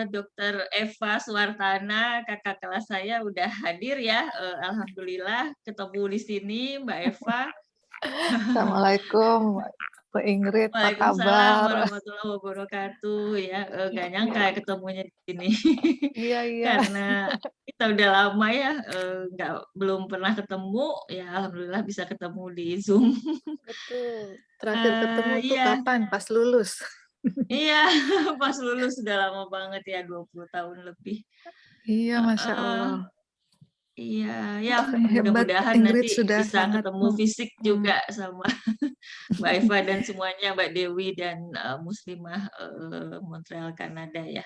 Dokter Eva Suwartana, kakak kelas saya udah hadir ya. Alhamdulillah ketemu di sini Mbak Eva. Assalamualaikum, Mbak Ingrid, apa Waalaikumsalam kabar? warahmatullahi wabarakatuh. Ya, nggak nyangka ya ketemunya di sini. Iya, iya. Karena kita udah lama ya, belum pernah ketemu. Ya, alhamdulillah bisa ketemu di Zoom. Betul. Terakhir ketemu tuh Iya, kapan? Pas lulus. iya, pas lulus udah lama banget ya, 20 tahun lebih. Iya, Masya Heeh. Allah. Iya, ya Hebat, mudah-mudahan nanti Ingrid sudah bisa sangat ketemu fisik hmm, juga sama Mbak Eva dan semuanya, Mbak Dewi dan Muslimah Montreal, Kanada ya.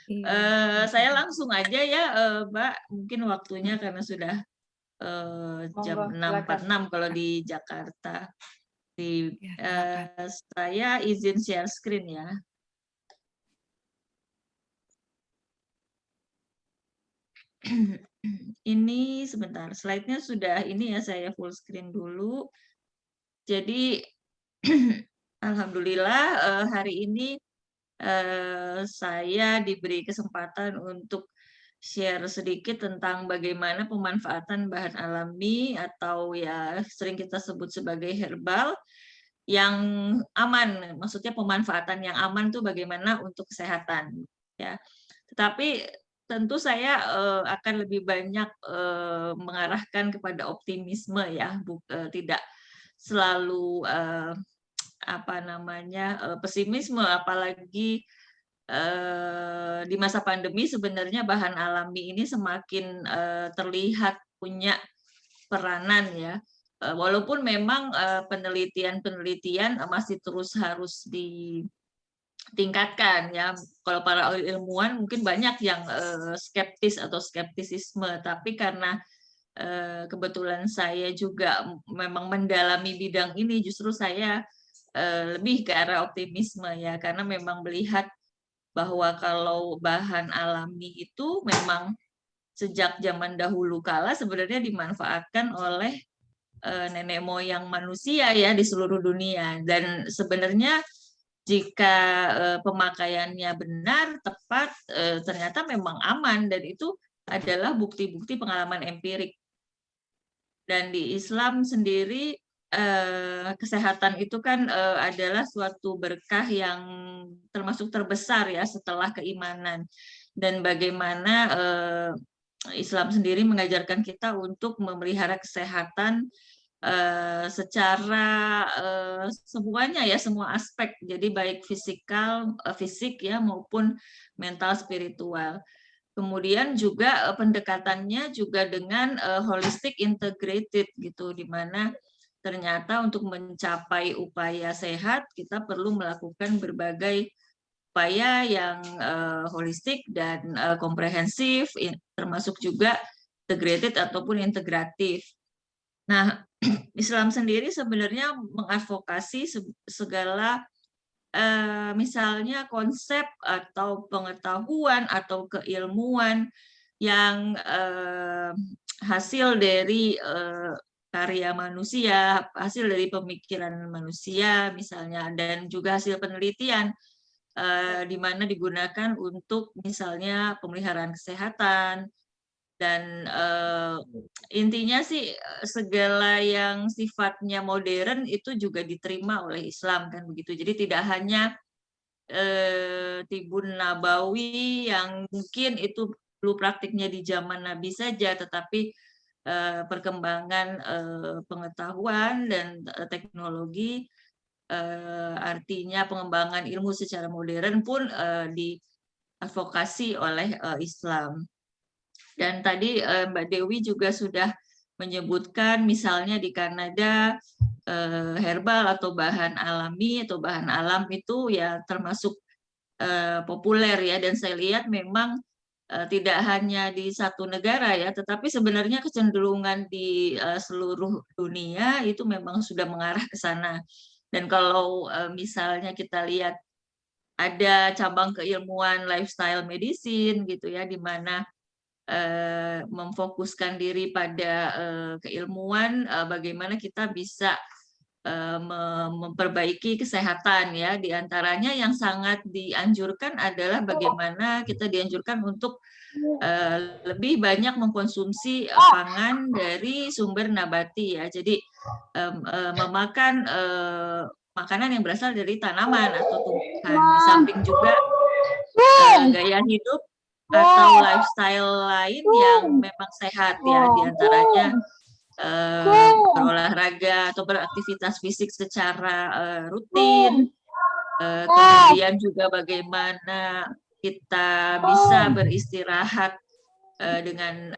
iya. Saya langsung aja ya, Mbak, mungkin waktunya karena sudah jam Monggo, silakan. 6.46 kalau di Jakarta. Ya, silakan. Saya izin share screen ya. Ini sebentar, slide-nya sudah ini ya, saya full screen dulu. Jadi alhamdulillah hari ini saya diberi kesempatan untuk share sedikit tentang bagaimana pemanfaatan bahan alami atau ya sering kita sebut sebagai herbal yang aman. Maksudnya pemanfaatan yang aman tuh bagaimana untuk kesehatan ya. Tetapi tentu saya akan lebih banyak mengarahkan kepada optimisme ya, tidak selalu apa namanya pesimisme, apalagi di masa pandemi sebenarnya bahan alami ini semakin terlihat punya peranan ya. Walaupun memang penelitian-penelitian masih terus harus ditingkatkan ya. Kalau para ilmuwan mungkin banyak yang skeptis atau skeptisisme, tapi karena kebetulan saya juga memang mendalami bidang ini, justru saya lebih ke arah optimisme ya, karena memang melihat bahwa kalau bahan alami itu memang sejak zaman dahulu kala sebenarnya dimanfaatkan oleh nenek moyang manusia ya di seluruh dunia, dan sebenarnya jika pemakaiannya benar, tepat, ternyata memang aman, dan itu adalah bukti-bukti pengalaman empirik. Dan di Islam sendiri kesehatan itu kan adalah suatu berkah yang termasuk terbesar ya setelah keimanan. Dan bagaimana Islam sendiri mengajarkan kita untuk memelihara kesehatan secara semuanya ya, semua aspek. Jadi baik fisik ya maupun mental spiritual. Kemudian juga pendekatannya juga dengan holistic integrated gitu, di mana ternyata untuk mencapai upaya sehat kita perlu melakukan berbagai upaya yang holistik dan komprehensif, termasuk juga integrated ataupun integratif. Nah, Islam sendiri sebenarnya mengadvokasi segala misalnya konsep atau pengetahuan atau keilmuan yang hasil dari karya manusia, hasil dari pemikiran manusia misalnya, dan juga hasil penelitian di mana digunakan untuk misalnya pemeliharaan kesehatan, dan intinya sih segala yang sifatnya modern itu juga diterima oleh Islam kan begitu. Jadi tidak hanya Tibun Nabawi yang mungkin itu dulu praktiknya di zaman Nabi saja, tetapi perkembangan pengetahuan dan teknologi, artinya pengembangan ilmu secara modern pun diadvokasi oleh Islam. Dan tadi Mbak Dewi juga sudah menyebutkan misalnya di Kanada herbal atau bahan alami atau bahan alam itu ya termasuk populer ya, dan saya lihat memang tidak hanya di satu negara ya, tetapi sebenarnya kecenderungan di seluruh dunia itu memang sudah mengarah ke sana. Dan kalau misalnya kita lihat ada cabang keilmuan lifestyle medicine gitu ya, di mana memfokuskan diri pada keilmuan bagaimana kita bisa memperbaiki kesehatan ya. Di antaranya yang sangat dianjurkan adalah bagaimana kita dianjurkan untuk lebih banyak mengkonsumsi pangan dari sumber nabati ya. Jadi memakan makanan yang berasal dari tanaman atau tumbuhan. Di samping juga gaya hidup atau lifestyle lain yang memang sehat ya. Di antaranya berolahraga atau beraktivitas fisik secara rutin, kemudian juga bagaimana kita bisa beristirahat dengan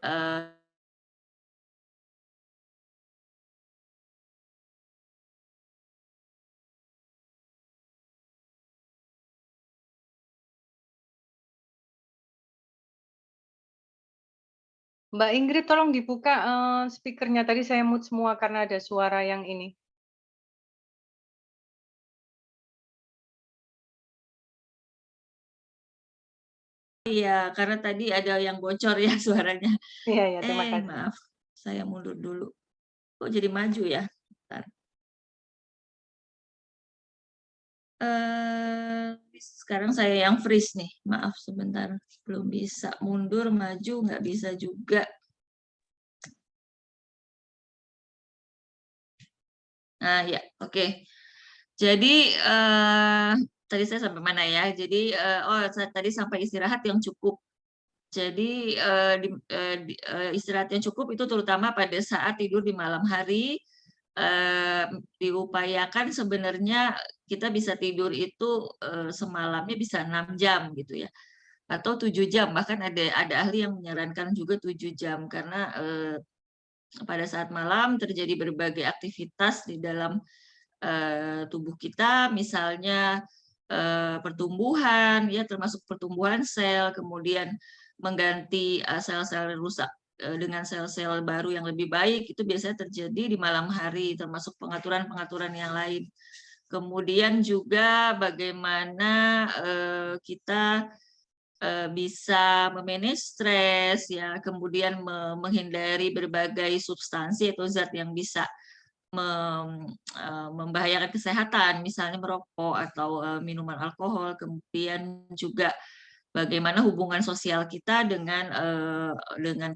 Mbak Ingrid tolong dibuka, speaker-nya, tadi saya mute semua karena ada suara yang ini. Iya, karena tadi ada yang bocor ya suaranya. Iya iya, terima kasih. Maaf, saya mundur dulu. Kok jadi maju ya? Bentar. Sekarang saya yang freeze nih. Maaf sebentar, belum bisa mundur, maju nggak bisa juga. Nah ya, oke. Jadi tadi saya sampai mana ya? Jadi saya tadi sampai istirahat yang cukup. Jadi istirahat yang cukup itu terutama pada saat tidur di malam hari, diupayakan sebenarnya kita bisa tidur itu semalamnya bisa 6 jam gitu ya, atau 7 jam, bahkan ada ahli yang menyarankan juga 7 jam karena pada saat malam terjadi berbagai aktivitas di dalam tubuh kita, misalnya pertumbuhan ya, termasuk pertumbuhan sel, kemudian mengganti sel-sel rusak dengan sel-sel baru yang lebih baik, itu biasanya terjadi di malam hari, termasuk pengaturan-pengaturan yang lain. Kemudian juga bagaimana kita bisa memanage stres ya, kemudian menghindari berbagai substansi atau zat yang bisa membahayakan kesehatan, misalnya merokok atau minuman alkohol, kemudian juga bagaimana hubungan sosial kita dengan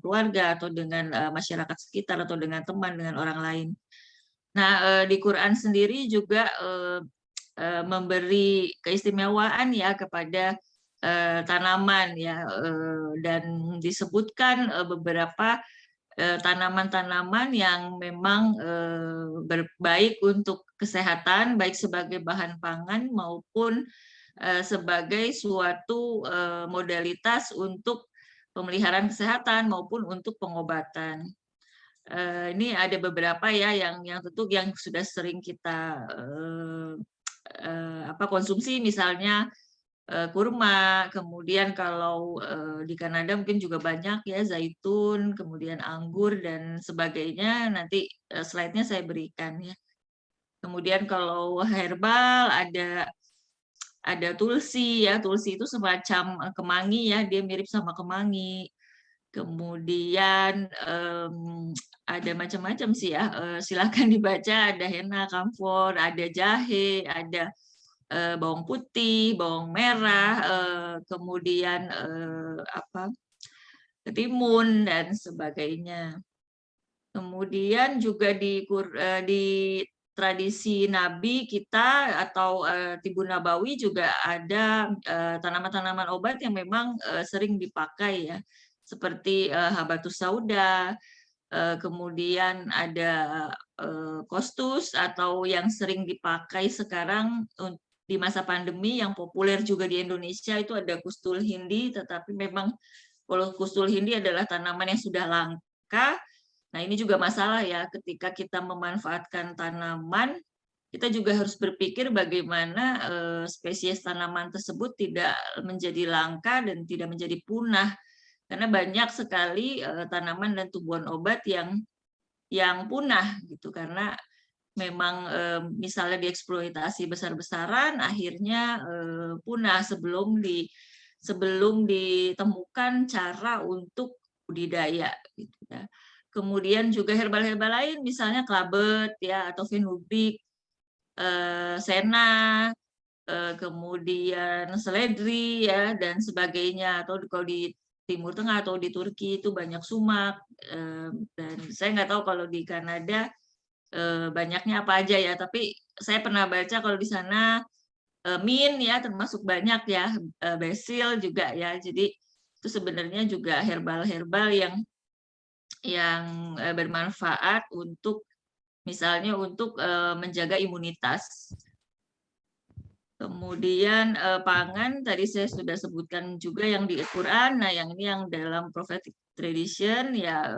keluarga atau dengan masyarakat sekitar atau dengan teman, dengan orang lain. Nah, di Quran sendiri juga memberi keistimewaan ya kepada tanaman ya, dan disebutkan beberapa tanaman-tanaman yang memang baik untuk kesehatan, baik sebagai bahan pangan maupun sebagai suatu modalitas untuk pemeliharaan kesehatan maupun untuk pengobatan. Ini ada beberapa ya yang tentu yang sudah sering kita konsumsi, misalnya kurma, kemudian kalau di Kanada mungkin juga banyak ya zaitun, kemudian anggur dan sebagainya. Nanti slide-nya saya berikan ya. Kemudian kalau herbal ada tulsi ya, tulsi itu semacam kemangi ya, dia mirip sama kemangi. Kemudian ada macam-macam sih ya, silakan dibaca, ada henna, kamfor, ada jahe, ada bawang putih, bawang merah, kemudian ketimun dan sebagainya. Kemudian juga di tradisi Nabi kita atau Tibun Nabawi juga ada tanaman-tanaman obat yang memang sering dipakai ya, seperti habatus sauda, kemudian ada kostus atau yang sering dipakai sekarang di masa pandemi yang populer juga di Indonesia itu ada kustul hindi, tetapi memang kalau kustul hindi adalah tanaman yang sudah langka. Nah, ini juga masalah ya, ketika kita memanfaatkan tanaman, kita juga harus berpikir bagaimana spesies tanaman tersebut tidak menjadi langka dan tidak menjadi punah. Karena banyak sekali tanaman dan tumbuhan obat yang punah gitu, karena memang misalnya dieksploitasi besar-besaran, akhirnya punah sebelum ditemukan cara untuk budidaya gitu ya. Kemudian juga herbal-herbal lain misalnya klabet ya atau fenugreek sena, kemudian seledri ya dan sebagainya, atau kalau di Timur Tengah atau di Turki itu banyak sumak, dan saya nggak tahu kalau di Kanada banyaknya apa aja ya, tapi saya pernah baca kalau di sana mint ya termasuk banyak ya, basil juga ya. Jadi itu sebenarnya juga herbal-herbal yang bermanfaat untuk misalnya untuk menjaga imunitas. Kemudian pangan tadi saya sudah sebutkan juga yang di Quran. Nah, yang ini yang dalam prophetic tradition ya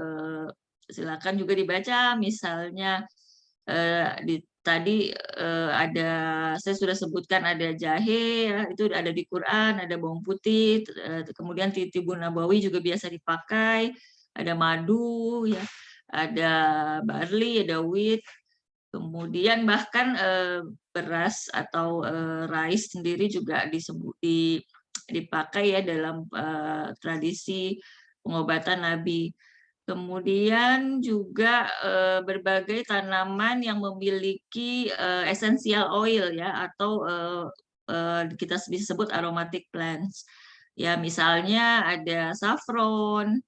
silakan juga dibaca. Misalnya tadi ada saya sudah sebutkan ada jahe ya, itu ada di Quran, ada bawang putih, kemudian titibun nabawi juga biasa dipakai, ada madu ya, ada barley, ada wheat. Kemudian bahkan beras atau rice sendiri juga dipakai ya dalam tradisi pengobatan Nabi. Kemudian juga berbagai tanaman yang memiliki essential oil ya atau kita bisa sebut aromatic plants. Ya misalnya ada saffron,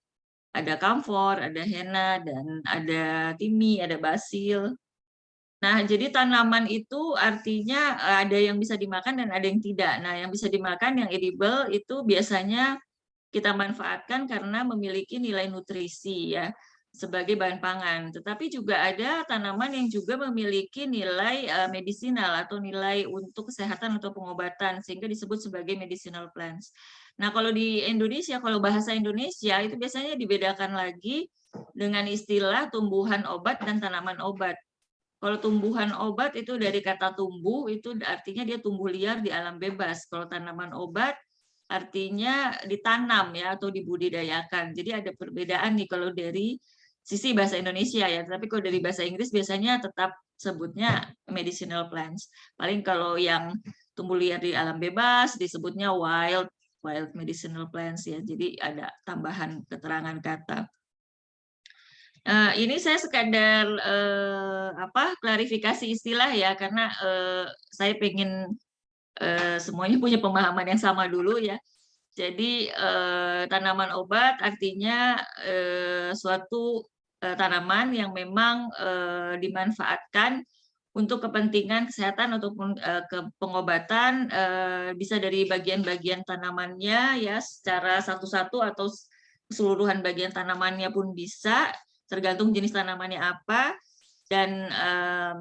ada camphor, ada henna dan ada timi, ada basil. Nah, jadi tanaman itu artinya ada yang bisa dimakan dan ada yang tidak. Nah, yang bisa dimakan, yang edible itu biasanya kita manfaatkan karena memiliki nilai nutrisi ya sebagai bahan pangan. Tetapi juga ada tanaman yang juga memiliki nilai medisinal atau nilai untuk kesehatan atau pengobatan sehingga disebut sebagai medicinal plants. Nah, kalau di Indonesia, kalau bahasa Indonesia itu biasanya dibedakan lagi dengan istilah tumbuhan obat dan tanaman obat. Kalau tumbuhan obat itu dari kata tumbuh, itu artinya dia tumbuh liar di alam bebas. Kalau tanaman obat artinya ditanam ya atau dibudidayakan. Jadi ada perbedaan nih kalau dari sisi bahasa Indonesia ya. Tapi kalau dari bahasa Inggris biasanya tetap sebutnya medicinal plants. Paling kalau yang tumbuh liar di alam bebas disebutnya wild medicinal plants ya. Jadi ada tambahan keterangan kata. Ini saya sekadar klarifikasi istilah ya karena saya pengen semuanya punya pemahaman yang sama dulu ya. Jadi tanaman obat artinya suatu tanaman yang memang dimanfaatkan untuk kepentingan kesehatan ataupun pengobatan, bisa dari bagian-bagian tanamannya ya secara satu-satu atau keseluruhan bagian tanamannya pun bisa, tergantung jenis tanamannya apa. Dan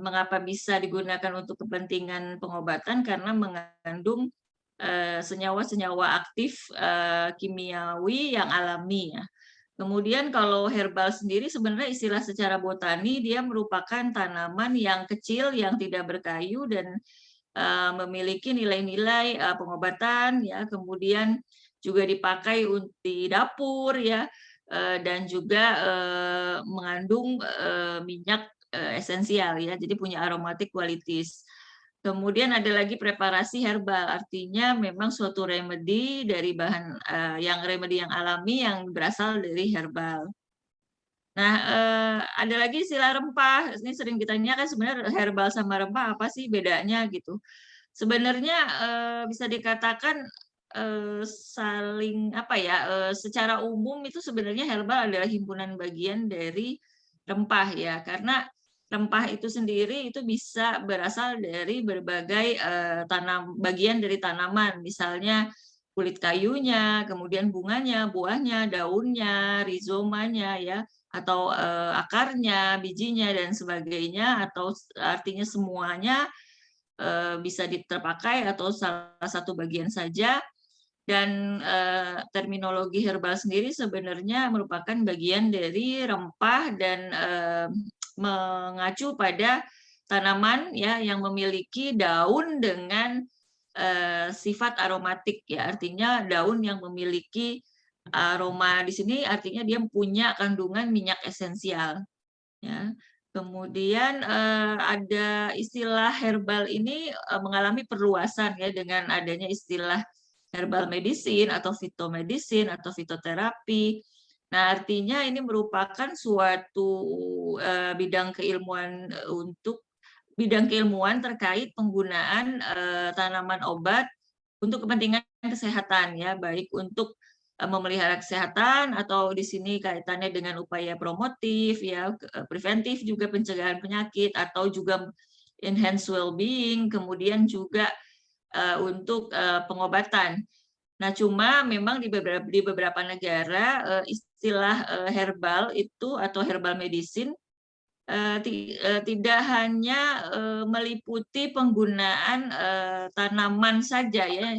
mengapa bisa digunakan untuk kepentingan pengobatan karena mengandung senyawa-senyawa aktif kimiawi yang alami ya. Kemudian kalau herbal sendiri sebenarnya istilah secara botani dia merupakan tanaman yang kecil yang tidak berkayu dan memiliki nilai-nilai pengobatan ya. Kemudian juga dipakai di dapur ya dan juga mengandung minyak esensial ya. Jadi punya aromatic qualities. Kemudian ada lagi preparasi herbal, artinya memang suatu remedi dari bahan remedi yang alami yang berasal dari herbal. Nah, ada lagi istilah rempah. Ini sering ditanyakan sebenarnya herbal sama rempah apa sih bedanya gitu. Sebenarnya bisa dikatakan saling apa ya? Secara umum itu sebenarnya herbal adalah himpunan bagian dari rempah ya, karena rempah itu sendiri itu bisa berasal dari berbagai bagian dari tanaman, misalnya kulit kayunya, kemudian bunganya, buahnya, daunnya, rizomanya ya, atau akarnya, bijinya dan sebagainya, atau artinya semuanya bisa terpakai atau salah satu bagian saja. Dan terminologi herbal sendiri sebenarnya merupakan bagian dari rempah dan mengacu pada tanaman ya yang memiliki daun dengan sifat aromatik ya, artinya daun yang memiliki aroma di sini artinya dia punya kandungan minyak esensial ya. Kemudian ada istilah herbal ini mengalami perluasan ya dengan adanya istilah herbal medicine atau fitomedicine atau fitoterapi. Nah, artinya ini merupakan suatu bidang keilmuan untuk bidang keilmuan terkait penggunaan tanaman obat untuk kepentingan kesehatan ya, baik untuk memelihara kesehatan atau di sini kaitannya dengan upaya promotif ya, preventif juga pencegahan penyakit atau juga enhance well-being, kemudian juga untuk pengobatan. Nah, cuma memang di beberapa negara istilah herbal itu atau herbal medicine tidak hanya meliputi penggunaan tanaman saja ya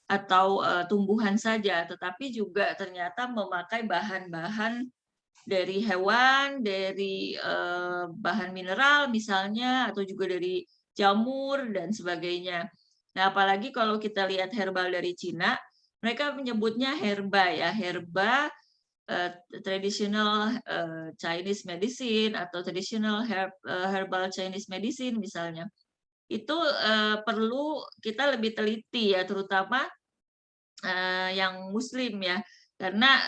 atau tumbuhan saja, tetapi juga ternyata memakai bahan-bahan dari hewan, dari bahan mineral misalnya, atau juga dari jamur dan sebagainya. Nah, apalagi kalau kita lihat herbal dari Cina, mereka menyebutnya herba ya, herba traditional Chinese medicine atau traditional herbal Chinese medicine misalnya. Itu perlu kita lebih teliti ya, terutama yang Muslim ya. Karena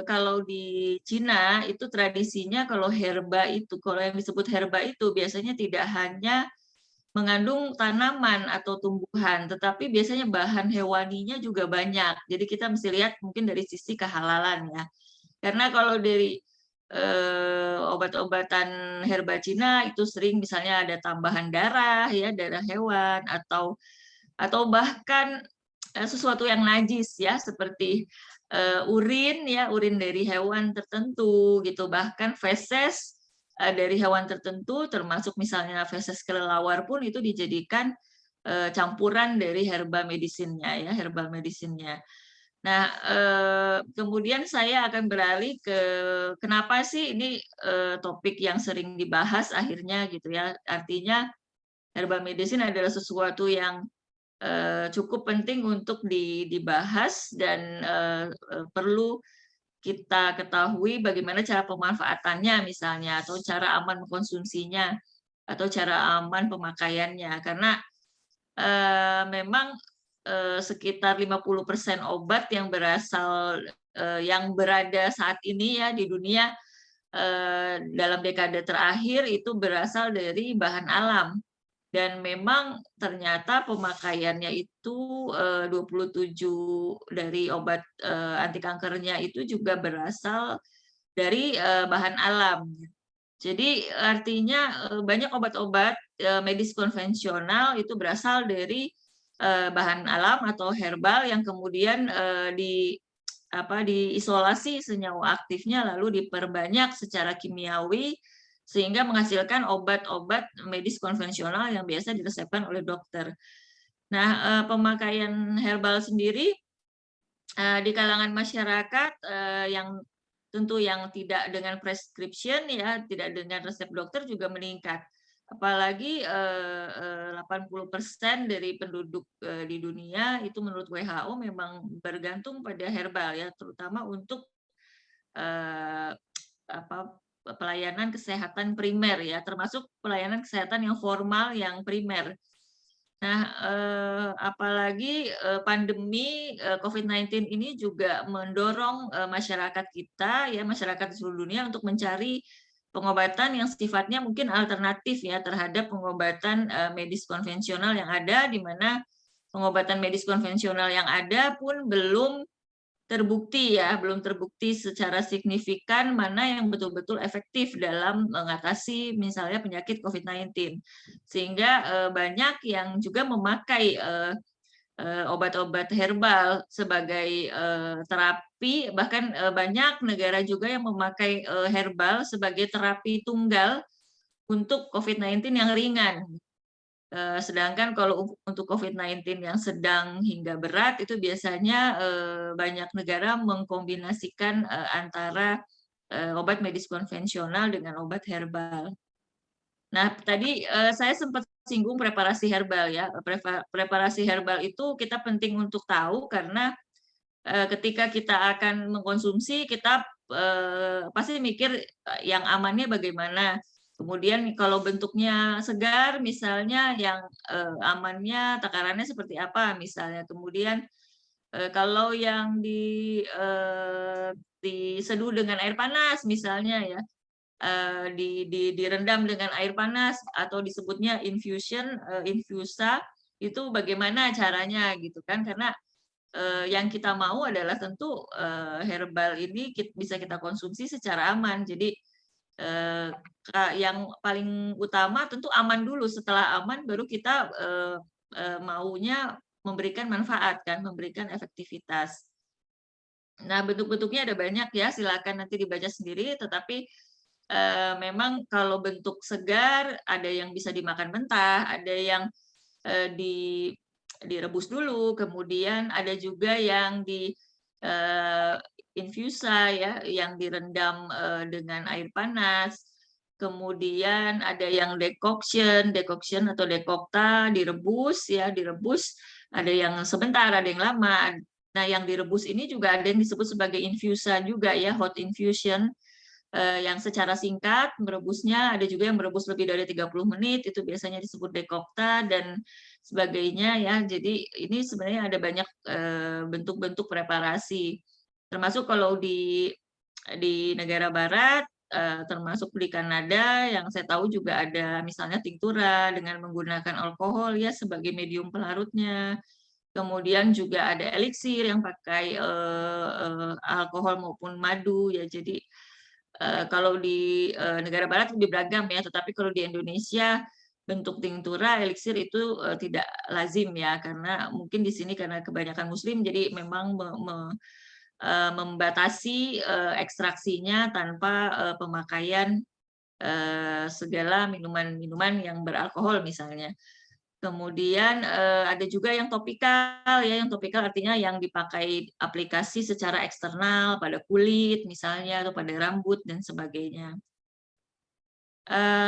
kalau di Cina itu tradisinya kalau herba itu, kalau yang disebut herba itu biasanya tidak hanya mengandung tanaman atau tumbuhan, tetapi biasanya bahan hewaninya juga banyak. Jadi kita mesti lihat mungkin dari sisi kehalalan ya. Karena kalau dari obat-obatan herba Cina itu sering misalnya ada tambahan darah ya, darah hewan atau bahkan sesuatu yang najis ya seperti urin ya, urin dari hewan tertentu gitu, bahkan feses dari hewan tertentu termasuk misalnya feses kelelawar pun itu dijadikan campuran dari herba medisinnya ya, herbal medisinnya. Nah, kemudian saya akan beralih ke kenapa sih ini topik yang sering dibahas akhirnya gitu ya. Artinya herbal medicine adalah sesuatu yang cukup penting untuk dibahas dan perlu kita ketahui bagaimana cara pemanfaatannya misalnya, atau cara aman mengkonsumsinya, atau cara aman pemakaiannya. Karena memang sekitar 50% obat yang berasal yang berada saat ini ya di dunia dalam dekade terakhir itu berasal dari bahan alam. Dan memang ternyata pemakaiannya itu 27 dari obat anti kankernya itu juga berasal dari bahan alam. Jadi artinya banyak obat-obat medis konvensional itu berasal dari bahan alam atau herbal yang kemudian diisolasi senyawa aktifnya lalu diperbanyak secara kimiawi sehingga menghasilkan obat-obat medis konvensional yang biasa diresepkan oleh dokter. Nah, pemakaian herbal sendiri di kalangan masyarakat yang tentu yang tidak dengan prescription ya, tidak dengan resep dokter juga meningkat. Apalagi 80% dari penduduk di dunia itu menurut WHO memang bergantung pada herbal ya, terutama untuk pelayanan kesehatan primer ya, termasuk pelayanan kesehatan yang formal yang primer. Nah, apalagi pandemi COVID-19 ini juga mendorong masyarakat kita ya, masyarakat di seluruh dunia untuk mencari pengobatan yang sifatnya mungkin alternatif ya terhadap pengobatan medis konvensional yang ada, di mana pengobatan medis konvensional yang ada pun belum terbukti secara signifikan mana yang betul-betul efektif dalam mengatasi misalnya penyakit COVID-19. Sehingga banyak yang juga memakai obat-obat herbal sebagai terapi, bahkan banyak negara juga yang memakai herbal sebagai terapi tunggal untuk COVID-19 yang ringan. Sedangkan kalau untuk COVID-19 yang sedang hingga berat itu biasanya banyak negara mengkombinasikan antara obat medis konvensional dengan obat herbal. Nah, tadi saya sempat singgung preparasi herbal ya. Preparasi herbal itu kita penting untuk tahu karena ketika kita akan mengkonsumsi kita pasti mikir yang amannya bagaimana. Kemudian kalau bentuknya segar misalnya yang amannya takarannya seperti apa misalnya. Kemudian kalau yang diseduh dengan air panas misalnya ya. direndam dengan air panas atau disebutnya infusa, itu bagaimana caranya gitu kan, karena yang kita mau adalah tentu herbal ini bisa kita konsumsi secara aman. Jadi yang paling utama tentu aman dulu, setelah aman baru kita maunya memberikan manfaat kan, memberikan efektivitas. Nah, bentuk-bentuknya ada banyak ya, silakan nanti dibaca sendiri, tetapi memang kalau bentuk segar ada yang bisa dimakan mentah, ada yang direbus dulu, kemudian ada juga yang infusa ya, yang direndam dengan air panas. Kemudian ada yang decoction atau decocta, direbus ya, direbus. Ada yang sebentar, ada yang lama. Nah, yang direbus ini juga ada yang disebut sebagai infusa juga ya, hot infusion. Yang secara singkat merebusnya, ada juga yang merebus lebih dari 30 menit, itu biasanya disebut decocta dan sebagainya ya. Jadi ini sebenarnya ada banyak bentuk-bentuk preparasi. Termasuk kalau di negara barat, termasuk di Kanada, yang saya tahu juga ada misalnya tinktura dengan menggunakan alkohol ya sebagai medium pelarutnya. Kemudian juga ada eliksir yang pakai alkohol maupun madu ya. Jadi kalau di negara barat lebih beragam ya, tetapi kalau di Indonesia bentuk tinktura, eliksir itu tidak lazim ya, karena mungkin di sini karena kebanyakan muslim jadi memang membatasi ekstraksinya tanpa pemakaian segala minuman-minuman yang beralkohol misalnya. Kemudian ada juga yang topikal ya, yang topikal artinya yang dipakai aplikasi secara eksternal pada kulit misalnya atau pada rambut dan sebagainya.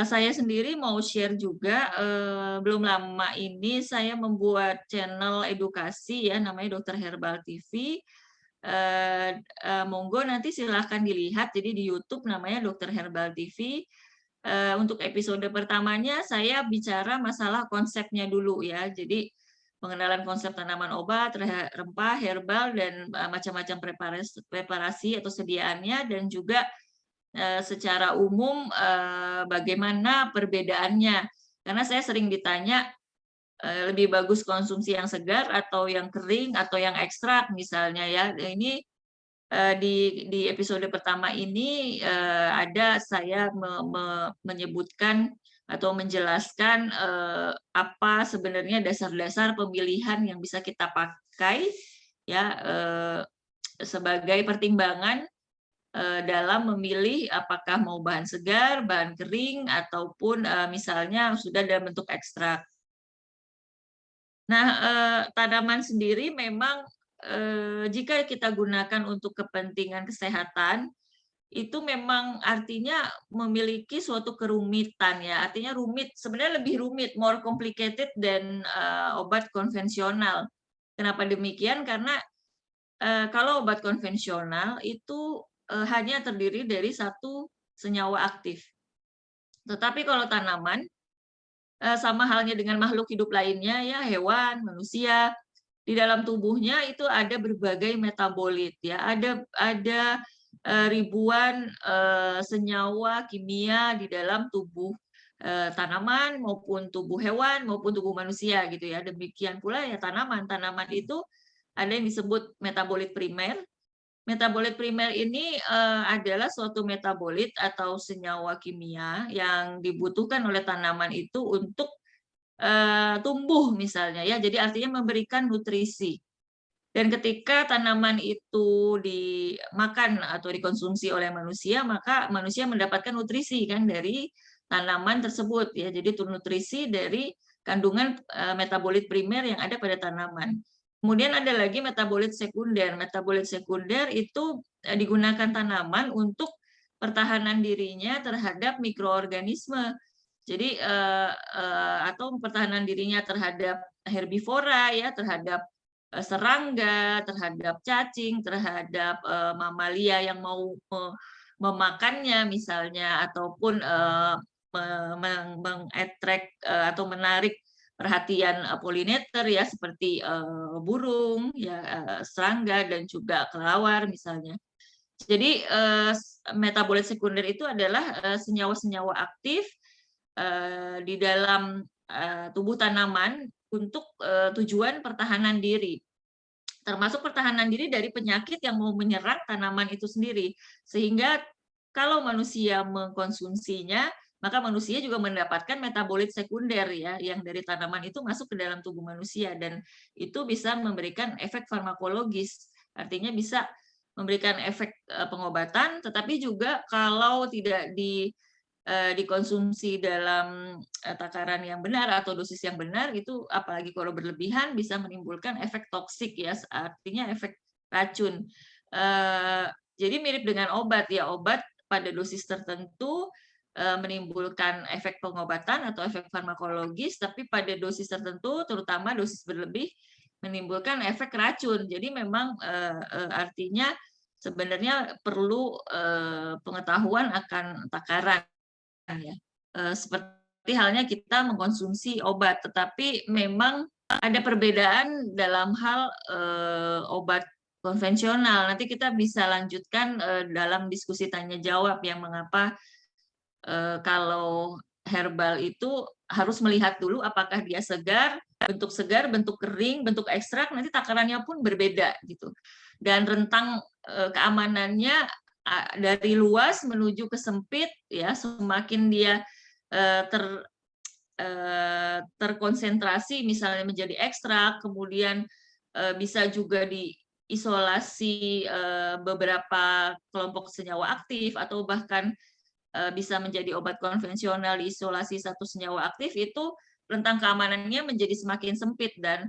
Saya sendiri mau share juga, belum lama ini saya membuat channel edukasi ya, namanya Dokter Herbal TV. Monggo nanti silahkan dilihat, jadi di YouTube namanya Dokter Herbal TV. Untuk episode pertamanya saya bicara masalah konsepnya dulu ya. Jadi pengenalan konsep tanaman obat, rempah, herbal dan macam-macam preparasi atau sediaannya, dan juga secara umum bagaimana perbedaannya. Karena saya sering ditanya lebih bagus konsumsi yang segar atau yang kering atau yang ekstrak misalnya ya. Ini di episode pertama ini ada saya menyebutkan atau menjelaskan apa sebenarnya dasar-dasar pemilihan yang bisa kita pakai ya sebagai pertimbangan dalam memilih apakah mau bahan segar, bahan kering, ataupun misalnya sudah dalam bentuk ekstrak. Nah, tanaman sendiri memang jika kita gunakan untuk kepentingan kesehatan, itu memang artinya memiliki suatu kerumitan ya, artinya rumit, sebenarnya lebih rumit, more complicated than obat konvensional. Kenapa demikian? Karena kalau obat konvensional itu hanya terdiri dari satu senyawa aktif. Tetapi kalau tanaman, sama halnya dengan makhluk hidup lainnya ya, hewan, manusia, di dalam tubuhnya itu ada berbagai metabolit ya, ada ribuan senyawa kimia di dalam tubuh tanaman maupun tubuh hewan maupun tubuh manusia gitu ya. Demikian pula ya tanaman itu ada yang disebut metabolit primer. Metabolit primer ini adalah suatu metabolit atau senyawa kimia yang dibutuhkan oleh tanaman itu untuk tumbuh misalnya ya. Jadi artinya memberikan nutrisi. Dan ketika tanaman itu dimakan atau dikonsumsi oleh manusia, maka manusia mendapatkan nutrisi kan dari tanaman tersebut ya. Jadi nutrisi dari kandungan metabolit primer yang ada pada tanaman. Kemudian ada lagi metabolit sekunder. Metabolit sekunder itu digunakan tanaman untuk pertahanan dirinya terhadap mikroorganisme. Jadi atau pertahanan dirinya terhadap herbivora ya, terhadap serangga, terhadap cacing, terhadap mamalia yang mau memakannya misalnya, ataupun mengattract atau menarik perhatian pollinators ya, seperti burung, ya serangga dan juga kelelawar misalnya. Jadi metabolit sekunder itu adalah senyawa-senyawa aktif di dalam tubuh tanaman untuk tujuan pertahanan diri, termasuk pertahanan diri dari penyakit yang mau menyerang tanaman itu sendiri. Sehingga kalau manusia mengkonsumsinya, maka manusia juga mendapatkan metabolit sekunder ya, yang dari tanaman itu masuk ke dalam tubuh manusia, dan itu bisa memberikan efek farmakologis. Artinya bisa memberikan efek pengobatan, tetapi juga kalau tidak dikonsumsi dalam takaran yang benar atau dosis yang benar, itu apalagi kalau berlebihan bisa menimbulkan efek toksik ya, artinya efek racun. Jadi mirip dengan obat ya, obat pada dosis tertentu menimbulkan efek pengobatan atau efek farmakologis, tapi pada dosis tertentu, terutama dosis berlebih, menimbulkan efek racun. Jadi memang artinya sebenarnya perlu pengetahuan akan takaran ya. Seperti halnya kita mengkonsumsi obat, tetapi memang ada perbedaan dalam hal obat konvensional. Nanti kita bisa lanjutkan dalam diskusi tanya jawab yang mengapa kalau herbal itu harus melihat dulu apakah dia segar, bentuk kering, bentuk ekstrak, nanti takarannya pun berbeda gitu. Dan rentang keamanannya dari luas menuju ke sempit ya, semakin dia terkonsentrasi misalnya menjadi ekstrak, kemudian bisa juga diisolasi beberapa kelompok senyawa aktif, atau bahkan bisa menjadi obat konvensional diisolasi satu senyawa aktif, itu rentang keamanannya menjadi semakin sempit dan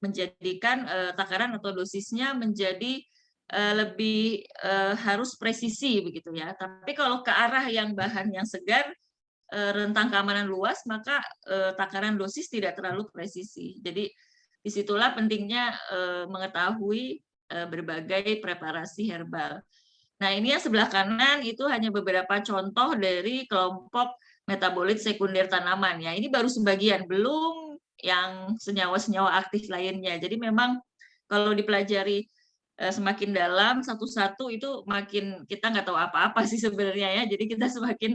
menjadikan takaran atau dosisnya menjadi lebih harus presisi begitu ya. Tapi kalau ke arah yang bahan yang segar, rentang keamanan luas, maka takaran dosis tidak terlalu presisi. Jadi disitulah pentingnya mengetahui berbagai preparasi herbal. Nah, ini yang sebelah kanan itu hanya beberapa contoh dari kelompok metabolit sekunder tanaman ya. Ini baru sebagian, belum yang senyawa-senyawa aktif lainnya. Jadi memang kalau dipelajari semakin dalam satu-satu itu makin kita nggak tahu apa-apa sih sebenarnya ya. Jadi kita semakin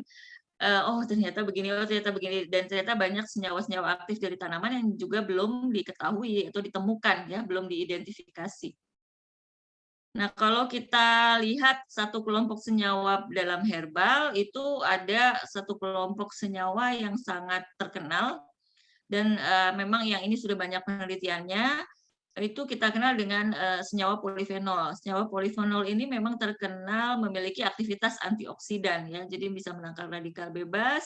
oh ternyata begini, oh ternyata begini, dan ternyata banyak senyawa-senyawa aktif dari tanaman yang juga belum diketahui atau ditemukan ya, belum diidentifikasi. Nah, kalau kita lihat satu kelompok senyawa dalam herbal, itu ada satu kelompok senyawa yang sangat terkenal, dan memang yang ini sudah banyak penelitiannya, itu kita kenal dengan senyawa polifenol. Senyawa polifenol ini memang terkenal memiliki aktivitas antioksidan, ya, jadi bisa menangkal radikal bebas,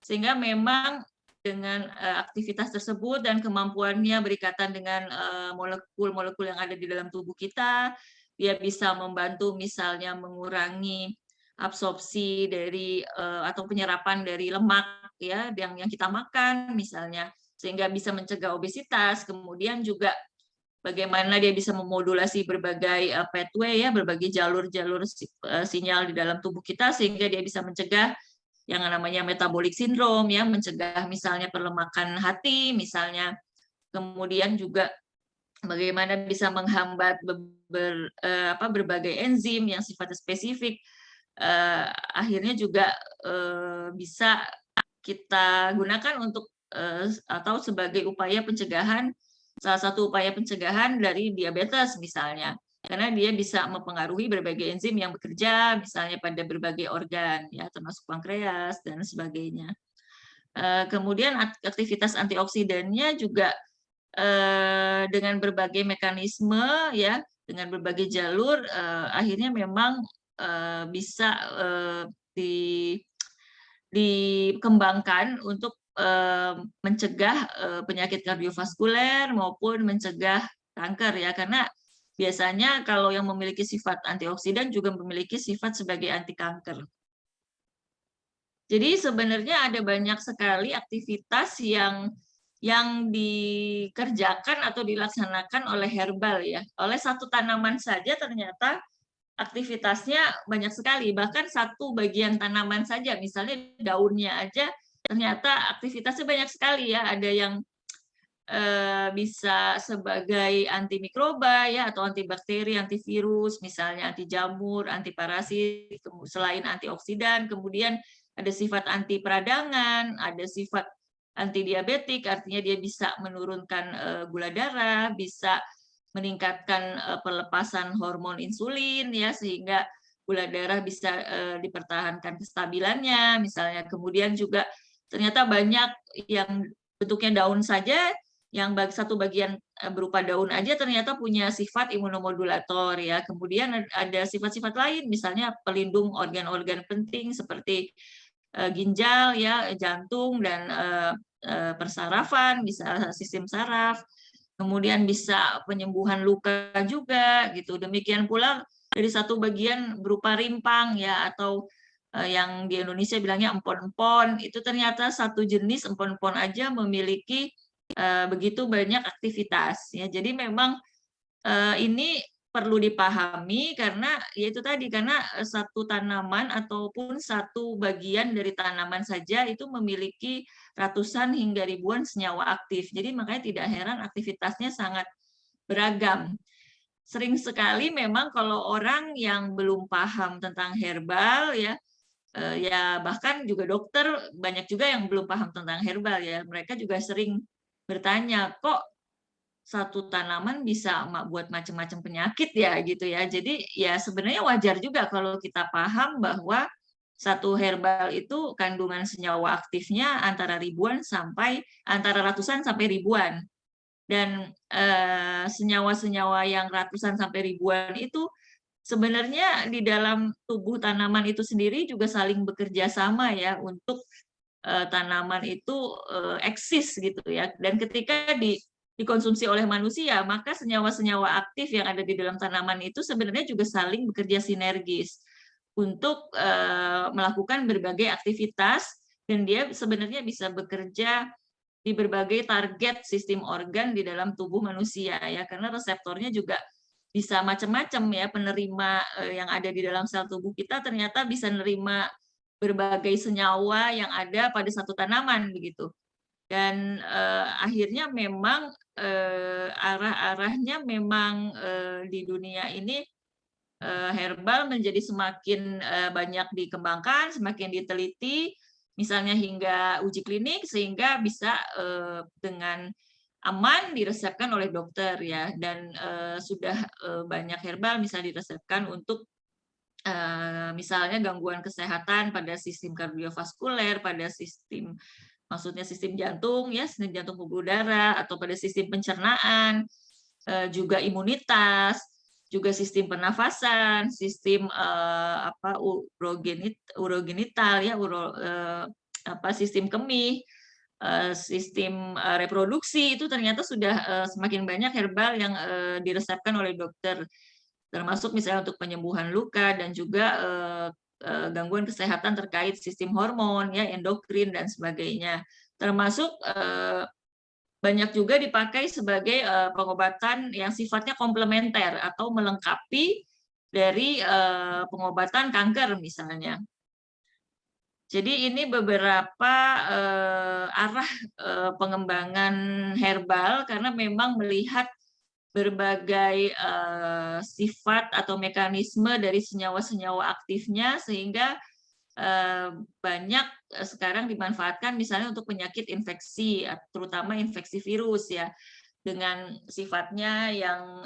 sehingga memang dengan aktivitas tersebut dan kemampuannya berikatan dengan molekul-molekul yang ada di dalam tubuh kita, dia bisa membantu misalnya mengurangi absorpsi dari atau penyerapan dari lemak ya yang kita makan misalnya, sehingga bisa mencegah obesitas. Kemudian juga bagaimana dia bisa memodulasi berbagai pathway ya, berbagai jalur-jalur sinyal di dalam tubuh kita, sehingga dia bisa mencegah yang namanya metabolic syndrome ya, mencegah misalnya perlemakan hati misalnya. Kemudian juga bagaimana bisa menghambat berbagai enzim yang sifatnya spesifik, akhirnya juga bisa kita gunakan untuk atau sebagai upaya pencegahan, salah satu upaya pencegahan dari diabetes misalnya, karena dia bisa mempengaruhi berbagai enzim yang bekerja misalnya pada berbagai organ ya, termasuk pankreas dan sebagainya. Kemudian aktivitas antioksidannya juga dengan berbagai mekanisme ya, dengan berbagai jalur, akhirnya memang bisa dikembangkan untuk mencegah penyakit kardiovaskuler maupun mencegah kanker ya, karena biasanya kalau yang memiliki sifat antioksidan juga memiliki sifat sebagai anti kanker. Jadi sebenarnya ada banyak sekali aktivitas yang dikerjakan atau dilaksanakan oleh herbal ya. Oleh satu tanaman saja ternyata aktivitasnya banyak sekali. Bahkan satu bagian tanaman saja, misalnya daunnya aja ternyata aktivitasnya banyak sekali ya. Ada yang bisa sebagai antimikroba ya, atau antibakteri, antivirus, misalnya anti jamur, anti parasit, selain antioksidan, kemudian ada sifat anti peradangan, ada sifat anti diabetik, artinya dia bisa menurunkan gula darah, bisa meningkatkan pelepasan hormon insulin ya, sehingga gula darah bisa dipertahankan kestabilannya misalnya. Kemudian juga ternyata banyak yang bentuknya daun saja, yang satu bagian berupa daun aja ternyata punya sifat imunomodulator ya. Kemudian ada sifat-sifat lain, misalnya pelindung organ-organ penting seperti ginjal ya, jantung dan persarafan, bisa sistem saraf. Kemudian bisa penyembuhan luka juga gitu. Demikian pula dari satu bagian berupa rimpang ya, atau yang di Indonesia bilangnya empon-empon, itu ternyata satu jenis empon-empon aja memiliki begitu banyak aktivitas ya. Jadi memang ini perlu dipahami karena yaitu tadi, karena satu tanaman ataupun satu bagian dari tanaman saja itu memiliki ratusan hingga ribuan senyawa aktif. Jadi makanya tidak heran aktivitasnya sangat beragam. Sering sekali memang kalau orang yang belum paham tentang herbal ya, ya bahkan juga dokter banyak juga yang belum paham tentang herbal ya, mereka juga sering bertanya, kok satu tanaman bisa buat macam-macam penyakit ya gitu ya. Jadi ya sebenarnya wajar juga kalau kita paham bahwa satu herbal itu kandungan senyawa aktifnya antara ratusan sampai ribuan. Dan senyawa-senyawa yang ratusan sampai ribuan itu sebenarnya di dalam tubuh tanaman itu sendiri juga saling bekerja sama ya untuk tanaman itu eksis gitu ya. Dan ketika dikonsumsi oleh manusia, maka senyawa-senyawa aktif yang ada di dalam tanaman itu sebenarnya juga saling bekerja sinergis untuk melakukan berbagai aktivitas, dan dia sebenarnya bisa bekerja di berbagai target sistem organ di dalam tubuh manusia ya, karena reseptornya juga bisa macam-macam ya, penerima yang ada di dalam sel tubuh kita ternyata bisa menerima berbagai senyawa yang ada pada satu tanaman begitu. Dan akhirnya memang arah-arahnya memang di dunia ini herbal menjadi semakin banyak dikembangkan, semakin diteliti, misalnya hingga uji klinik sehingga bisa dengan aman diresepkan oleh dokter ya. Dan sudah banyak herbal misalnya diresepkan untuk misalnya gangguan kesehatan pada sistem kardiovaskuler, pada sistem, maksudnya sistem jantung ya, sistem jantung pembuluh darah, atau pada sistem pencernaan, juga imunitas, juga sistem pernafasan, sistem urogenital ya, sistem kemih, sistem reproduksi, itu ternyata sudah semakin banyak herbal yang diresepkan oleh dokter, termasuk misalnya untuk penyembuhan luka dan juga gangguan kesehatan terkait sistem hormon ya, endokrin dan sebagainya, termasuk banyak juga dipakai sebagai pengobatan yang sifatnya komplementer atau melengkapi dari pengobatan kanker misalnya. Jadi ini beberapa arah pengembangan herbal karena memang melihat berbagai sifat atau mekanisme dari senyawa-senyawa aktifnya, sehingga banyak sekarang dimanfaatkan misalnya untuk penyakit infeksi, terutama infeksi virus ya, dengan sifatnya yang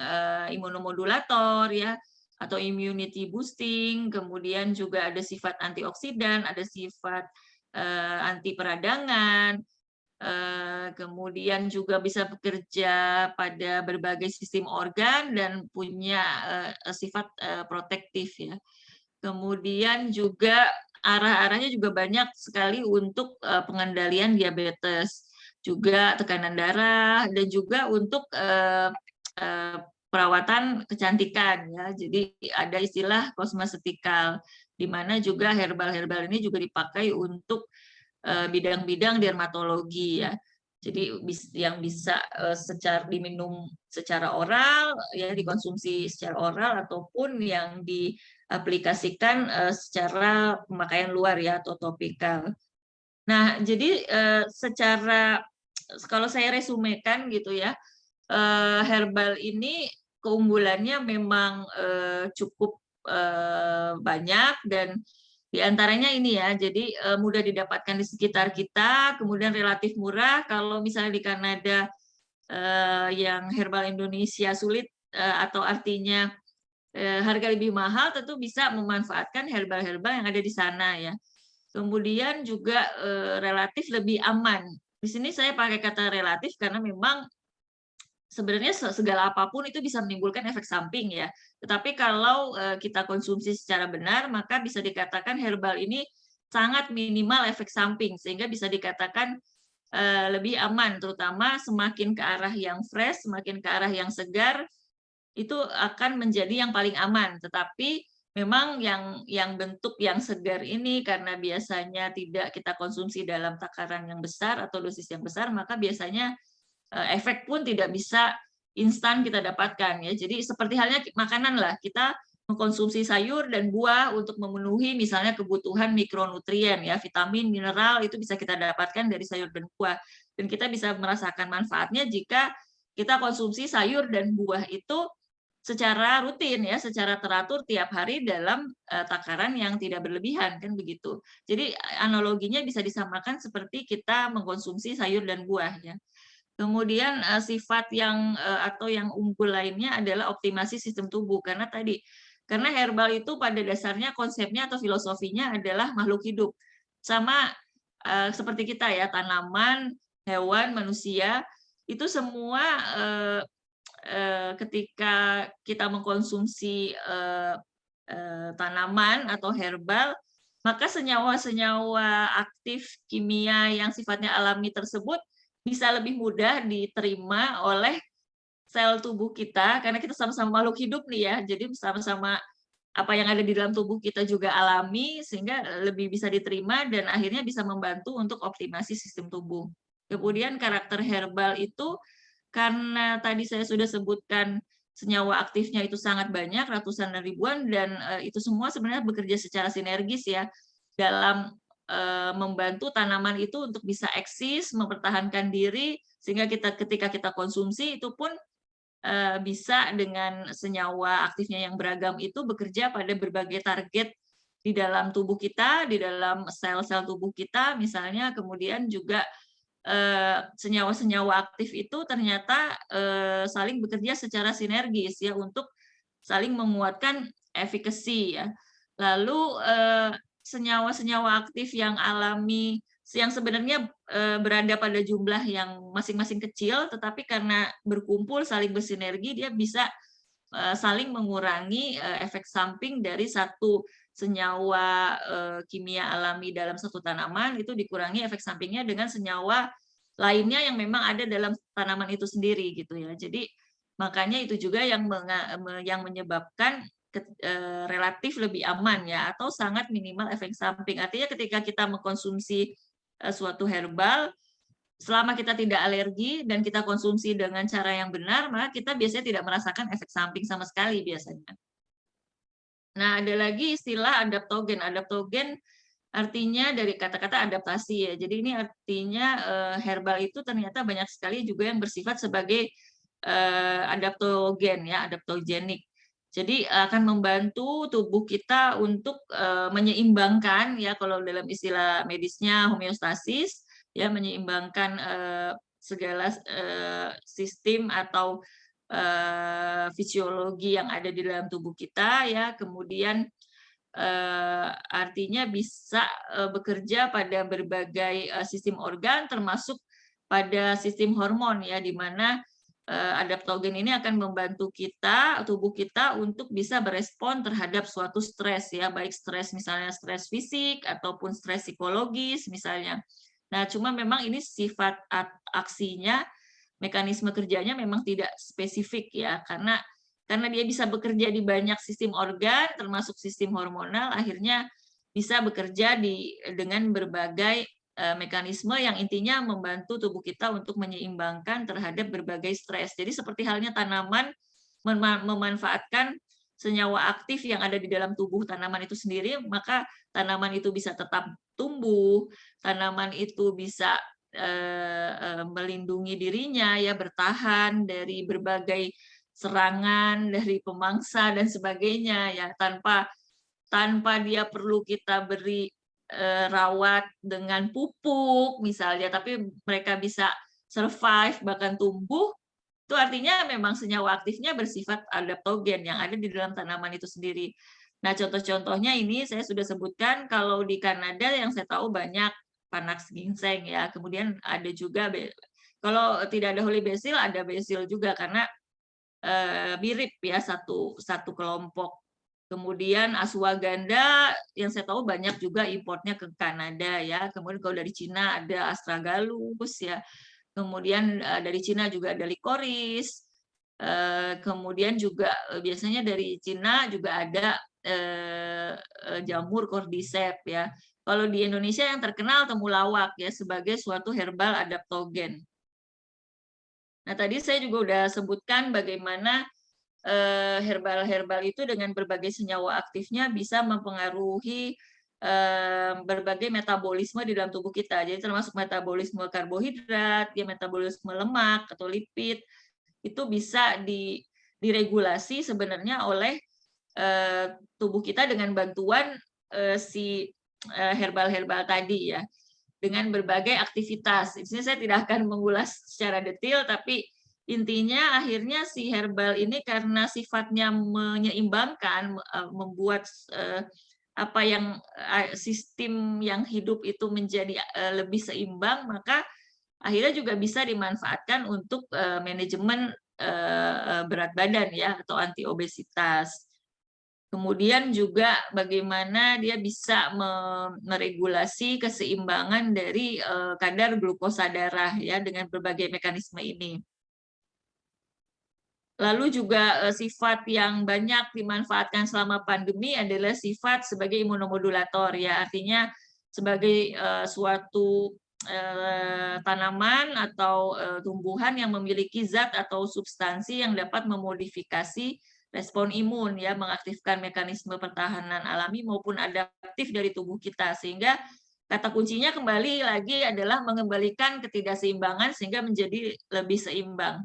imunomodulator ya, atau immunity boosting, kemudian juga ada sifat antioksidan, ada sifat anti peradangan, kemudian juga bisa bekerja pada berbagai sistem organ dan punya sifat protektif ya. Kemudian juga arah-arahnya juga banyak sekali untuk pengendalian diabetes, juga tekanan darah, dan juga untuk perawatan kecantikan ya. Jadi ada istilah kosmetikal, di mana juga herbal-herbal ini juga dipakai untuk bidang-bidang dermatologi ya. Jadi yang bisa diminum secara oral ya, dikonsumsi secara oral, ataupun yang diaplikasikan secara pemakaian luar ya, atau topikal. Nah, jadi secara kalau saya resumekan gitu ya, herbal ini keunggulannya memang cukup banyak, dan di antaranya ini ya, jadi mudah didapatkan di sekitar kita, kemudian relatif murah. Kalau misalnya di Kanada yang herbal Indonesia sulit, atau artinya harga lebih mahal, tentu bisa memanfaatkan herbal-herbal yang ada di sana ya. Kemudian juga relatif lebih aman. Di sini saya pakai kata relatif karena memang sebenarnya segala apapun itu bisa menimbulkan efek samping ya. Tetapi kalau kita konsumsi secara benar, maka bisa dikatakan herbal ini sangat minimal efek samping, sehingga bisa dikatakan lebih aman, terutama semakin ke arah yang fresh, semakin ke arah yang segar, itu akan menjadi yang paling aman. Tetapi memang yang bentuk yang segar ini, karena biasanya tidak kita konsumsi dalam takaran yang besar atau dosis yang besar, maka biasanya efek pun tidak bisa instan kita dapatkan ya. Jadi seperti halnya makanan lah, kita mengkonsumsi sayur dan buah untuk memenuhi misalnya kebutuhan mikronutrien ya, vitamin, mineral itu bisa kita dapatkan dari sayur dan buah. Dan kita bisa merasakan manfaatnya jika kita konsumsi sayur dan buah itu secara rutin ya, secara teratur tiap hari dalam takaran yang tidak berlebihan, kan begitu. Jadi analoginya bisa disamakan seperti kita mengkonsumsi sayur dan buah ya. Kemudian sifat yang atau yang unggul lainnya adalah optimasi sistem tubuh, karena herbal itu pada dasarnya konsepnya atau filosofinya adalah makhluk hidup. Sama seperti kita ya, tanaman, hewan, manusia, itu semua ketika kita mengkonsumsi tanaman atau herbal, maka senyawa-senyawa aktif kimia yang sifatnya alami tersebut bisa lebih mudah diterima oleh sel tubuh kita, karena kita sama-sama makhluk hidup nih ya, jadi sama-sama apa yang ada di dalam tubuh kita juga alami, sehingga lebih bisa diterima dan akhirnya bisa membantu untuk optimasi sistem tubuh. Kemudian karakter herbal itu, karena tadi saya sudah sebutkan senyawa aktifnya itu sangat banyak, ratusan dan ribuan, dan itu semua sebenarnya bekerja secara sinergis ya, dalam membantu tanaman itu untuk bisa eksis, mempertahankan diri, sehingga ketika kita konsumsi itu pun bisa dengan senyawa aktifnya yang beragam itu bekerja pada berbagai target di dalam tubuh kita, di dalam sel-sel tubuh kita misalnya. Kemudian juga senyawa-senyawa aktif itu ternyata saling bekerja secara sinergis ya, untuk saling menguatkan efikasi ya. Lalu senyawa-senyawa aktif yang alami yang sebenarnya berada pada jumlah yang masing-masing kecil, tetapi karena berkumpul saling bersinergi, dia bisa saling mengurangi efek samping dari satu senyawa kimia alami dalam satu tanaman, itu dikurangi efek sampingnya dengan senyawa lainnya yang memang ada dalam tanaman itu sendiri gitu ya. Jadi makanya itu juga yang menyebabkan relatif lebih aman ya, atau sangat minimal efek samping. Artinya ketika kita mengkonsumsi suatu herbal, selama kita tidak alergi dan kita konsumsi dengan cara yang benar, maka kita biasanya tidak merasakan efek samping sama sekali biasanya. Nah, ada lagi istilah adaptogen. Adaptogen artinya dari kata-kata adaptasi ya. Jadi ini artinya herbal itu ternyata banyak sekali juga yang bersifat sebagai adaptogen ya, adaptogenik. Jadi akan membantu tubuh kita untuk menyeimbangkan ya, kalau dalam istilah medisnya homeostasis ya, menyeimbangkan segala sistem atau fisiologi yang ada di dalam tubuh kita ya. Kemudian artinya bisa bekerja pada berbagai sistem organ, termasuk pada sistem hormon ya, di mana adaptogen ini akan membantu kita, tubuh kita untuk bisa berespon terhadap suatu stres ya, baik stres misalnya stres fisik ataupun stres psikologis misalnya. Nah, cuma memang ini sifat aksinya, mekanisme kerjanya memang tidak spesifik ya, karena dia bisa bekerja di banyak sistem organ termasuk sistem hormonal, akhirnya bisa bekerja dengan berbagai mekanisme yang intinya membantu tubuh kita untuk menyeimbangkan terhadap berbagai stres. Jadi seperti halnya tanaman memanfaatkan senyawa aktif yang ada di dalam tubuh tanaman itu sendiri, maka tanaman itu bisa tetap tumbuh, tanaman itu bisa melindungi dirinya ya, bertahan dari berbagai serangan dari pemangsa dan sebagainya ya, tanpa dia perlu kita beri rawat dengan pupuk misalnya, tapi mereka bisa survive bahkan tumbuh, itu artinya memang senyawa aktifnya bersifat adaptogen yang ada di dalam tanaman itu sendiri. Nah, contoh-contohnya ini saya sudah sebutkan, kalau di Kanada yang saya tahu banyak Panax ginseng ya, kemudian ada juga kalau tidak ada holy basil, ada basil juga karena mirip ya, satu kelompok. Kemudian ashwagandha yang saya tahu banyak juga importnya ke Kanada ya. Kemudian kalau dari Cina ada astragalus ya. Kemudian dari Cina juga ada licorice. Kemudian juga biasanya dari Cina juga ada jamur cordyceps ya. Kalau di Indonesia yang terkenal temulawak ya, sebagai suatu herbal adaptogen. Nah, tadi saya juga udah sebutkan bagaimana herbal-herbal itu dengan berbagai senyawa aktifnya bisa mempengaruhi berbagai metabolisme di dalam tubuh kita. Jadi termasuk metabolisme karbohidrat, ya metabolisme lemak atau lipid, itu bisa diregulasi sebenarnya oleh tubuh kita dengan bantuan si herbal-herbal tadi ya, dengan berbagai aktivitas. Di sini saya tidak akan mengulas secara detail, tapi intinya akhirnya si herbal ini karena sifatnya menyeimbangkan, membuat apa yang sistem yang hidup itu menjadi lebih seimbang, maka akhirnya juga bisa dimanfaatkan untuk manajemen berat badan ya, atau anti obesitas. Kemudian juga bagaimana dia bisa meregulasi keseimbangan dari kadar glukosa darah ya, dengan berbagai mekanisme ini. Lalu juga sifat yang banyak dimanfaatkan selama pandemi adalah sifat sebagai imunomodulator ya, artinya sebagai suatu tanaman atau tumbuhan yang memiliki zat atau substansi yang dapat memodifikasi respon imun ya, mengaktifkan mekanisme pertahanan alami maupun adaptif dari tubuh kita, sehingga kata kuncinya kembali lagi adalah mengembalikan ketidakseimbangan sehingga menjadi lebih seimbang.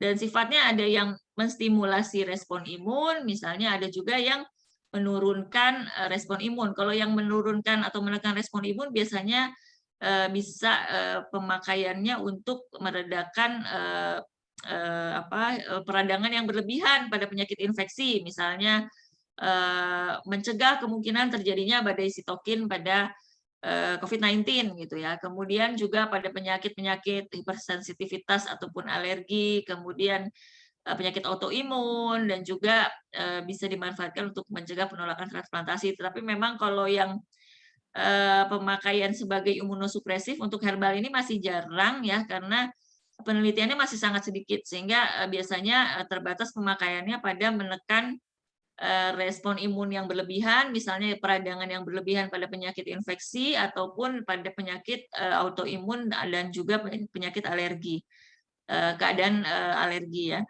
Dan sifatnya ada yang menstimulasi respon imun, misalnya ada juga yang menurunkan respon imun. Kalau yang menurunkan atau menekan respon imun biasanya bisa pemakaiannya untuk meredakan peradangan yang berlebihan pada penyakit infeksi, misalnya mencegah kemungkinan terjadinya badai sitokin pada COVID-19 gitu ya. Kemudian juga pada penyakit-penyakit hipersensitivitas ataupun alergi, kemudian penyakit autoimun, dan juga bisa dimanfaatkan untuk mencegah penolakan transplantasi. Tetapi memang kalau yang pemakaian sebagai imunosupresif untuk herbal ini masih jarang ya, karena penelitiannya masih sangat sedikit, sehingga biasanya terbatas pemakaiannya pada menekan respon imun yang berlebihan, misalnya peradangan yang berlebihan pada penyakit infeksi ataupun pada penyakit autoimun dan juga penyakit alergi, keadaan alergi ya.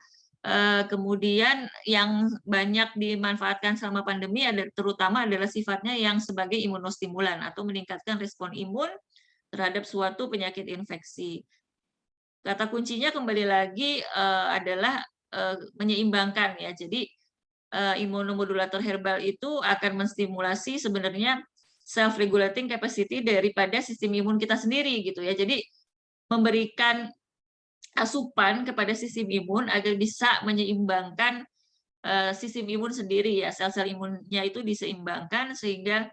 Kemudian yang banyak dimanfaatkan selama pandemi terutama adalah sifatnya yang sebagai imunostimulan atau meningkatkan respon imun terhadap suatu penyakit infeksi. Kata kuncinya kembali lagi adalah menyeimbangkan ya. Jadi imunomodulator herbal itu akan menstimulasi sebenarnya self regulating capacity daripada sistem imun kita sendiri gitu ya. Jadi memberikan asupan kepada sistem imun agar bisa menyeimbangkan sistem imun sendiri ya. Sel-sel imunnya itu diseimbangkan sehingga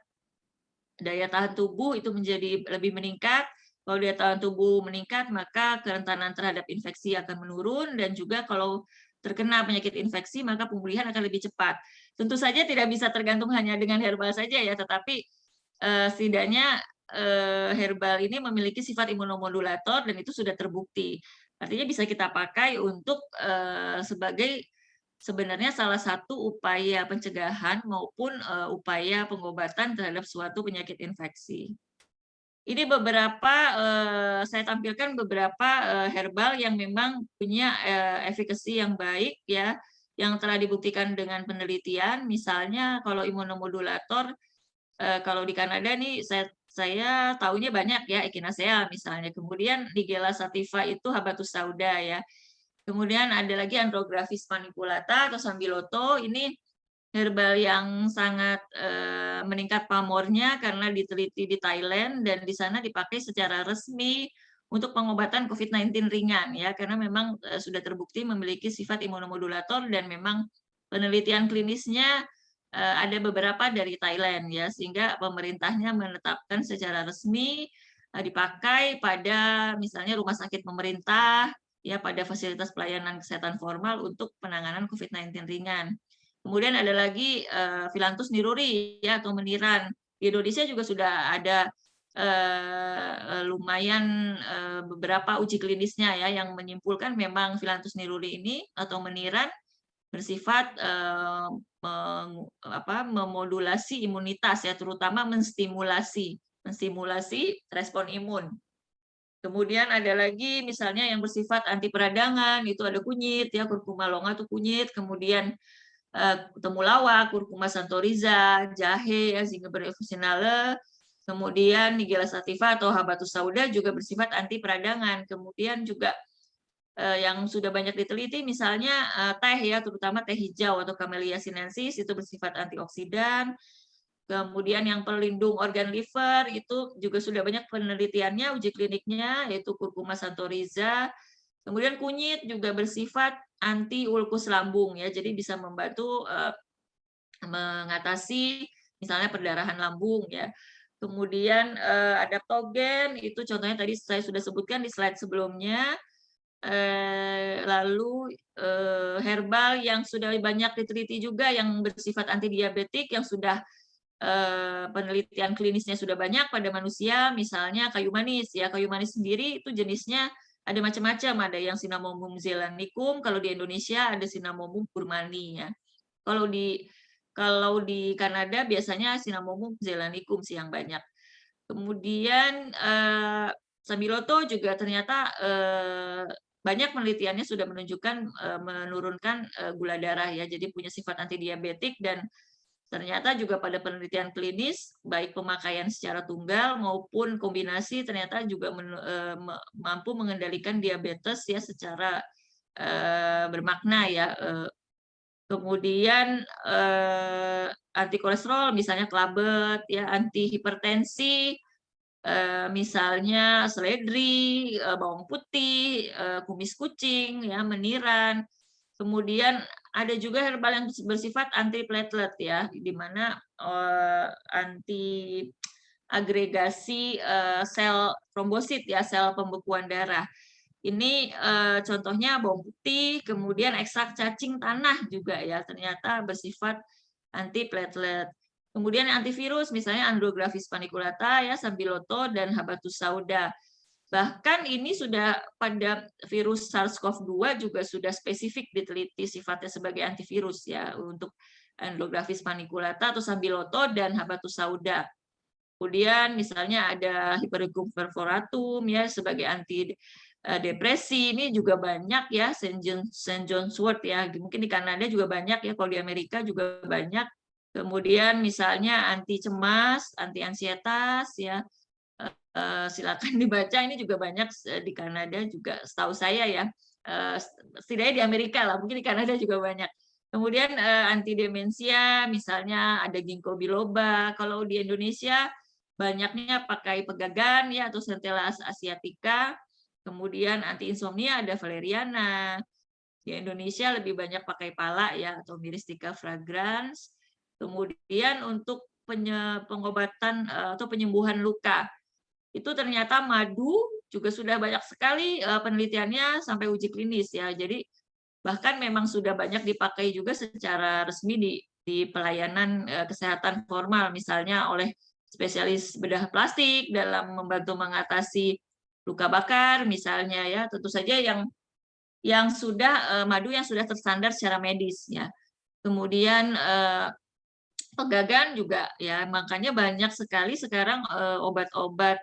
daya tahan tubuh itu menjadi lebih meningkat. Kalau daya tahan tubuh meningkat, maka kerentanan terhadap infeksi akan menurun, dan juga kalau terkena penyakit infeksi, maka pemulihan akan lebih cepat. Tentu saja tidak bisa tergantung hanya dengan herbal saja ya, tetapi setidaknya herbal ini memiliki sifat imunomodulator dan itu sudah terbukti. Artinya bisa kita pakai untuk sebagai sebenarnya salah satu upaya pencegahan maupun upaya pengobatan terhadap suatu penyakit infeksi. Ini beberapa saya tampilkan beberapa herbal yang memang punya efikasi yang baik ya, yang telah dibuktikan dengan penelitian. Misalnya kalau imunomodulator, kalau di Kanada nih saya saya taunya banyak ya, Echinacea misalnya. Kemudian Nigella sativa itu Habatus sauda ya. Kemudian ada lagi Andrographis paniculata atau Sambiloto. Ini herbal yang sangat meningkat pamornya karena diteliti di Thailand dan di sana dipakai secara resmi untuk pengobatan COVID-19 ringan ya, karena memang sudah terbukti memiliki sifat imunomodulator dan memang penelitian klinisnya ada beberapa dari Thailand ya, sehingga pemerintahnya menetapkan secara resmi dipakai pada misalnya rumah sakit pemerintah ya, pada fasilitas pelayanan kesehatan formal untuk penanganan COVID-19 ringan. Kemudian ada lagi Phyllanthus niruri ya, atau meniran. Di Indonesia juga sudah ada lumayan beberapa uji klinisnya ya yang menyimpulkan memang Phyllanthus niruri ini atau meniran bersifat memodulasi imunitas ya, terutama menstimulasi respon imun. Kemudian ada lagi misalnya yang bersifat anti peradangan, itu ada kunyit ya, Curcuma longa itu kunyit, kemudian temulawak, Curcuma santoriza, jahe ya, Zingiber officinale, kemudian Nigella sativa atau Habatus sauda juga bersifat anti peradangan. Kemudian juga yang sudah banyak diteliti misalnya teh ya, terutama teh hijau atau Camellia sinensis itu bersifat antioksidan. Kemudian yang pelindung organ liver itu juga sudah banyak penelitiannya, uji kliniknya, yaitu Curcuma santoriza. Kemudian kunyit juga bersifat anti ulkus lambung ya, jadi bisa membantu mengatasi misalnya perdarahan lambung ya. Kemudian adaptogen itu contohnya tadi saya sudah sebutkan di slide sebelumnya. Lalu herbal yang sudah banyak diteliti juga yang bersifat anti diabetik yang sudah penelitian klinisnya sudah banyak pada manusia, misalnya kayu manis ya. Kayu manis sendiri itu jenisnya ada macam-macam, ada yang Cinnamomum zeylanicum, kalau di Indonesia ada Cinnamomum burmani ya. Kalau di Kanada biasanya Cinnamomum zeylanicum sih yang banyak. Kemudian Sambiloto juga ternyata banyak penelitiannya sudah menunjukkan menurunkan gula darah ya, jadi punya sifat anti diabetik dan ternyata juga pada penelitian klinis, baik pemakaian secara tunggal maupun kombinasi ternyata juga mampu mengendalikan diabetes ya secara bermakna ya. Kemudian anti kolesterol misalnya kelabet ya, anti hipertensi misalnya seledri, bawang putih, kumis kucing ya, meniran. Kemudian ada juga herbal yang bersifat anti platelet ya, di mana anti agregasi sel trombosit ya, sel pembekuan darah. Ini contohnya bawang putih, kemudian ekstrak cacing tanah juga ya, ternyata bersifat anti platelet. Kemudian antivirus misalnya Andrographis paniculata ya, Sambiloto dan Habatus sauda. Bahkan ini sudah pada virus SARS-CoV-2 juga sudah spesifik diteliti sifatnya sebagai antivirus ya untuk Andrographis paniculata atau Sambiloto dan Habatus sauda. Kemudian misalnya ada Hypericum perforatum ya sebagai anti depresi, ini juga banyak ya, St. John's wort ya, mungkin di Kanada juga banyak ya, kalau di Amerika juga banyak. Kemudian misalnya anti cemas, anti ansietas ya, silakan dibaca, ini juga banyak di Kanada juga setahu saya ya, setidaknya di Amerika lah, mungkin di Kanada juga banyak. Kemudian anti demensia misalnya ada ginkgo biloba. Kalau di Indonesia banyaknya pakai pegagan ya atau Centella asiatica. Kemudian anti insomnia ada valeriana. Di Indonesia lebih banyak pakai pala ya atau Myristica fragrans. Kemudian untuk pengobatan atau penyembuhan luka itu ternyata madu juga sudah banyak sekali penelitiannya sampai uji klinis ya. Jadi bahkan memang sudah banyak dipakai juga secara resmi di pelayanan kesehatan formal, misalnya oleh spesialis bedah plastik dalam membantu mengatasi luka bakar misalnya ya. Tentu saja yang sudah madu yang sudah terstandar secara medis ya. Kemudian pegagan juga ya, makanya banyak sekali sekarang obat-obat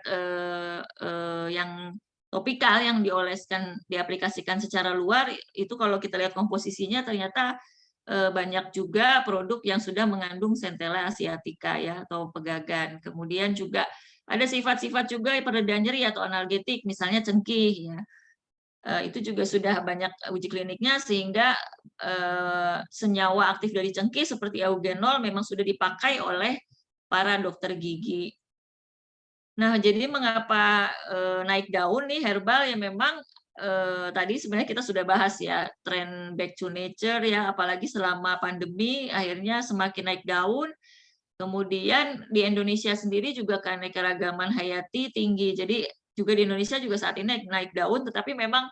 yang topikal yang dioleskan, diaplikasikan secara luar, itu kalau kita lihat komposisinya ternyata banyak juga produk yang sudah mengandung Centella asiatica ya atau pegagan. Kemudian juga Ada sifat-sifat juga pereda nyeri atau analgetik, misalnya cengkih ya. Itu juga sudah banyak uji kliniknya sehingga senyawa aktif dari cengkih seperti eugenol memang sudah dipakai oleh para dokter gigi. Nah, jadi mengapa naik daun nih herbal ya memang tadi sebenarnya kita sudah bahas ya tren back to nature ya, apalagi selama pandemi akhirnya semakin naik daun. Kemudian di Indonesia sendiri juga keanekaragaman hayati tinggi. Jadi juga di Indonesia juga saat ini naik daun, tetapi memang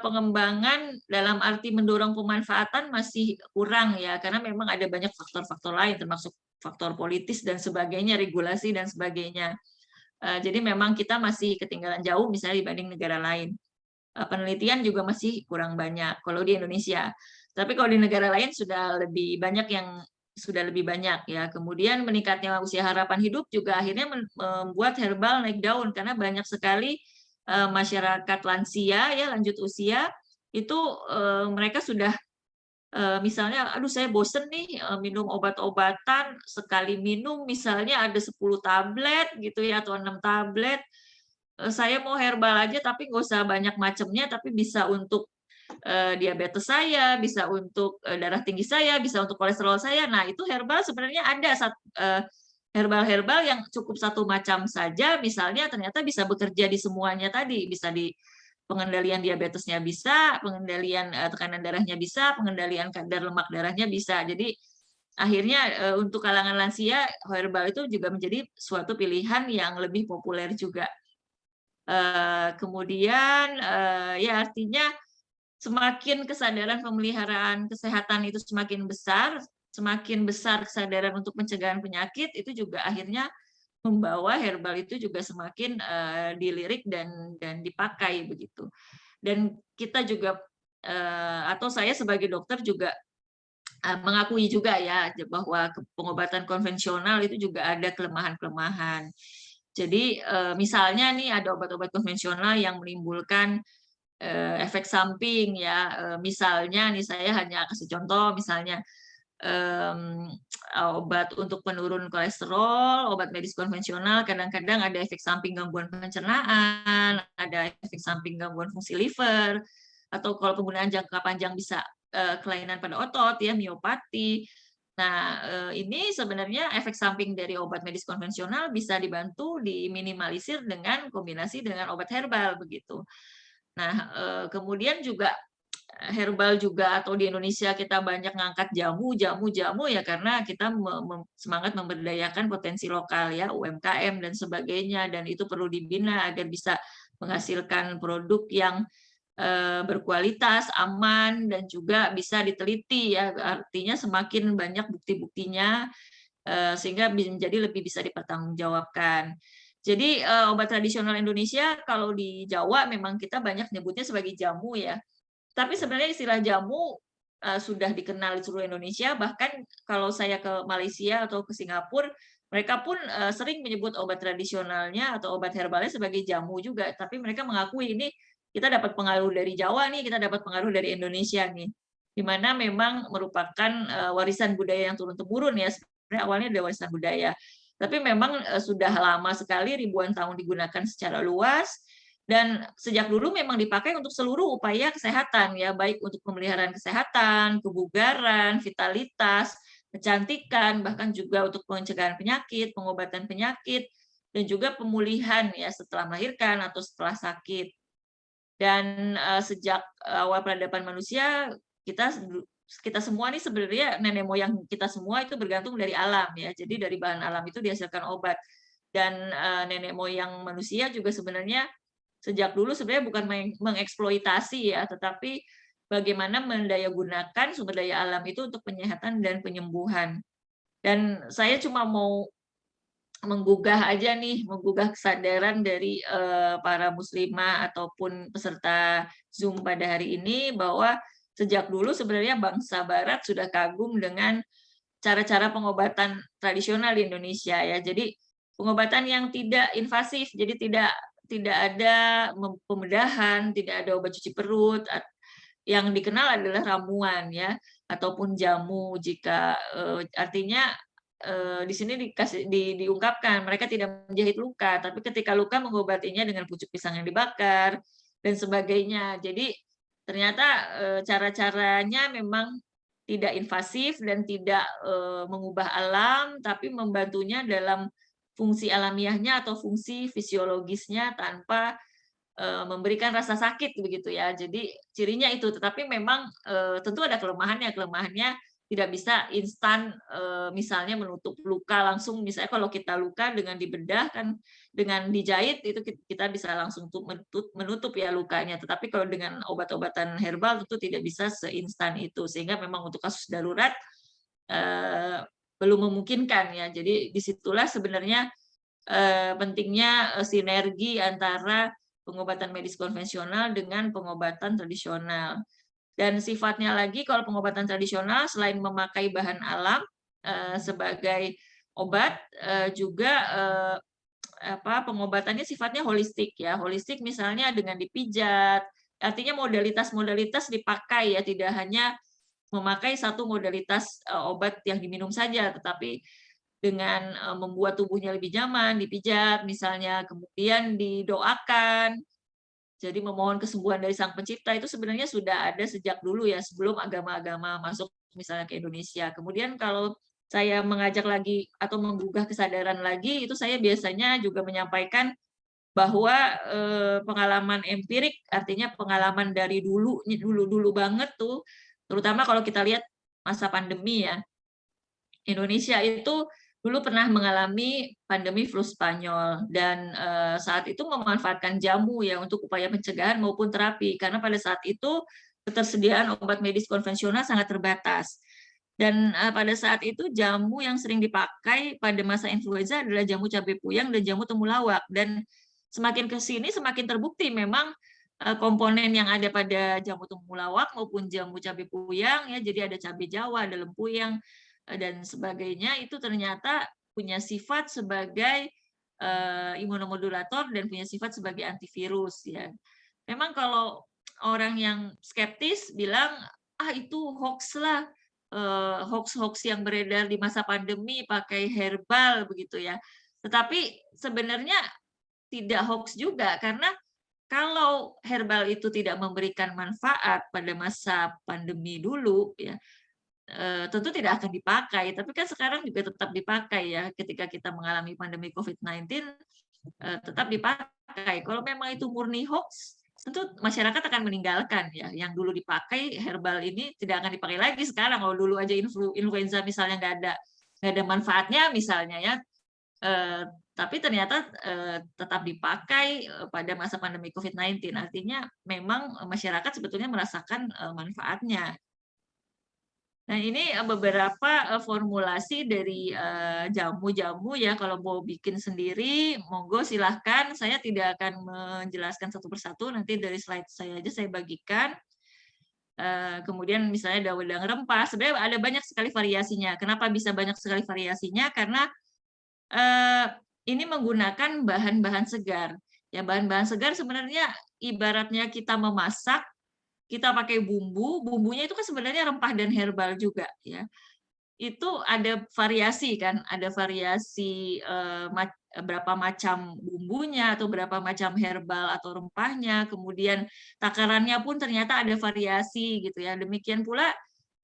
pengembangan dalam arti mendorong pemanfaatan masih kurang ya, karena memang ada banyak faktor-faktor lain termasuk faktor politis dan sebagainya, regulasi dan sebagainya. Jadi memang kita masih ketinggalan jauh misalnya dibanding negara lain. Penelitian juga masih kurang banyak kalau di Indonesia. Tapi kalau di negara lain sudah lebih banyak ya. Kemudian meningkatnya usia harapan hidup juga akhirnya membuat herbal naik daun karena banyak sekali masyarakat lansia ya lanjut usia itu mereka sudah misalnya aduh saya bosen nih minum obat-obatan, sekali minum misalnya ada 10 tablet gitu ya atau 6 tablet. Saya mau herbal aja tapi nggak usah banyak macamnya tapi bisa untuk diabetes saya, bisa untuk darah tinggi saya, bisa untuk kolesterol saya. Nah, itu herbal sebenarnya ada herbal-herbal yang cukup satu macam saja, misalnya ternyata bisa bekerja di semuanya tadi, bisa di pengendalian diabetesnya bisa, pengendalian tekanan darahnya bisa, pengendalian kadar lemak darahnya bisa. Jadi akhirnya untuk kalangan lansia herbal itu juga menjadi suatu pilihan yang lebih populer juga. Kemudian ya artinya semakin kesadaran pemeliharaan kesehatan itu semakin besar kesadaran untuk pencegahan penyakit, itu juga akhirnya membawa herbal itu juga semakin dilirik dan dipakai begitu. Dan kita juga atau saya sebagai dokter juga mengakui juga ya bahwa pengobatan konvensional itu juga ada kelemahan-kelemahan. Jadi misalnya nih ada obat-obat konvensional yang menimbulkan efek samping ya, misalnya nih saya hanya kasih contoh misalnya obat untuk penurun kolesterol, obat medis konvensional kadang-kadang ada efek samping gangguan pencernaan, ada efek samping gangguan fungsi liver, atau kalau penggunaan jangka panjang bisa kelainan pada otot ya, miopati. Nah, ini sebenarnya efek samping dari obat medis konvensional bisa dibantu diminimalisir dengan kombinasi dengan obat herbal begitu. Nah, kemudian juga herbal juga atau di Indonesia kita banyak ngangkat jamu ya karena kita semangat memberdayakan potensi lokal ya, UMKM dan sebagainya, dan itu perlu dibina agar bisa menghasilkan produk yang berkualitas, aman, dan juga bisa diteliti ya. Artinya semakin banyak bukti-buktinya sehingga menjadi lebih bisa dipertanggungjawabkan. Jadi obat tradisional Indonesia kalau di Jawa memang kita banyak nyebutnya sebagai jamu ya. Tapi sebenarnya istilah jamu sudah dikenal di seluruh Indonesia, bahkan kalau saya ke Malaysia atau ke Singapura, mereka pun sering menyebut obat tradisionalnya atau obat herbalnya sebagai jamu juga, tapi mereka mengakui ini kita dapat pengaruh dari Jawa nih, kita dapat pengaruh dari Indonesia nih, di mana memang merupakan warisan budaya yang turun-temurun ya, sebenarnya awalnya ada warisan budaya. Tapi memang sudah lama sekali, ribuan tahun digunakan secara luas, dan sejak dulu memang dipakai untuk seluruh upaya kesehatan ya, baik untuk pemeliharaan kesehatan, kebugaran, vitalitas, kecantikan, bahkan juga untuk pencegahan penyakit, pengobatan penyakit, dan juga pemulihan ya setelah melahirkan atau setelah sakit. Dan sejak awal peradaban manusia, kita semua nih sebenarnya nenek moyang kita semua itu bergantung dari alam ya. Jadi dari bahan alam itu dihasilkan obat. Dan nenek moyang manusia juga sebenarnya sejak dulu sebenarnya bukan mengeksploitasi ya, tetapi bagaimana mendayagunakan sumber daya alam itu untuk penyehatan dan penyembuhan. Dan saya cuma mau menggugah aja nih, menggugah kesadaran dari para muslimah ataupun peserta Zoom pada hari ini bahwa sejak dulu sebenarnya bangsa Barat sudah kagum dengan cara-cara pengobatan tradisional di Indonesia ya. Jadi pengobatan yang tidak invasif, jadi tidak ada pembedahan, tidak ada obat cuci perut. Yang dikenal adalah ramuan ya, ataupun jamu jika artinya di sini diungkapkan mereka tidak menjahit luka, tapi ketika luka mengobatinya dengan pucuk pisang yang dibakar dan sebagainya. Jadi ternyata cara-caranya memang tidak invasif dan tidak mengubah alam, tapi membantunya dalam fungsi alamiahnya atau fungsi fisiologisnya tanpa memberikan rasa sakit begitu ya. Jadi cirinya itu, tetapi memang tentu ada kelemahannya. Kelemahannya tidak bisa instan misalnya menutup luka langsung. Misalnya kalau kita luka dengan dibedah kan dengan dijahit itu kita bisa langsung menutup ya lukanya. Tetapi kalau dengan obat-obatan herbal tentu tidak bisa seinstan itu. Sehingga memang untuk kasus darurat belum memungkinkan ya. Jadi disitulah sebenarnya pentingnya sinergi antara pengobatan medis konvensional dengan pengobatan tradisional. Dan sifatnya lagi kalau pengobatan tradisional selain memakai bahan alam sebagai obat juga pengobatannya sifatnya holistik ya. Holistik misalnya dengan dipijat, artinya modalitas-modalitas dipakai ya, tidak hanya memakai satu modalitas obat yang diminum saja, tetapi dengan membuat tubuhnya lebih nyaman, dipijat misalnya, kemudian didoakan. Jadi memohon kesembuhan dari Sang Pencipta itu sebenarnya sudah ada sejak dulu ya, sebelum agama-agama masuk misalnya ke Indonesia. Kemudian kalau saya mengajak lagi atau menggugah kesadaran lagi, itu saya biasanya juga menyampaikan bahwa pengalaman empirik, artinya pengalaman dari dulu banget tuh, terutama kalau kita lihat masa pandemi ya, Indonesia itu dulu pernah mengalami pandemi flu Spanyol dan saat itu memanfaatkan jamu ya untuk upaya pencegahan maupun terapi karena pada saat itu ketersediaan obat medis konvensional sangat terbatas. Dan pada saat itu jamu yang sering dipakai pada masa influenza adalah jamu cabai puyang dan jamu temulawak. Dan semakin ke sini semakin terbukti memang komponen yang ada pada jamu temulawak maupun jamu cabai puyang ya, jadi ada cabai Jawa, ada lempuyang dan sebagainya itu ternyata punya sifat sebagai imunomodulator dan punya sifat sebagai antivirus ya. Memang kalau orang yang skeptis bilang itu hoax lah, hoax-hoax yang beredar di masa pandemi pakai herbal begitu ya. Tetapi sebenarnya tidak hoax juga karena kalau herbal itu tidak memberikan manfaat pada masa pandemi dulu ya, tentu tidak akan dipakai, tapi kan sekarang juga tetap dipakai ya, ketika kita mengalami pandemi COVID-19 tetap dipakai. Kalau memang itu murni hoax, tentu masyarakat akan meninggalkan ya. Yang dulu dipakai herbal ini tidak akan dipakai lagi sekarang. Kalau dulu aja influenza misalnya nggak ada manfaatnya misalnya ya, tapi ternyata tetap dipakai pada masa pandemi COVID-19. Artinya memang masyarakat sebetulnya merasakan manfaatnya. Nah, ini beberapa formulasi dari jamu-jamu ya. Kalau mau bikin sendiri, monggo silahkan. Saya tidak akan menjelaskan satu persatu. Nanti dari slide saya aja saya bagikan. Kemudian misalnya daun rempah. Sebenarnya ada banyak sekali variasinya. Kenapa bisa banyak sekali variasinya? Karena ini menggunakan bahan-bahan segar. Ya, bahan-bahan segar sebenarnya ibaratnya kita memasak, kita pakai bumbu, bumbunya itu kan sebenarnya rempah dan herbal juga ya. Itu ada variasi kan, ada variasi berapa macam bumbunya atau berapa macam herbal atau rempahnya, kemudian takarannya pun ternyata ada variasi gitu ya. Demikian pula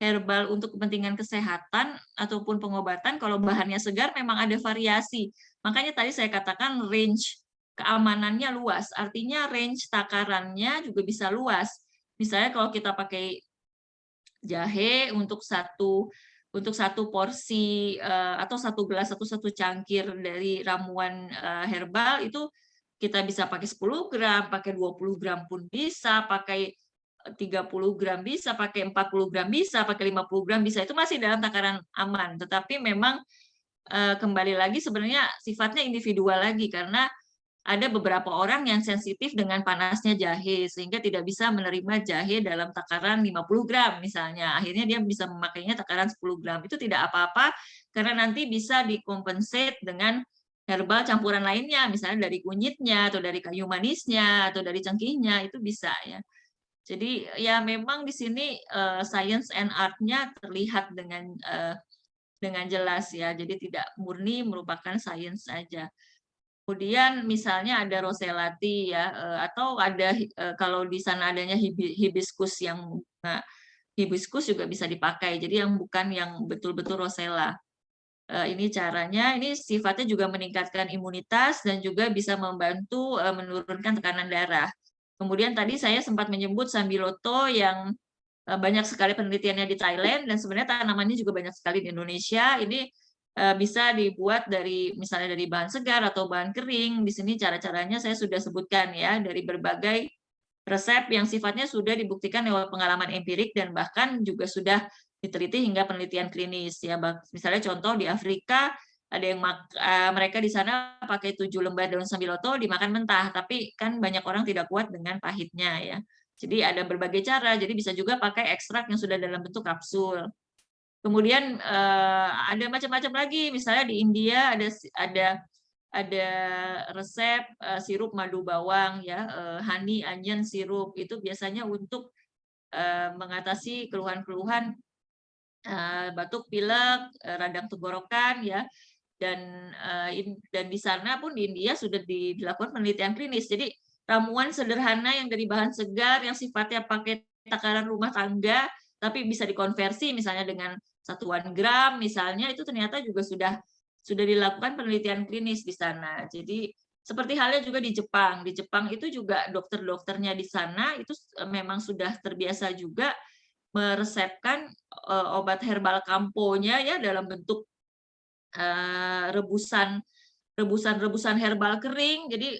herbal untuk kepentingan kesehatan ataupun pengobatan kalau bahannya segar memang ada variasi. Makanya tadi saya katakan range keamanannya luas, artinya range takarannya juga bisa luas. Misalnya kalau kita pakai jahe untuk satu porsi atau satu gelas atau satu cangkir dari ramuan herbal itu kita bisa pakai 10 gram, pakai 20 gram pun bisa, pakai 30 gram bisa, pakai 40 gram bisa, pakai 50 gram bisa. Itu masih dalam takaran aman. Tetapi memang kembali lagi sebenarnya sifatnya individual lagi karena ada beberapa orang yang sensitif dengan panasnya jahe sehingga tidak bisa menerima jahe dalam takaran 50 gram misalnya. Akhirnya dia bisa memakainya takaran 10 gram. Itu tidak apa-apa karena nanti bisa dikompensate dengan herbal campuran lainnya, misalnya dari kunyitnya atau dari kayu manisnya atau dari cengkihnya, itu bisa ya. Jadi ya memang di sini science and art-nya terlihat dengan dengan jelas ya. Jadi tidak murni merupakan sains saja. Kemudian misalnya ada rosellati ya, atau ada kalau di sana adanya hibiscus yang hibiscus juga bisa dipakai. Jadi yang bukan yang betul-betul rosella. Ini caranya, ini sifatnya juga meningkatkan imunitas dan juga bisa membantu menurunkan tekanan darah. Kemudian tadi saya sempat menyebut sambiloto yang banyak sekali penelitiannya di Thailand dan sebenarnya tanamannya juga banyak sekali di Indonesia. Ini bisa dibuat dari misalnya dari bahan segar atau bahan kering. Di sini cara-caranya saya sudah sebutkan ya, dari berbagai resep yang sifatnya sudah dibuktikan lewat pengalaman empirik dan bahkan juga sudah diteliti hingga penelitian klinis ya. Misalnya contoh di Afrika ada yang mereka di sana pakai 7 lembar daun sambiloto dimakan mentah, tapi kan banyak orang tidak kuat dengan pahitnya ya. Jadi ada berbagai cara, jadi bisa juga pakai ekstrak yang sudah dalam bentuk kapsul. Kemudian ada macam-macam lagi, misalnya di India ada resep sirup madu bawang ya, honey onion sirup itu biasanya untuk mengatasi keluhan-keluhan batuk pilek, radang tenggorokan ya. Dan di sana pun di India sudah dilakukan penelitian klinis. Jadi ramuan sederhana yang dari bahan segar yang sifatnya pakai takaran rumah tangga tapi bisa dikonversi misalnya dengan satuan gram misalnya, itu ternyata juga sudah dilakukan penelitian klinis di sana. Jadi seperti halnya juga di Jepang. Di Jepang itu juga dokter-dokternya di sana itu memang sudah terbiasa juga meresepkan obat herbal kamponya ya dalam bentuk rebusan herbal kering. Jadi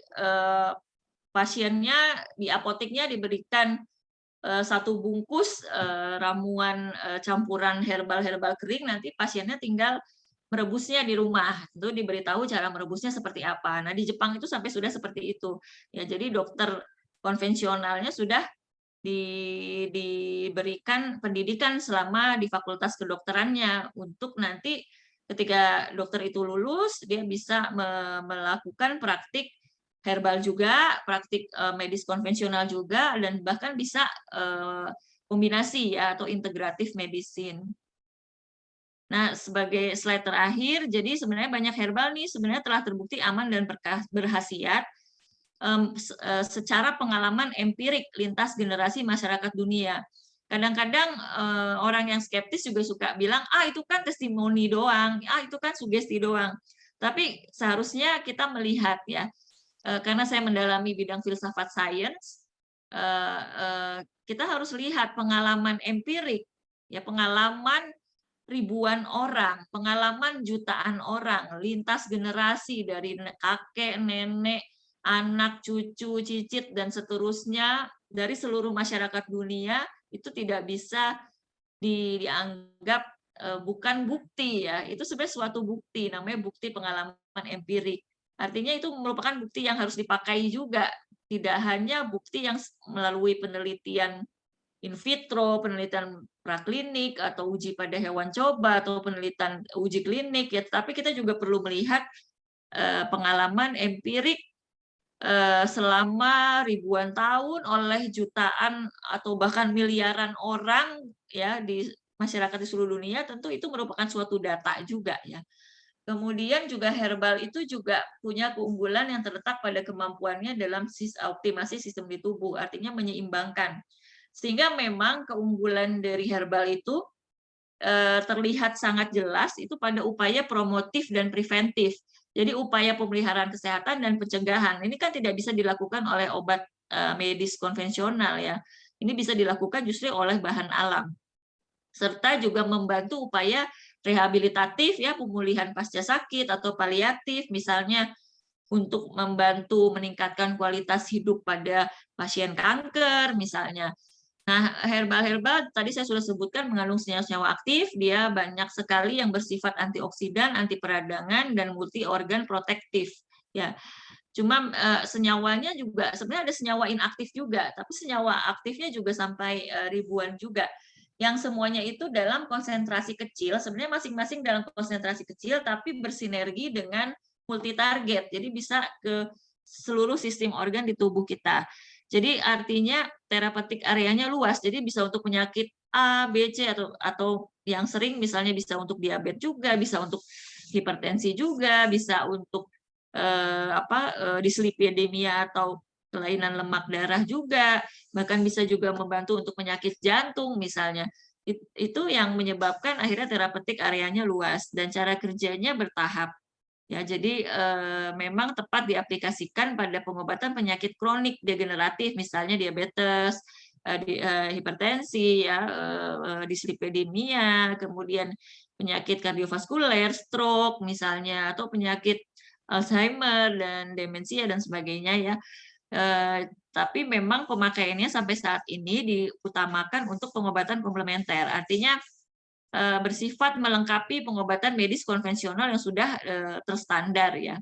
pasiennya di apoteknya diberikan 1 bungkus ramuan campuran herbal kering, nanti pasiennya tinggal merebusnya di rumah. Tentu diberitahu cara merebusnya seperti apa. Nah, di Jepang itu sampai sudah seperti itu. Ya, jadi dokter konvensionalnya sudah diberikan pendidikan selama di fakultas kedokterannya untuk nanti ketika dokter itu lulus dia bisa melakukan praktik herbal juga, praktik medis konvensional juga, dan bahkan bisa kombinasi ya atau integratif medicine. Nah, sebagai slide terakhir, jadi sebenarnya banyak herbal nih sebenarnya telah terbukti aman dan berkhasiat secara pengalaman empirik lintas generasi masyarakat dunia. Kadang-kadang orang yang skeptis juga suka bilang, itu kan testimoni doang, itu kan sugesti doang. Tapi seharusnya kita melihat ya, karena saya mendalami bidang filsafat sains, kita harus lihat pengalaman empirik, ya pengalaman ribuan orang, pengalaman jutaan orang, lintas generasi dari kakek, nenek, anak, cucu, cicit, dan seterusnya dari seluruh masyarakat dunia itu tidak bisa dianggap bukan bukti ya. Itu sebenarnya suatu bukti, namanya bukti pengalaman empirik. Artinya itu merupakan bukti yang harus dipakai juga, tidak hanya bukti yang melalui penelitian in vitro, penelitian praklinik atau uji pada hewan coba atau penelitian uji klinik ya, tapi kita juga perlu melihat pengalaman empirik selama ribuan tahun oleh jutaan atau bahkan miliaran orang ya di masyarakat di seluruh dunia. Tentu itu merupakan suatu data juga ya. Kemudian juga herbal itu juga punya keunggulan yang terletak pada kemampuannya dalam optimasi sistem di tubuh, artinya menyeimbangkan. Sehingga memang keunggulan dari herbal itu terlihat sangat jelas itu pada upaya promotif dan preventif. Jadi upaya pemeliharaan kesehatan dan pencegahan. Ini kan tidak bisa dilakukan oleh obat medis konvensional ya. Ini bisa dilakukan justru oleh bahan alam. Serta juga membantu upaya rehabilitatif ya, pemulihan pasca sakit atau paliatif misalnya untuk membantu meningkatkan kualitas hidup pada pasien kanker misalnya. Nah, herbal-herbal tadi saya sudah sebutkan mengandung senyawa-senyawa aktif, dia banyak sekali yang bersifat antioksidan, anti peradangan, dan multi organ protektif. Ya, cuma senyawanya juga sebenarnya ada senyawa inaktif juga, tapi senyawa aktifnya juga sampai ribuan juga. Yang semuanya itu dalam konsentrasi kecil, sebenarnya masing-masing dalam konsentrasi kecil, tapi bersinergi dengan multi target. Jadi bisa ke seluruh sistem organ di tubuh kita. Jadi artinya terapeutik areanya luas, jadi bisa untuk penyakit A, B, C atau yang sering misalnya bisa untuk diabetes juga, bisa untuk hipertensi juga, bisa untuk dislipidemia atau kelainan lemak darah juga, bahkan bisa juga membantu untuk penyakit jantung misalnya. Itu yang menyebabkan akhirnya terapeutik areanya luas dan cara kerjanya bertahap. Ya, jadi memang tepat diaplikasikan pada pengobatan penyakit kronik degeneratif, misalnya diabetes, hipertensi, ya, dislipidemia, kemudian penyakit kardiovaskuler, stroke misalnya, atau penyakit Alzheimer dan demensia dan sebagainya ya. Tapi memang pemakaiannya sampai saat ini diutamakan untuk pengobatan komplementer. Artinya bersifat melengkapi pengobatan medis konvensional yang sudah terstandar ya.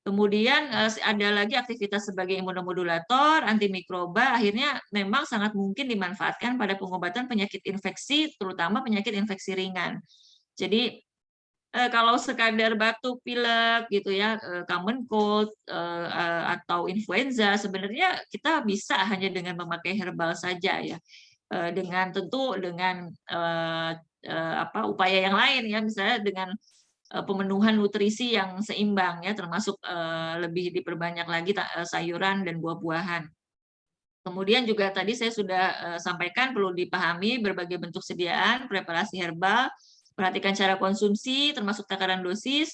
Kemudian ada lagi aktivitas sebagai imunomodulator, antimikroba, akhirnya memang sangat mungkin dimanfaatkan pada pengobatan penyakit infeksi, terutama penyakit infeksi ringan. Jadi kalau sekadar batuk pilek gitu ya, common cold atau influenza, sebenarnya kita bisa hanya dengan memakai herbal saja ya. Dengan tentu dengan upaya yang lain ya, misalnya dengan pemenuhan nutrisi yang seimbang ya, termasuk lebih diperbanyak lagi sayuran dan buah-buahan. Kemudian juga tadi saya sudah sampaikan perlu dipahami berbagai bentuk sediaan preparasi herbal, perhatikan cara konsumsi termasuk takaran dosis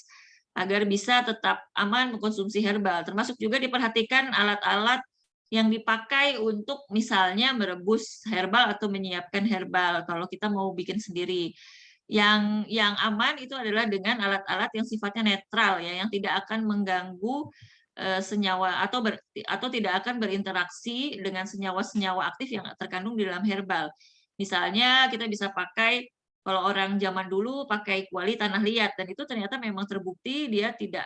agar bisa tetap aman mengkonsumsi herbal, termasuk juga diperhatikan alat-alat yang dipakai untuk misalnya merebus herbal atau menyiapkan herbal kalau kita mau bikin sendiri. Yang aman itu adalah dengan alat-alat yang sifatnya netral ya, yang tidak akan mengganggu senyawa atau tidak akan berinteraksi dengan senyawa-senyawa aktif yang terkandung di dalam herbal. Misalnya kita bisa pakai, kalau orang zaman dulu pakai kuali tanah liat, dan itu ternyata memang terbukti dia tidak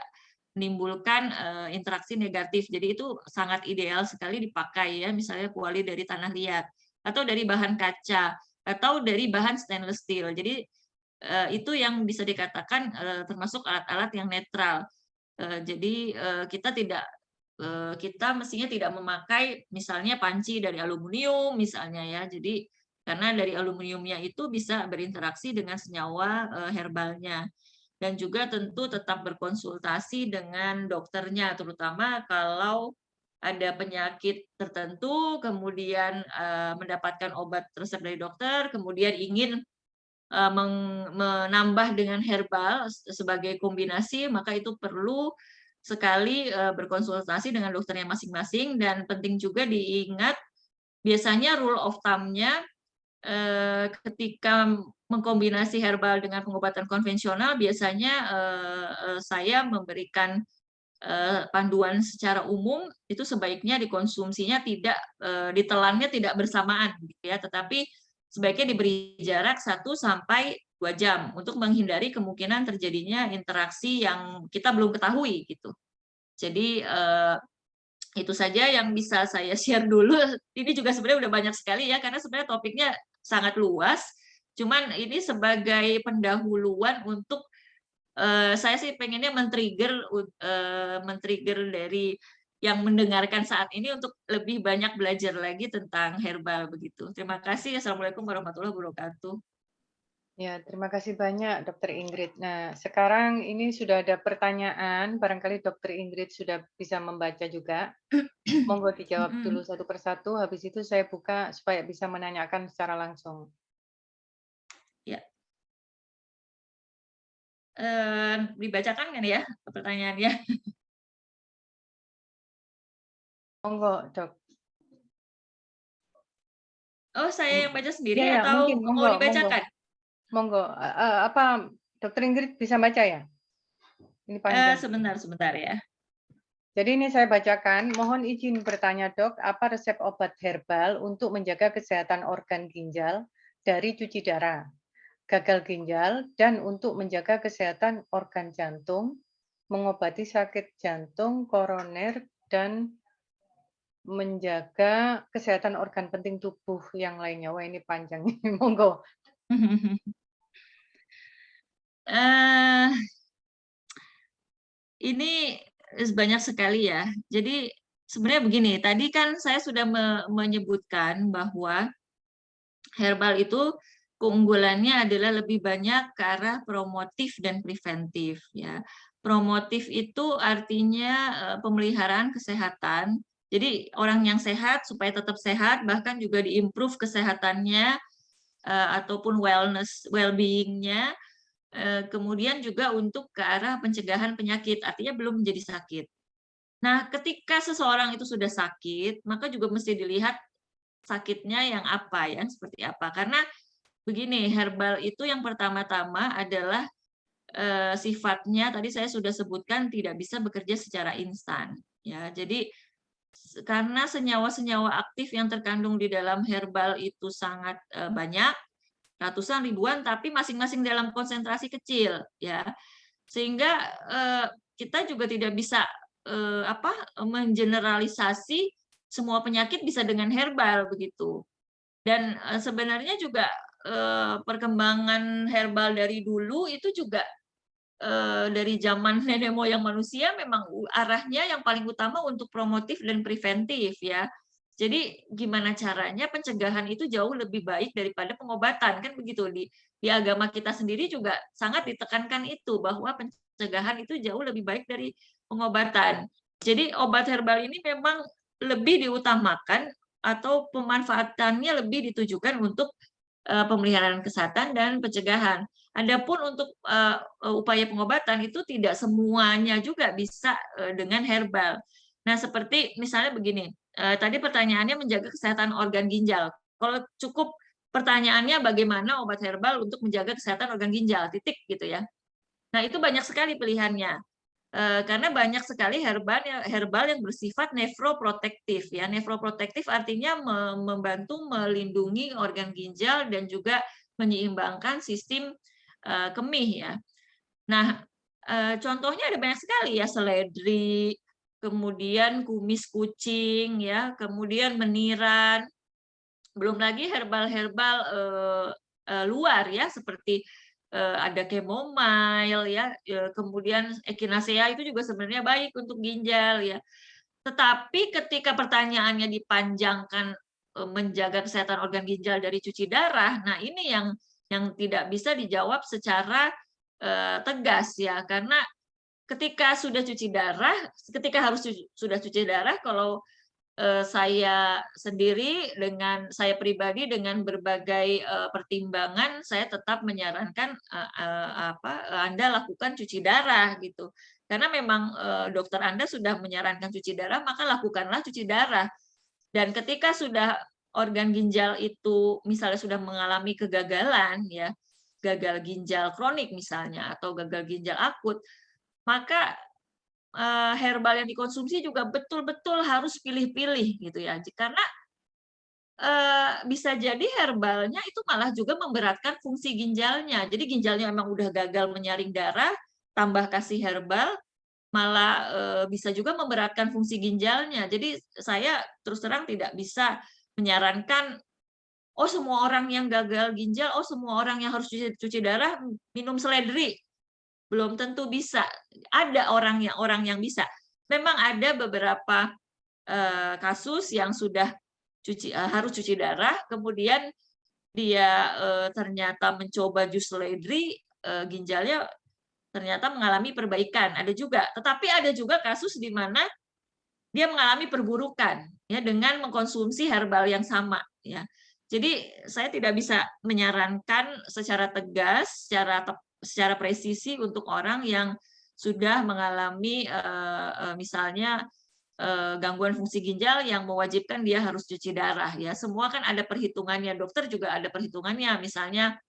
menimbulkan interaksi negatif. Jadi itu sangat ideal sekali dipakai ya, misalnya kuali dari tanah liat atau dari bahan kaca atau dari bahan stainless steel. Jadi itu yang bisa dikatakan termasuk alat-alat yang netral. Jadi kita mestinya tidak memakai misalnya panci dari aluminium misalnya ya. Jadi karena dari aluminiumnya itu bisa berinteraksi dengan senyawa herbalnya. Dan juga tentu tetap berkonsultasi dengan dokternya, terutama kalau ada penyakit tertentu, kemudian mendapatkan obat resep dari dokter, kemudian ingin menambah dengan herbal sebagai kombinasi, maka itu perlu sekali berkonsultasi dengan dokternya masing-masing. Dan penting juga diingat, biasanya rule of thumb-nya ketika mengkombinasi herbal dengan pengobatan konvensional, biasanya saya memberikan panduan secara umum itu sebaiknya dikonsumsinya tidak ditelannya tidak bersamaan gitu ya, tetapi sebaiknya diberi jarak 1 sampai 2 jam untuk menghindari kemungkinan terjadinya interaksi yang kita belum ketahui gitu. Jadi itu saja yang bisa saya share dulu. Ini juga sebenarnya udah banyak sekali ya, karena sebenarnya topiknya sangat luas. Cuman ini sebagai pendahuluan untuk saya sih pengennya men-trigger dari yang mendengarkan saat ini untuk lebih banyak belajar lagi tentang herbal begitu. Terima kasih. Assalamualaikum warahmatullahi wabarakatuh. Ya, terima kasih banyak Dokter Ingrid. Nah, sekarang ini sudah ada pertanyaan, barangkali Dokter Ingrid sudah bisa membaca juga. Monggo dijawab dulu satu persatu, habis itu saya buka supaya bisa menanyakan secara langsung. Ya. Dibacakan kan ya pertanyaannya? Monggo, Dok. Oh, saya yang baca sendiri Ya, atau mungkin, mau dibacakan? Monggo. Apa Dokter Ingrid bisa baca ya? Ini panjang. Sebentar ya. Jadi ini saya bacakan, mohon izin bertanya Dok, apa resep obat herbal untuk menjaga kesehatan organ ginjal dari cuci darah, gagal ginjal, dan untuk menjaga kesehatan organ jantung, mengobati sakit jantung, koroner, dan menjaga kesehatan organ penting tubuh yang lainnya. Wah, ini panjang. Monggo. Ini banyak sekali ya. Jadi sebenarnya begini, tadi kan saya sudah menyebutkan bahwa herbal itu keunggulannya adalah lebih banyak ke arah promotif dan preventif ya. Promotif itu artinya pemeliharaan kesehatan. Jadi orang yang sehat supaya tetap sehat, bahkan juga diimprove kesehatannya ataupun well-being-nya. Kemudian juga untuk ke arah pencegahan penyakit, artinya belum menjadi sakit. Nah, ketika seseorang itu sudah sakit, maka juga mesti dilihat sakitnya yang apa ya, seperti apa. Karena begini, herbal itu yang pertama-tama adalah sifatnya tadi saya sudah sebutkan tidak bisa bekerja secara instan ya. Jadi karena senyawa-senyawa aktif yang terkandung di dalam herbal itu sangat banyak, ratusan ribuan, tapi masing-masing dalam konsentrasi kecil ya. Sehingga kita juga tidak bisa mengeneralisasi semua penyakit bisa dengan herbal begitu. Dan sebenarnya juga perkembangan herbal dari dulu itu juga dari zaman nenek moyang manusia memang arahnya yang paling utama untuk promotif dan preventif ya. Jadi gimana caranya pencegahan itu jauh lebih baik daripada pengobatan kan begitu di agama kita sendiri juga sangat ditekankan itu bahwa pencegahan itu jauh lebih baik dari pengobatan. Jadi obat herbal ini memang lebih diutamakan atau pemanfaatannya lebih ditujukan untuk pemeliharaan kesehatan dan pencegahan. Adapun untuk upaya pengobatan itu tidak semuanya juga bisa dengan herbal. Nah, seperti misalnya begini, tadi pertanyaannya menjaga kesehatan organ ginjal. Kalau cukup pertanyaannya bagaimana obat herbal untuk menjaga kesehatan organ ginjal, titik gitu ya. Nah, itu banyak sekali pilihannya. Karena banyak sekali herbal yang bersifat nefroprotektif ya. Nefroprotektif artinya membantu melindungi organ ginjal dan juga menyeimbangkan sistem kemih ya. Nah, contohnya ada banyak sekali ya, seledri, kemudian kumis kucing ya, kemudian meniran, belum lagi herbal-herbal luar ya, seperti ada chamomile ya, kemudian echinacea itu juga sebenarnya baik untuk ginjal ya. Tetapi ketika pertanyaannya dipanjangkan menjaga kesehatan organ ginjal dari cuci darah, nah ini yang tidak bisa dijawab secara tegas ya, karena ketika sudah cuci darah, ketika harus sudah cuci darah, kalau saya sendiri dengan saya pribadi dengan berbagai pertimbangan saya tetap menyarankan Anda lakukan cuci darah gitu. Karena memang dokter Anda sudah menyarankan cuci darah, maka lakukanlah cuci darah. Dan ketika sudah organ ginjal itu misalnya sudah mengalami kegagalan ya, gagal ginjal kronik misalnya atau gagal ginjal akut, maka herbal yang dikonsumsi juga betul-betul harus pilih-pilih gitu ya. Karena bisa jadi herbalnya itu malah juga memberatkan fungsi ginjalnya. Jadi ginjalnya memang udah gagal menyaring darah, tambah kasih herbal, malah bisa juga memberatkan fungsi ginjalnya. Jadi saya terus terang tidak bisa menyarankan, oh semua orang yang gagal ginjal, oh semua orang yang harus cuci darah minum seledri. Belum tentu bisa. Ada orang yang bisa. Memang ada beberapa kasus yang sudah harus cuci darah, kemudian dia ternyata mencoba jus seledri, ginjalnya ternyata mengalami perbaikan. Ada juga. Tetapi ada juga kasus di mana dia mengalami perburukan ya dengan mengkonsumsi herbal yang sama ya. Jadi saya tidak bisa menyarankan secara tegas, secara presisi untuk orang yang sudah mengalami misalnya gangguan fungsi ginjal yang mewajibkan dia harus cuci darah ya. Semua kan ada perhitungannya, dokter juga ada perhitungannya, misalnya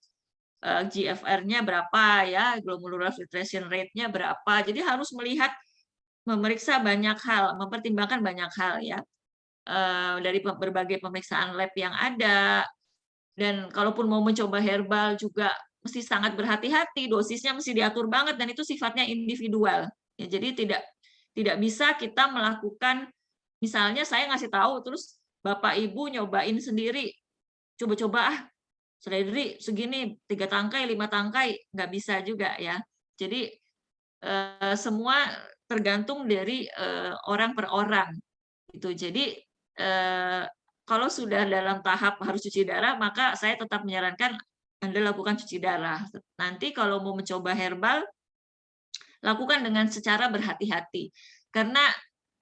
GFR-nya berapa ya, glomerular filtration rate-nya berapa. Jadi harus memeriksa banyak hal, mempertimbangkan banyak hal ya. Dari berbagai pemeriksaan lab yang ada, dan kalaupun mau mencoba herbal juga mesti sangat berhati-hati, dosisnya mesti diatur banget dan itu sifatnya individual. Ya, jadi tidak bisa kita melakukan, misalnya saya ngasih tahu terus Bapak Ibu nyobain sendiri, coba-coba seledri segini 3 tangkai, 5 tangkai, nggak bisa juga ya. Jadi semua tergantung dari orang per orang gitu. Jadi kalau sudah dalam tahap harus cuci darah, maka saya tetap menyarankan Anda lakukan cuci darah. Nanti kalau mau mencoba herbal, lakukan dengan secara berhati-hati. Karena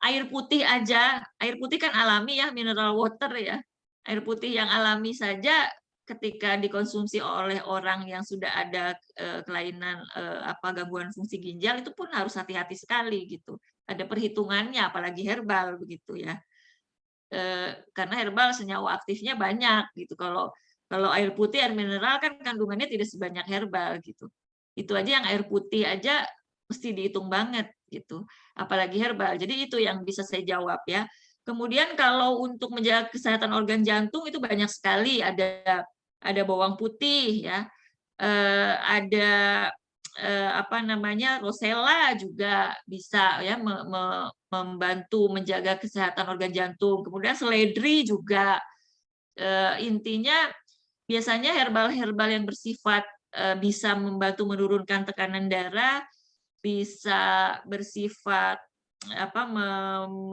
air putih aja, air putih kan alami ya, mineral water ya. Air putih yang alami saja ketika dikonsumsi oleh orang yang sudah ada kelainan gangguan fungsi ginjal itu pun harus hati-hati sekali gitu. Ada perhitungannya, apalagi herbal begitu ya. Karena herbal senyawa aktifnya banyak gitu. Kalau air putih, air mineral kan kandungannya tidak sebanyak herbal gitu. Itu aja yang air putih aja mesti dihitung banget gitu. Apalagi herbal. Jadi itu yang bisa saya jawab ya. Kemudian kalau untuk menjaga kesehatan organ jantung itu banyak sekali, ada bawang putih ya. Ada rosella juga bisa ya membantu menjaga kesehatan organ jantung. Kemudian seledri juga. Intinya biasanya herbal-herbal yang bersifat bisa membantu menurunkan tekanan darah, bisa bersifat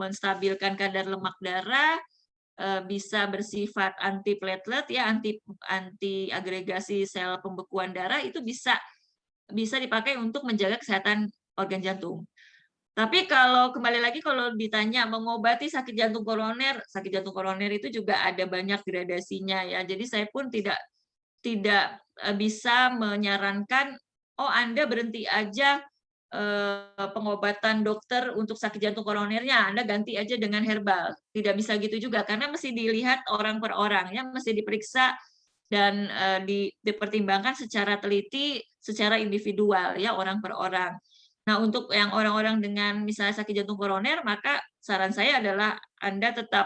menstabilkan kadar lemak darah, bisa bersifat anti platelet ya, anti agregasi sel pembekuan darah, itu bisa dipakai untuk menjaga kesehatan organ jantung. Tapi kalau kembali lagi kalau ditanya mengobati sakit jantung koroner itu juga ada banyak gradasinya ya. Jadi saya pun tidak bisa menyarankan, oh Anda berhenti aja pengobatan dokter untuk sakit jantung koronernya, Anda ganti aja dengan herbal. Tidak bisa gitu juga karena mesti dilihat orang per orang ya, mesti diperiksa dan dipertimbangkan secara teliti, secara individual ya, orang per orang. Nah, untuk yang orang-orang dengan misalnya sakit jantung koroner, maka saran saya adalah Anda tetap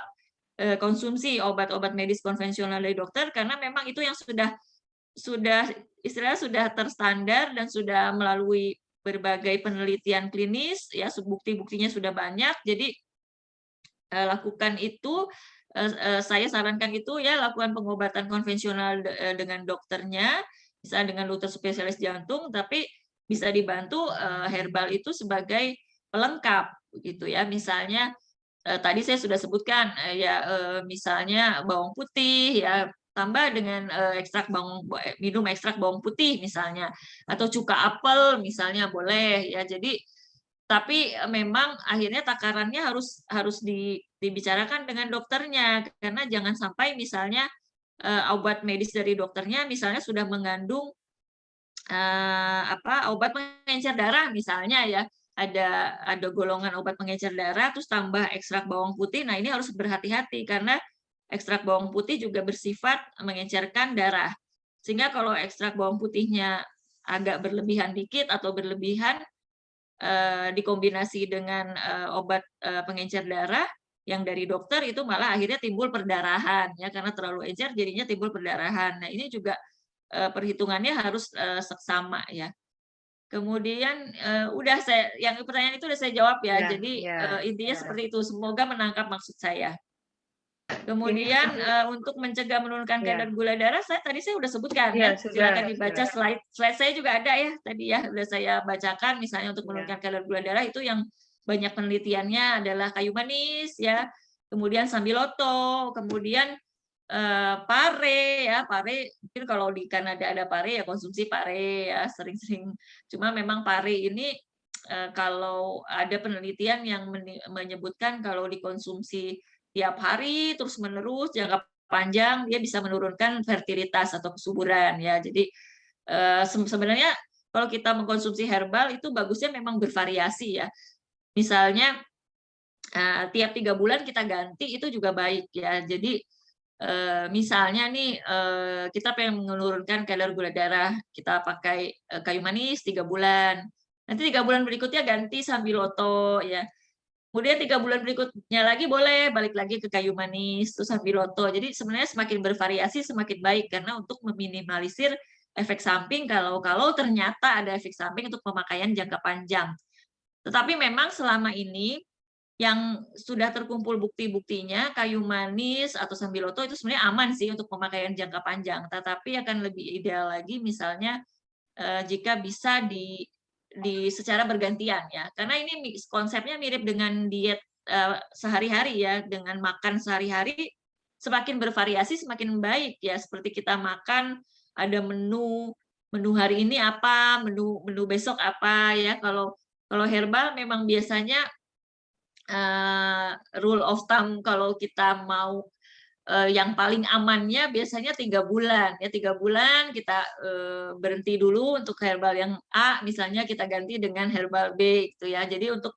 konsumsi obat-obat medis konvensional dari dokter karena memang itu yang sudah istilahnya sudah terstandar dan sudah melalui berbagai penelitian klinis ya, bukti-buktinya sudah banyak. Jadi lakukan itu, saya sarankan itu ya, lakukan pengobatan konvensional dengan dokternya, misalnya dengan dokter spesialis jantung, tapi bisa dibantu herbal itu sebagai pelengkap gitu ya. Misalnya tadi saya sudah sebutkan misalnya bawang putih ya, tambah dengan minum ekstrak bawang putih misalnya, atau cuka apel misalnya boleh ya. Jadi tapi memang akhirnya takarannya harus dibicarakan dengan dokternya karena jangan sampai misalnya obat medis dari dokternya misalnya sudah mengandung obat pengencer darah misalnya ya, ada golongan obat pengencer darah terus tambah ekstrak bawang putih. Nah, ini harus berhati-hati karena ekstrak bawang putih juga bersifat mengencerkan darah. Sehingga kalau ekstrak bawang putihnya agak berlebihan dikit atau berlebihan dikombinasi dengan obat pengencer darah yang dari dokter itu malah akhirnya timbul perdarahan ya, karena terlalu encer jadinya timbul perdarahan. Nah, ini juga perhitungannya harus seksama ya. Kemudian yang pertanyaan itu udah saya jawab ya. Jadi intinya seperti itu. Semoga menangkap maksud saya. Kemudian untuk mencegah menurunkan kadar gula darah, tadi saya sudah sebutkan ya. Silakan dibaca slide saya juga ada ya tadi ya, sudah saya bacakan. Misalnya untuk menurunkan kadar gula darah itu yang banyak penelitiannya adalah kayu manis ya, kemudian sambiloto, kemudian pare ya, pare mungkin kalau di Kanada ada pare ya, konsumsi pare ya sering-sering. Cuma memang pare ini kalau ada penelitian yang menyebutkan kalau dikonsumsi tiap hari terus menerus jangka panjang dia bisa menurunkan fertilitas atau kesuburan ya. Jadi sebenarnya kalau kita mengkonsumsi herbal itu bagusnya memang bervariasi ya. Misalnya tiap 3 bulan kita ganti itu juga baik ya. Jadi misalnya nih kita pengen menurunkan kadar gula darah, kita pakai kayu manis 3 bulan. Nanti 3 bulan berikutnya ganti sambiloto ya. Kemudian 3 bulan berikutnya lagi boleh balik lagi ke kayu manis, terus sambiloto. Jadi sebenarnya semakin bervariasi semakin baik karena untuk meminimalisir efek samping kalau ternyata ada efek samping untuk pemakaian jangka panjang. Tetapi memang selama ini yang sudah terkumpul bukti-buktinya, kayu manis atau sambiloto itu sebenarnya aman sih untuk pemakaian jangka panjang. Tetapi akan lebih ideal lagi misalnya jika bisa secara bergantian ya. Karena ini konsepnya mirip dengan diet sehari-hari ya, dengan makan sehari-hari semakin bervariasi semakin baik ya. Seperti kita makan ada menu hari ini apa, menu besok apa ya. Kalau herbal memang biasanya rule of thumb kalau kita mau yang paling amannya biasanya 3 bulan ya, 3 bulan kita berhenti dulu untuk herbal yang A, misalnya kita ganti dengan herbal B gitu ya. Jadi untuk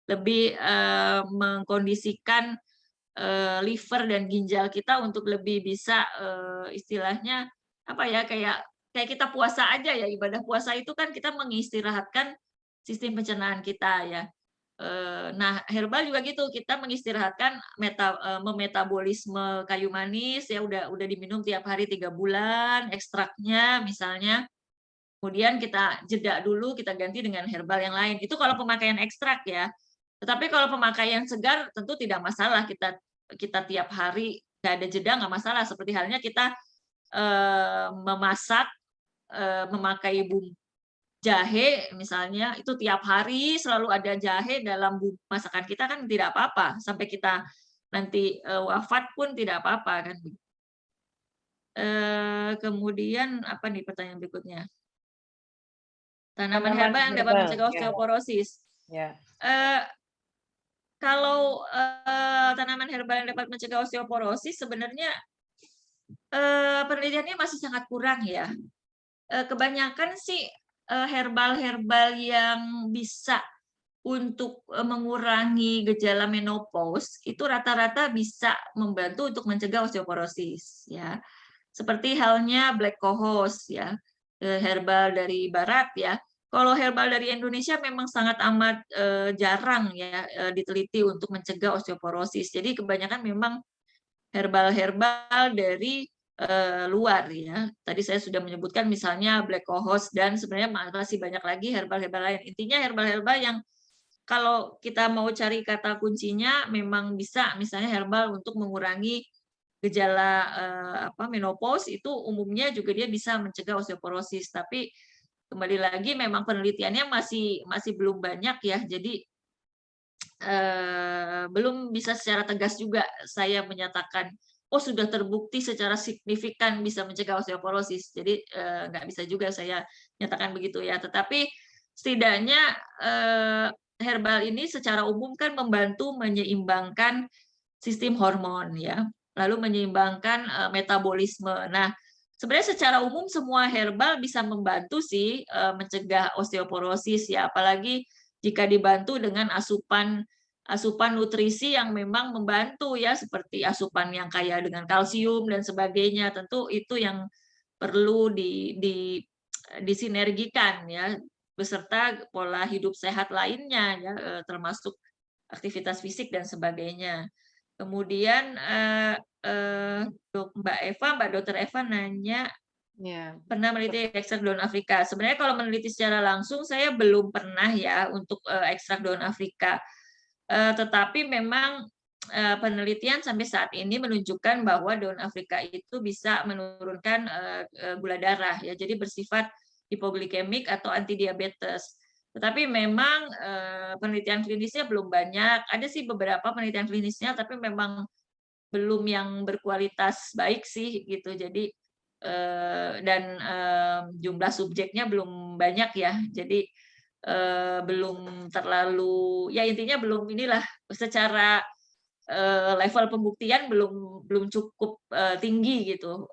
lebih mengkondisikan liver dan ginjal kita untuk lebih bisa istilahnya apa ya, kayak kita puasa aja ya, ibadah puasa itu kan kita mengistirahatkan sistem pencernaan kita ya. Nah, herbal juga gitu, kita mengistirahatkan memetabolisme kayu manis ya, udah diminum tiap hari 3 bulan ekstraknya misalnya. Kemudian kita jeda dulu, kita ganti dengan herbal yang lain. Itu kalau pemakaian ekstrak ya. Tetapi kalau pemakaian segar tentu tidak masalah, kita tiap hari nggak ada jeda nggak masalah. Seperti halnya kita memasak, memakai bumbu jahe misalnya, itu tiap hari selalu ada jahe dalam masakan kita kan tidak apa-apa, sampai kita nanti wafat pun tidak apa-apa kan. Kemudian apa nih pertanyaan berikutnya? Tanaman herbal yang dapat mencegah osteoporosis. Ya. Kalau tanaman herbal yang dapat mencegah osteoporosis sebenarnya penelitiannya masih sangat kurang ya. Kebanyakan sih herbal-herbal yang bisa untuk mengurangi gejala menopause itu rata-rata bisa membantu untuk mencegah osteoporosis ya. Seperti halnya black cohosh ya, herbal dari barat ya. Kalau herbal dari Indonesia memang sangat amat jarang ya diteliti untuk mencegah osteoporosis. Jadi kebanyakan memang herbal-herbal dari luar ya. Tadi saya sudah menyebutkan misalnya black cohosh dan sebenarnya masih banyak lagi herbal-herbal lain. Intinya herbal-herbal yang kalau kita mau cari kata kuncinya memang bisa misalnya herbal untuk mengurangi gejala menopause itu umumnya juga dia bisa mencegah osteoporosis. Tapi kembali lagi memang penelitiannya masih belum banyak ya. Jadi belum bisa secara tegas juga saya menyatakan sudah terbukti secara signifikan bisa mencegah osteoporosis. Jadi nggak bisa juga saya nyatakan begitu ya. Tetapi setidaknya herbal ini secara umum kan membantu menyeimbangkan sistem hormon ya, lalu menyeimbangkan metabolisme. Nah, sebenarnya secara umum semua herbal bisa membantu sih mencegah osteoporosis ya, apalagi jika dibantu dengan asupan nutrisi yang memang membantu ya, seperti asupan yang kaya dengan kalsium dan sebagainya. Tentu itu yang perlu disinergikan ya, beserta pola hidup sehat lainnya ya, termasuk aktivitas fisik dan sebagainya. Kemudian Mbak Dokter Eva nanya pernah meneliti ekstrak daun Afrika. Sebenarnya kalau meneliti secara langsung saya belum pernah ya untuk ekstrak daun Afrika. Tetapi memang penelitian sampai saat ini menunjukkan bahwa daun Afrika itu bisa menurunkan gula darah ya, jadi bersifat hipoglikemik atau anti diabetes. Tetapi memang penelitian klinisnya belum banyak. Ada sih beberapa penelitian klinisnya, tapi memang belum yang berkualitas baik sih gitu. Jadi dan jumlah subjeknya belum banyak ya. Jadi belum terlalu ya, intinya belum inilah secara level pembuktian belum cukup tinggi gitu.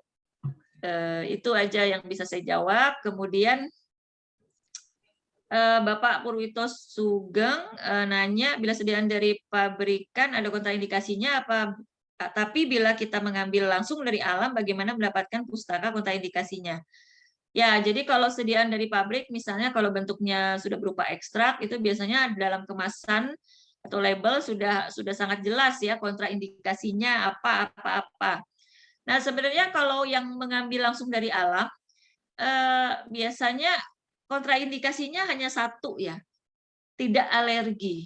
Itu aja yang bisa saya jawab. Kemudian Bapak Purwito Sugeng nanya, bila sediaan dari pabrikan ada kontraindikasinya apa? Tapi bila kita mengambil langsung dari alam, bagaimana mendapatkan pustaka kontraindikasinya? Ya, jadi kalau sediaan dari pabrik, misalnya kalau bentuknya sudah berupa ekstrak, itu biasanya dalam kemasan atau label sudah sangat jelas ya kontraindikasinya apa. Nah, sebenarnya kalau yang mengambil langsung dari alam, biasanya kontraindikasinya hanya satu ya, tidak alergi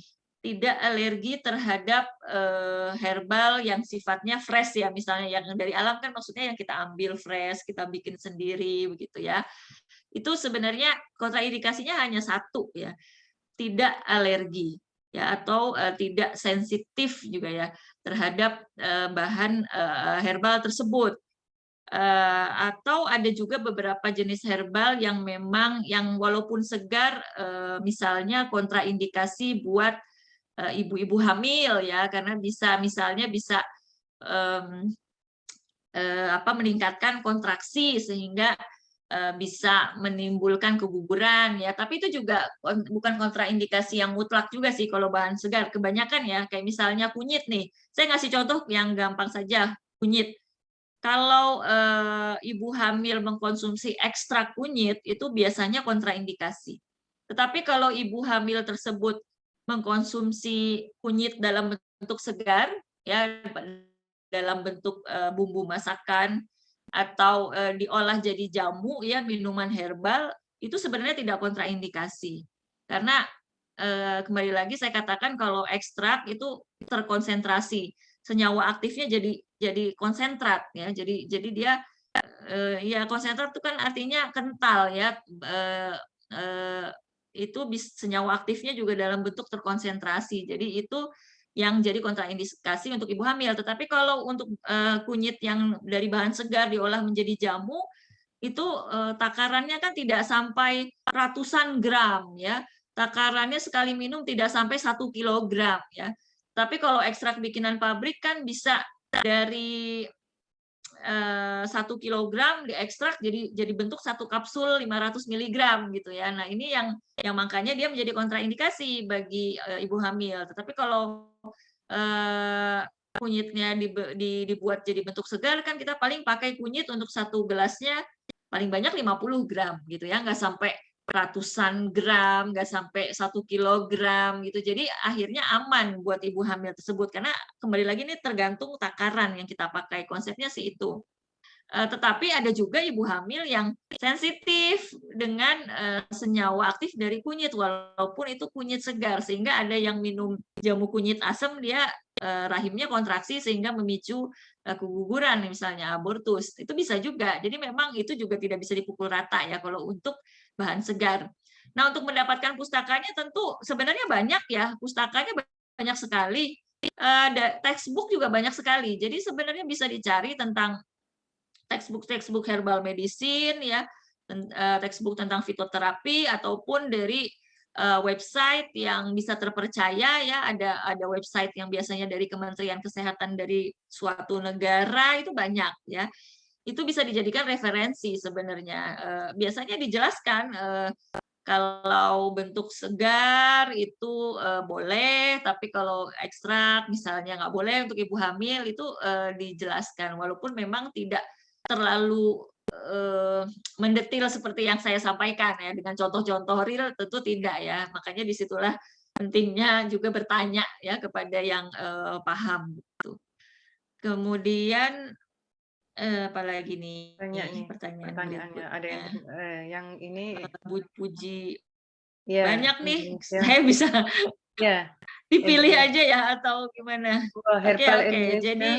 terhadap herbal yang sifatnya fresh ya, misalnya yang dari alam kan maksudnya yang kita ambil fresh, kita bikin sendiri begitu ya. Itu sebenarnya kontraindikasinya hanya satu ya, tidak alergi ya, atau tidak sensitif juga ya. terhadap bahan herbal tersebut. Atau ada juga beberapa jenis herbal yang memang yang walaupun segar, misalnya kontraindikasi buat ibu-ibu hamil ya, karena misalnya bisa meningkatkan kontraksi sehingga bisa menimbulkan keguguran ya, tapi itu juga bukan kontraindikasi yang mutlak juga sih kalau bahan segar. Kebanyakan ya, kayak misalnya kunyit nih. Saya ngasih contoh yang gampang saja, kunyit. Kalau ibu hamil mengkonsumsi ekstrak kunyit itu biasanya kontraindikasi. Tetapi kalau ibu hamil tersebut mengkonsumsi kunyit dalam bentuk segar ya, dalam bentuk bumbu masakan atau diolah jadi jamu ya, minuman herbal, itu sebenarnya tidak kontraindikasi. Karena kembali lagi saya katakan kalau ekstrak itu terkonsentrasi, senyawa aktifnya jadi konsentrat ya. Jadi dia ya konsentrat itu kan artinya kental ya. Itu senyawa aktifnya juga dalam bentuk terkonsentrasi. Jadi itu yang jadi kontraindikasi untuk ibu hamil. Tetapi kalau untuk kunyit yang dari bahan segar diolah menjadi jamu, itu takarannya kan tidak sampai ratusan gram ya. Takarannya sekali minum tidak sampai 1 kilogram ya. Tapi kalau ekstrak bikinan pabrik kan bisa dari 1 kilogram diekstrak jadi bentuk 1 kapsul 500 miligram gitu ya. Nah, ini yang makanya dia menjadi kontraindikasi bagi ibu hamil. Tetapi kalau kunyitnya dibuat jadi bentuk segar kan kita paling pakai kunyit untuk 1 gelasnya paling banyak 50 gram gitu ya, nggak sampai ratusan gram, nggak sampai 1 kilogram gitu. Jadi akhirnya aman buat ibu hamil tersebut karena kembali lagi ini tergantung takaran yang kita pakai. Konsepnya sih itu. Tetapi ada juga ibu hamil yang sensitif dengan senyawa aktif dari kunyit walaupun itu kunyit segar, sehingga ada yang minum jamu kunyit asam dia rahimnya kontraksi sehingga memicu keguguran misalnya abortus. Itu bisa juga. Jadi memang itu juga tidak bisa dipukul rata ya kalau untuk bahan segar. Nah, untuk mendapatkan pustakanya tentu sebenarnya banyak ya, pustakanya banyak sekali. Textbook juga banyak sekali. Jadi sebenarnya bisa dicari tentang textbook herbal medicine ya, textbook tentang fitoterapi ataupun dari website yang bisa terpercaya ya, ada website yang biasanya dari Kementerian Kesehatan dari suatu negara itu banyak ya. Itu bisa dijadikan referensi sebenarnya. Biasanya dijelaskan kalau bentuk segar itu boleh, tapi kalau ekstrak misalnya nggak boleh untuk ibu hamil itu dijelaskan walaupun memang tidak terlalu mendetil seperti yang saya sampaikan ya, dengan contoh-contoh real tentu tidak ya. Makanya disitulah pentingnya juga bertanya ya kepada yang paham gitu. Kemudian apalagi nih Banyak nih pertanyaan pertanyaannya. Ada yang ini Puji ya, banyak nih. Indonesia. Saya bisa Ya, dipilih Indonesia. aja ya atau gimana? Herbal Oke. Indonesia. Jadi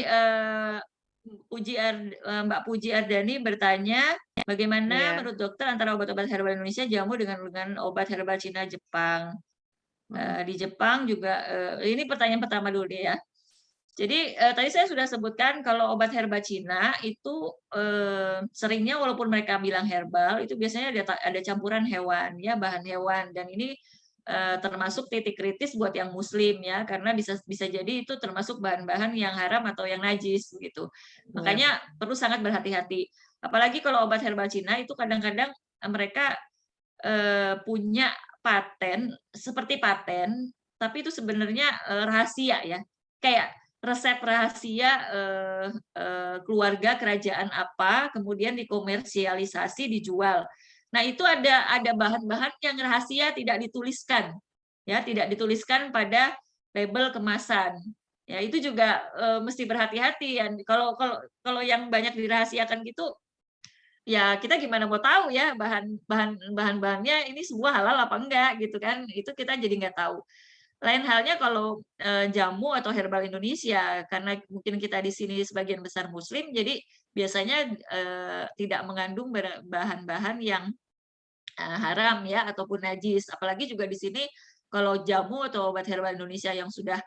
Mbak Puji Ardani bertanya, bagaimana menurut dokter antara obat-obat herbal Indonesia jamu dengan obat herbal Cina Jepang? Di Jepang juga ini pertanyaan pertama dulu deh ya. Jadi tadi saya sudah sebutkan kalau obat herbal Cina itu seringnya walaupun mereka bilang herbal itu biasanya ada campuran hewan ya, bahan hewan, dan ini termasuk titik kritis buat yang muslim ya, karena bisa jadi itu termasuk bahan-bahan yang haram atau yang najis begitu. Makanya perlu sangat berhati-hati. Apalagi kalau obat herbal Cina itu kadang-kadang mereka punya paten seperti paten, tapi itu sebenarnya rahasia ya. Kayak resep rahasia keluarga kerajaan apa, kemudian dikomersialisasi, dijual. Nah, itu ada bahan-bahan yang rahasia tidak dituliskan. Ya, tidak dituliskan pada label kemasan. Ya, itu juga mesti berhati-hati ya. Kalau yang banyak dirahasiakan gitu, ya kita gimana mau tahu ya bahan-bahannya ini semua halal apa enggak gitu kan. Itu kita jadi nggak tahu. Lain halnya kalau jamu atau herbal Indonesia, karena mungkin kita di sini sebagian besar muslim, jadi biasanya tidak mengandung bahan-bahan yang haram ya ataupun najis. Apalagi juga di sini kalau jamu atau obat herbal Indonesia yang sudah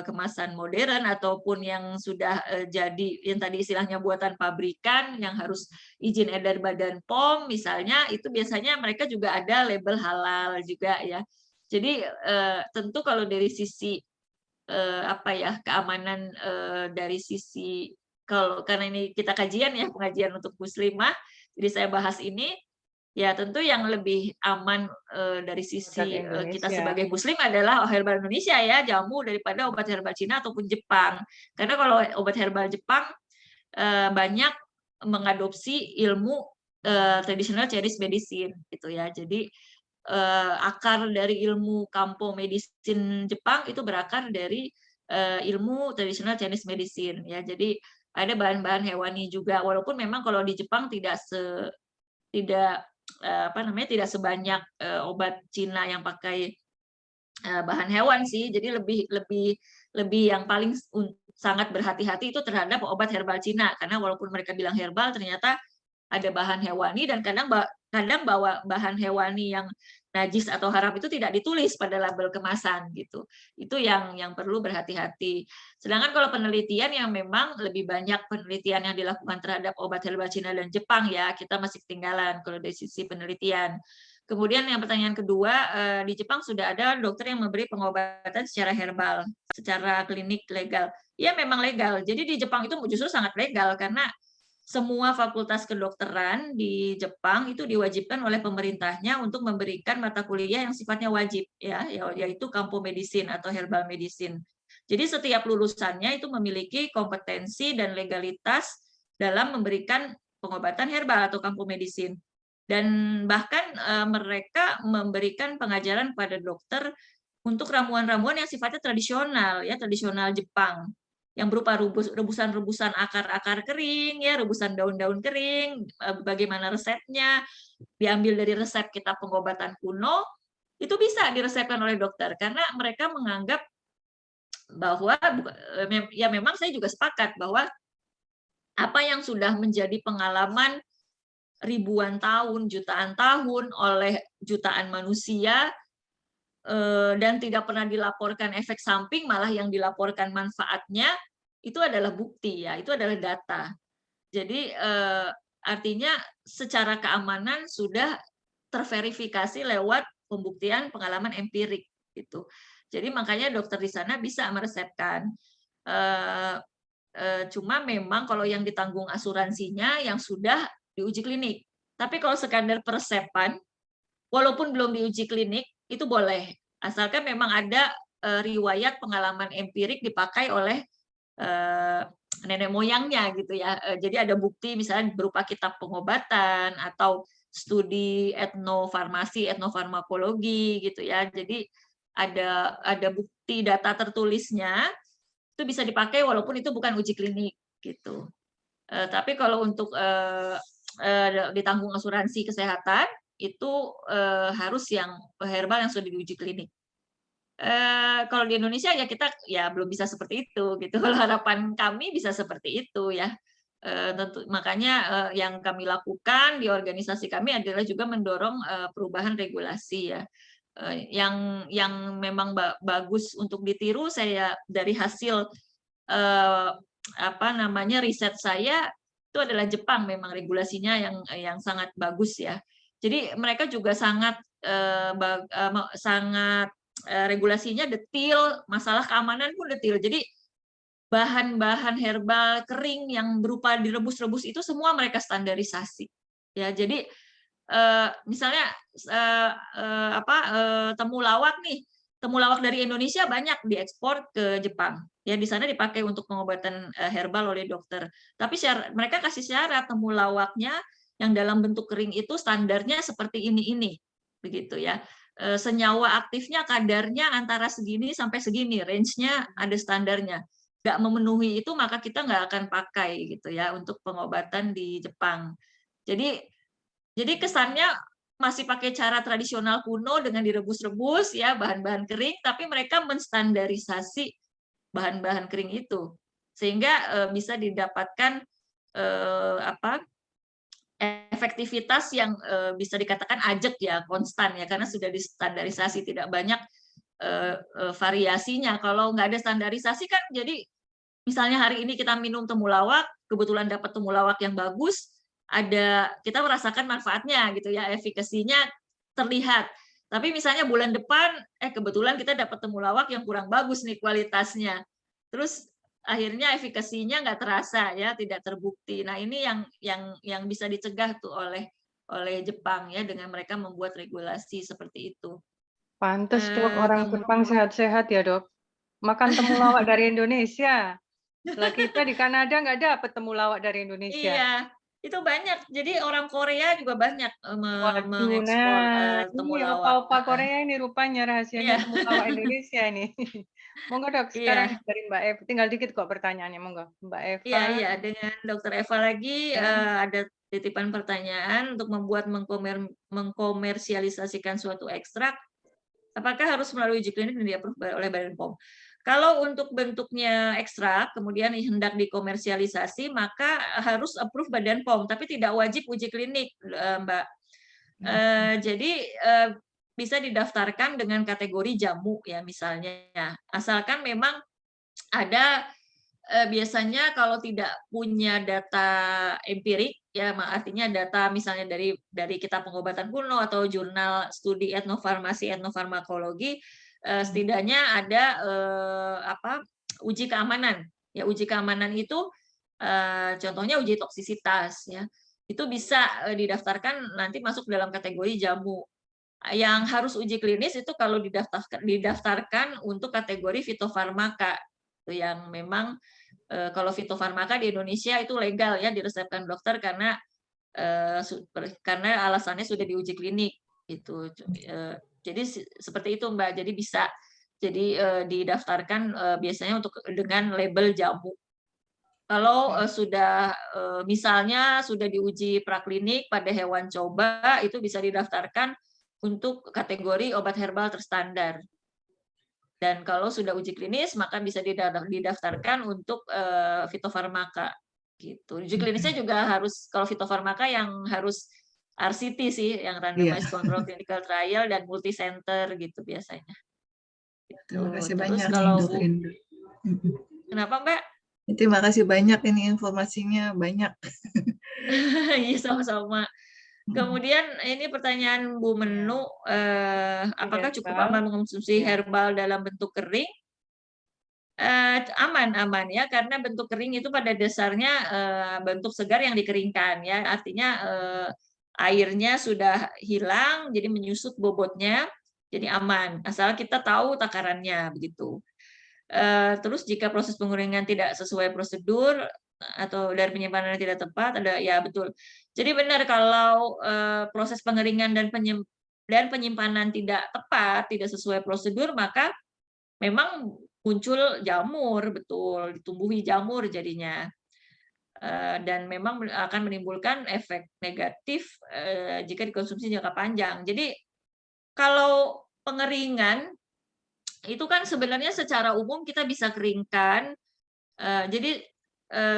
kemasan modern ataupun yang sudah jadi yang tadi istilahnya buatan pabrikan yang harus izin edar Badan POM misalnya, itu biasanya mereka juga ada label halal juga ya. Jadi tentu kalau dari sisi apa ya, keamanan dari sisi karena ini kita kajian ya, pengajian untuk muslimah, jadi saya bahas ini. Ya tentu yang lebih aman dari Produk sisi kita Indonesia. sebagai muslim adalah herbal Indonesia ya, jamu daripada obat herbal Cina ataupun Jepang. Karena kalau obat herbal Jepang banyak mengadopsi ilmu tradisional Chinese medicine gitu ya. Jadi akar dari ilmu kampo medicine Jepang itu berakar dari ilmu tradisional Chinese medicine ya. Jadi ada bahan-bahan hewani juga, walaupun memang kalau di Jepang tidak tidak sebanyak obat Cina yang pakai bahan hewan sih. Jadi lebih yang paling sangat berhati-hati itu terhadap obat herbal Cina, karena walaupun mereka bilang herbal ternyata ada bahan hewani, dan kadang bawa bahan hewani yang najis atau haram itu tidak ditulis pada label kemasan gitu. Itu yang perlu berhati-hati. Sedangkan kalau penelitian yang memang lebih banyak penelitian yang dilakukan terhadap obat herbal Cina dan Jepang ya, kita masih ketinggalan kalau dari sisi penelitian. Kemudian yang pertanyaan kedua, di Jepang sudah ada dokter yang memberi pengobatan secara herbal, secara klinik legal. Ya memang legal. Jadi di Jepang itu justru sangat legal karena semua fakultas kedokteran di Jepang itu diwajibkan oleh pemerintahnya untuk memberikan mata kuliah yang sifatnya wajib ya, yaitu kampo medicine atau herbal medicine. Jadi setiap lulusannya itu memiliki kompetensi dan legalitas dalam memberikan pengobatan herbal atau kampo medicine. Dan bahkan mereka memberikan pengajaran pada dokter untuk ramuan-ramuan yang sifatnya tradisional ya, tradisional Jepang, yang berupa rebusan-rebusan akar-akar kering ya, rebusan daun-daun kering, bagaimana resepnya, diambil dari resep kitab pengobatan kuno, itu bisa diresepkan oleh dokter karena mereka menganggap bahwa ya memang saya juga sepakat bahwa apa yang sudah menjadi pengalaman ribuan tahun, jutaan tahun oleh jutaan manusia dan tidak pernah dilaporkan efek samping, malah yang dilaporkan manfaatnya, itu adalah bukti ya, itu adalah data. Jadi artinya secara keamanan sudah terverifikasi lewat pembuktian pengalaman empirik gitu. Jadi makanya dokter di sana bisa meresepkan. Cuma memang kalau yang ditanggung asuransinya yang sudah diuji klinik. Tapi kalau sekadar peresepan, walaupun belum diuji klinik, itu boleh. Asalkan memang ada riwayat pengalaman empirik dipakai oleh nenek moyangnya gitu ya. Jadi ada bukti misalnya berupa kitab pengobatan atau studi etnofarmasi, etnofarmakologi gitu ya. Jadi ada bukti data tertulisnya itu bisa dipakai walaupun itu bukan uji klinik gitu. Tapi kalau untuk ditanggung asuransi kesehatan itu harus yang herbal yang sudah diuji klinik. Kalau di Indonesia ya kita ya belum bisa seperti itu gitu. Kalau harapan kami bisa seperti itu ya. Tentu makanya yang kami lakukan di organisasi kami adalah juga mendorong perubahan regulasi ya. Yang memang bagus untuk ditiru, saya dari hasil riset saya itu adalah Jepang, memang regulasinya yang sangat bagus ya. Jadi mereka juga sangat regulasinya detil, masalah keamanan pun detil. Jadi bahan-bahan herbal kering yang berupa direbus-rebus itu semua mereka standarisasi. Ya, jadi misalnya temulawak nih, temulawak dari Indonesia banyak diekspor ke Jepang. Ya, di sana dipakai untuk pengobatan herbal oleh dokter. Tapi mereka kasih syarat temulawaknya yang dalam bentuk kering itu standarnya seperti ini, begitu ya. Senyawa aktifnya kadarnya antara segini sampai segini, range-nya ada standarnya. Nggak memenuhi itu maka kita nggak akan pakai gitu ya untuk pengobatan di Jepang. Jadi kesannya masih pakai cara tradisional kuno dengan direbus-rebus ya, bahan-bahan kering, tapi mereka menstandarisasi bahan-bahan kering itu sehingga bisa didapatkan efektivitas yang bisa dikatakan ajak ya, konstan ya, karena sudah distandarisasi, tidak banyak variasinya. Kalau nggak ada standarisasi kan jadi misalnya hari ini kita minum temulawak, kebetulan dapat temulawak yang bagus, kita merasakan manfaatnya gitu ya, efikasinya terlihat. Tapi misalnya bulan depan, kebetulan kita dapat temulawak yang kurang bagus nih kualitasnya. Terus akhirnya efikasinya nggak terasa ya, tidak terbukti. Nah ini yang bisa dicegah tuh oleh Jepang ya dengan mereka membuat regulasi seperti itu. Pantes Dok, orang Jepang sehat-sehat ya Dok. Makan temulawak dari Indonesia. Lah kita di Kanada nggak dapet temulawak dari Indonesia. Iya, itu banyak. Jadi orang Korea juga banyak Waduh, mengekspor nah ini temulawak. opa-opa Korea ini rupanya rahasianya Iya. temulawak Indonesia nih. Monggo Dok, sekarang Iya. dari Mbak Eva. Tinggal dikit kok pertanyaannya, monggo. Mbak Eva. Iya, dengan Dokter Eva lagi ada titipan pertanyaan untuk membuat mengkomersialisasikan suatu ekstrak, apakah harus melalui uji klinik dan di-approve oleh Badan POM? Kalau untuk bentuknya ekstrak, kemudian hendak dikomersialisasi, maka harus approve Badan POM, tapi tidak wajib uji klinik, Mbak. Jadi bisa didaftarkan dengan kategori jamu ya misalnya, asalkan memang ada biasanya kalau tidak punya data empirik ya artinya data misalnya dari kitab pengobatan kuno atau jurnal studi etnofarmasi etnofarmakologi setidaknya ada uji keamanan ya, uji keamanan itu contohnya uji toksisitas ya, itu bisa didaftarkan nanti masuk dalam kategori jamu. Yang harus uji klinis itu kalau didaftarkan untuk kategori fitofarmaka yang memang kalau fitofarmaka di Indonesia itu legal ya diresepkan dokter karena alasannya sudah diuji klinik gitu. Jadi seperti itu Mbak. Jadi bisa didaftarkan biasanya dengan label jamu. Kalau sudah misalnya sudah diuji praklinik pada hewan coba itu bisa didaftarkan untuk kategori obat herbal terstandar. Dan kalau sudah uji klinis maka bisa didaftarkan untuk fitofarmaka gitu. Uji klinisnya juga harus kalau fitofarmaka yang harus RCT sih, yang randomized control clinical trial dan multicenter gitu biasanya. Gitu. Terima kasih Terus banyak kalau nih Dok Rindu. Kenapa Mbak? Terima kasih banyak ini informasinya banyak. Iya sama-sama. Kemudian ini pertanyaan Bu Menu, apakah cukup aman mengonsumsi herbal dalam bentuk kering? Aman ya, karena bentuk kering itu pada dasarnya bentuk segar yang dikeringkan ya, artinya airnya sudah hilang, jadi menyusut bobotnya, jadi aman. Asal kita tahu takarannya begitu. Terus jika proses pengeringan tidak sesuai prosedur atau dari penyimpanan yang tidak tepat, ya betul. Jadi benar kalau proses pengeringan dan penyimpanan tidak tepat, tidak sesuai prosedur, maka memang muncul jamur, betul, ditumbuhi jamur jadinya. Dan memang akan menimbulkan efek negatif jika dikonsumsi jangka panjang. Jadi kalau pengeringan itu kan sebenarnya secara umum kita bisa keringkan. Jadi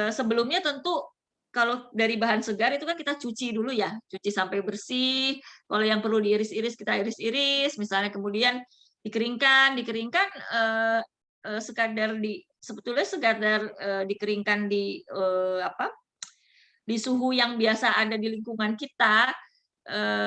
sebelumnya tentu kalau dari bahan segar itu kan kita cuci dulu ya, cuci sampai bersih. Kalau yang perlu diiris-iris kita iris-iris, misalnya kemudian dikeringkan sebetulnya sekadar dikeringkan di suhu yang biasa ada di lingkungan kita.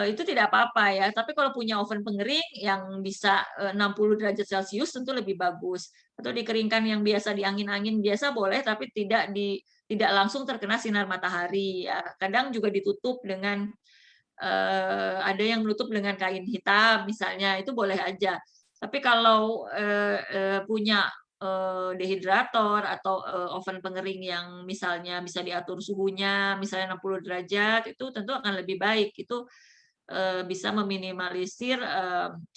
Itu tidak apa-apa ya. Tapi kalau punya oven pengering yang bisa 60 derajat Celcius tentu lebih bagus. Atau dikeringkan yang biasa di angin-angin biasa boleh, tapi tidak langsung terkena sinar matahari. Ya. Kadang juga ditutup dengan ada yang menutup dengan kain hitam misalnya, itu boleh aja. Tapi kalau punya dehidrator atau oven pengering yang misalnya bisa diatur suhunya misalnya 60 derajat itu tentu akan lebih baik. Itu bisa meminimalisir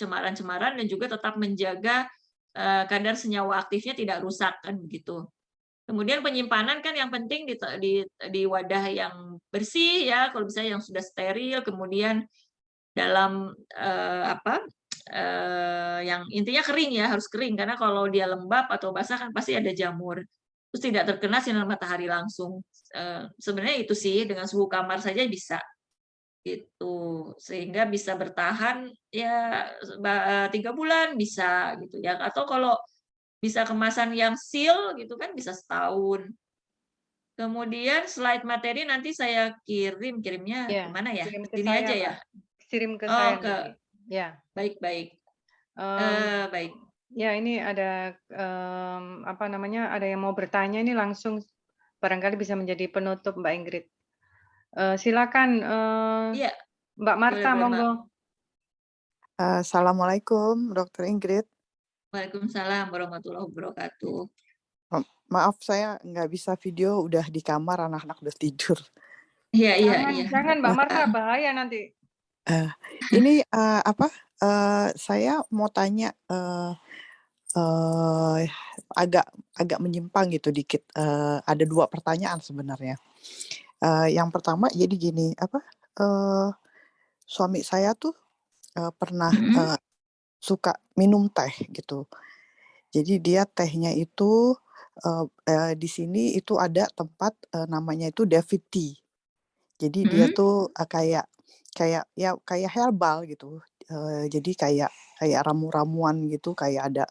cemaran-cemaran dan juga tetap menjaga kadar senyawa aktifnya tidak rusak kan begitu. Kemudian penyimpanan kan yang penting di wadah yang bersih ya, kalau bisa yang sudah steril, kemudian dalam yang intinya kering ya, harus kering karena kalau dia lembab atau basah kan pasti ada jamur. Terus tidak terkena sinar matahari langsung. Sebenarnya itu sih dengan suhu kamar saja bisa. gitu. Sehingga bisa bertahan ya 3 bulan bisa gitu ya, atau kalau bisa kemasan yang seal gitu kan bisa setahun. Kemudian slide materi nanti saya kirimnya Ya, kemana ya? kirim Ke ke sini saya, aja ya? Mbak. Kirim ke Oh, saya ke nanti. Ya, baik baik. mmm, Baik. ya ini ada, apa namanya, ada yang mau bertanya ini langsung barangkali bisa menjadi penutup, Mbak Ingrid. Silakan, Iya, Mbak boleh Marta, boleh, Mbak. monggo. Assalamualaikum, Dokter Ingrid. Waalaikumsalam warahmatullahi wabarakatuh. Maaf saya nggak bisa video, udah di kamar, anak-anak udah tidur. Iya iya Jangan iya. jangan Mbak Marta, Mbak. bahaya nanti. Ini saya mau tanya agak agak menyimpang gitu dikit. Ada 2 pertanyaan sebenarnya. Yang pertama jadi gini, suami saya tuh pernah Mhm. suka minum teh gitu. Jadi dia tehnya itu di sini itu ada tempat namanya itu David Tea. Jadi dia Mhm. tuh kayak kayak ya kayak herbal gitu. Jadi kayak kayak ramu-ramuan gitu, kayak ada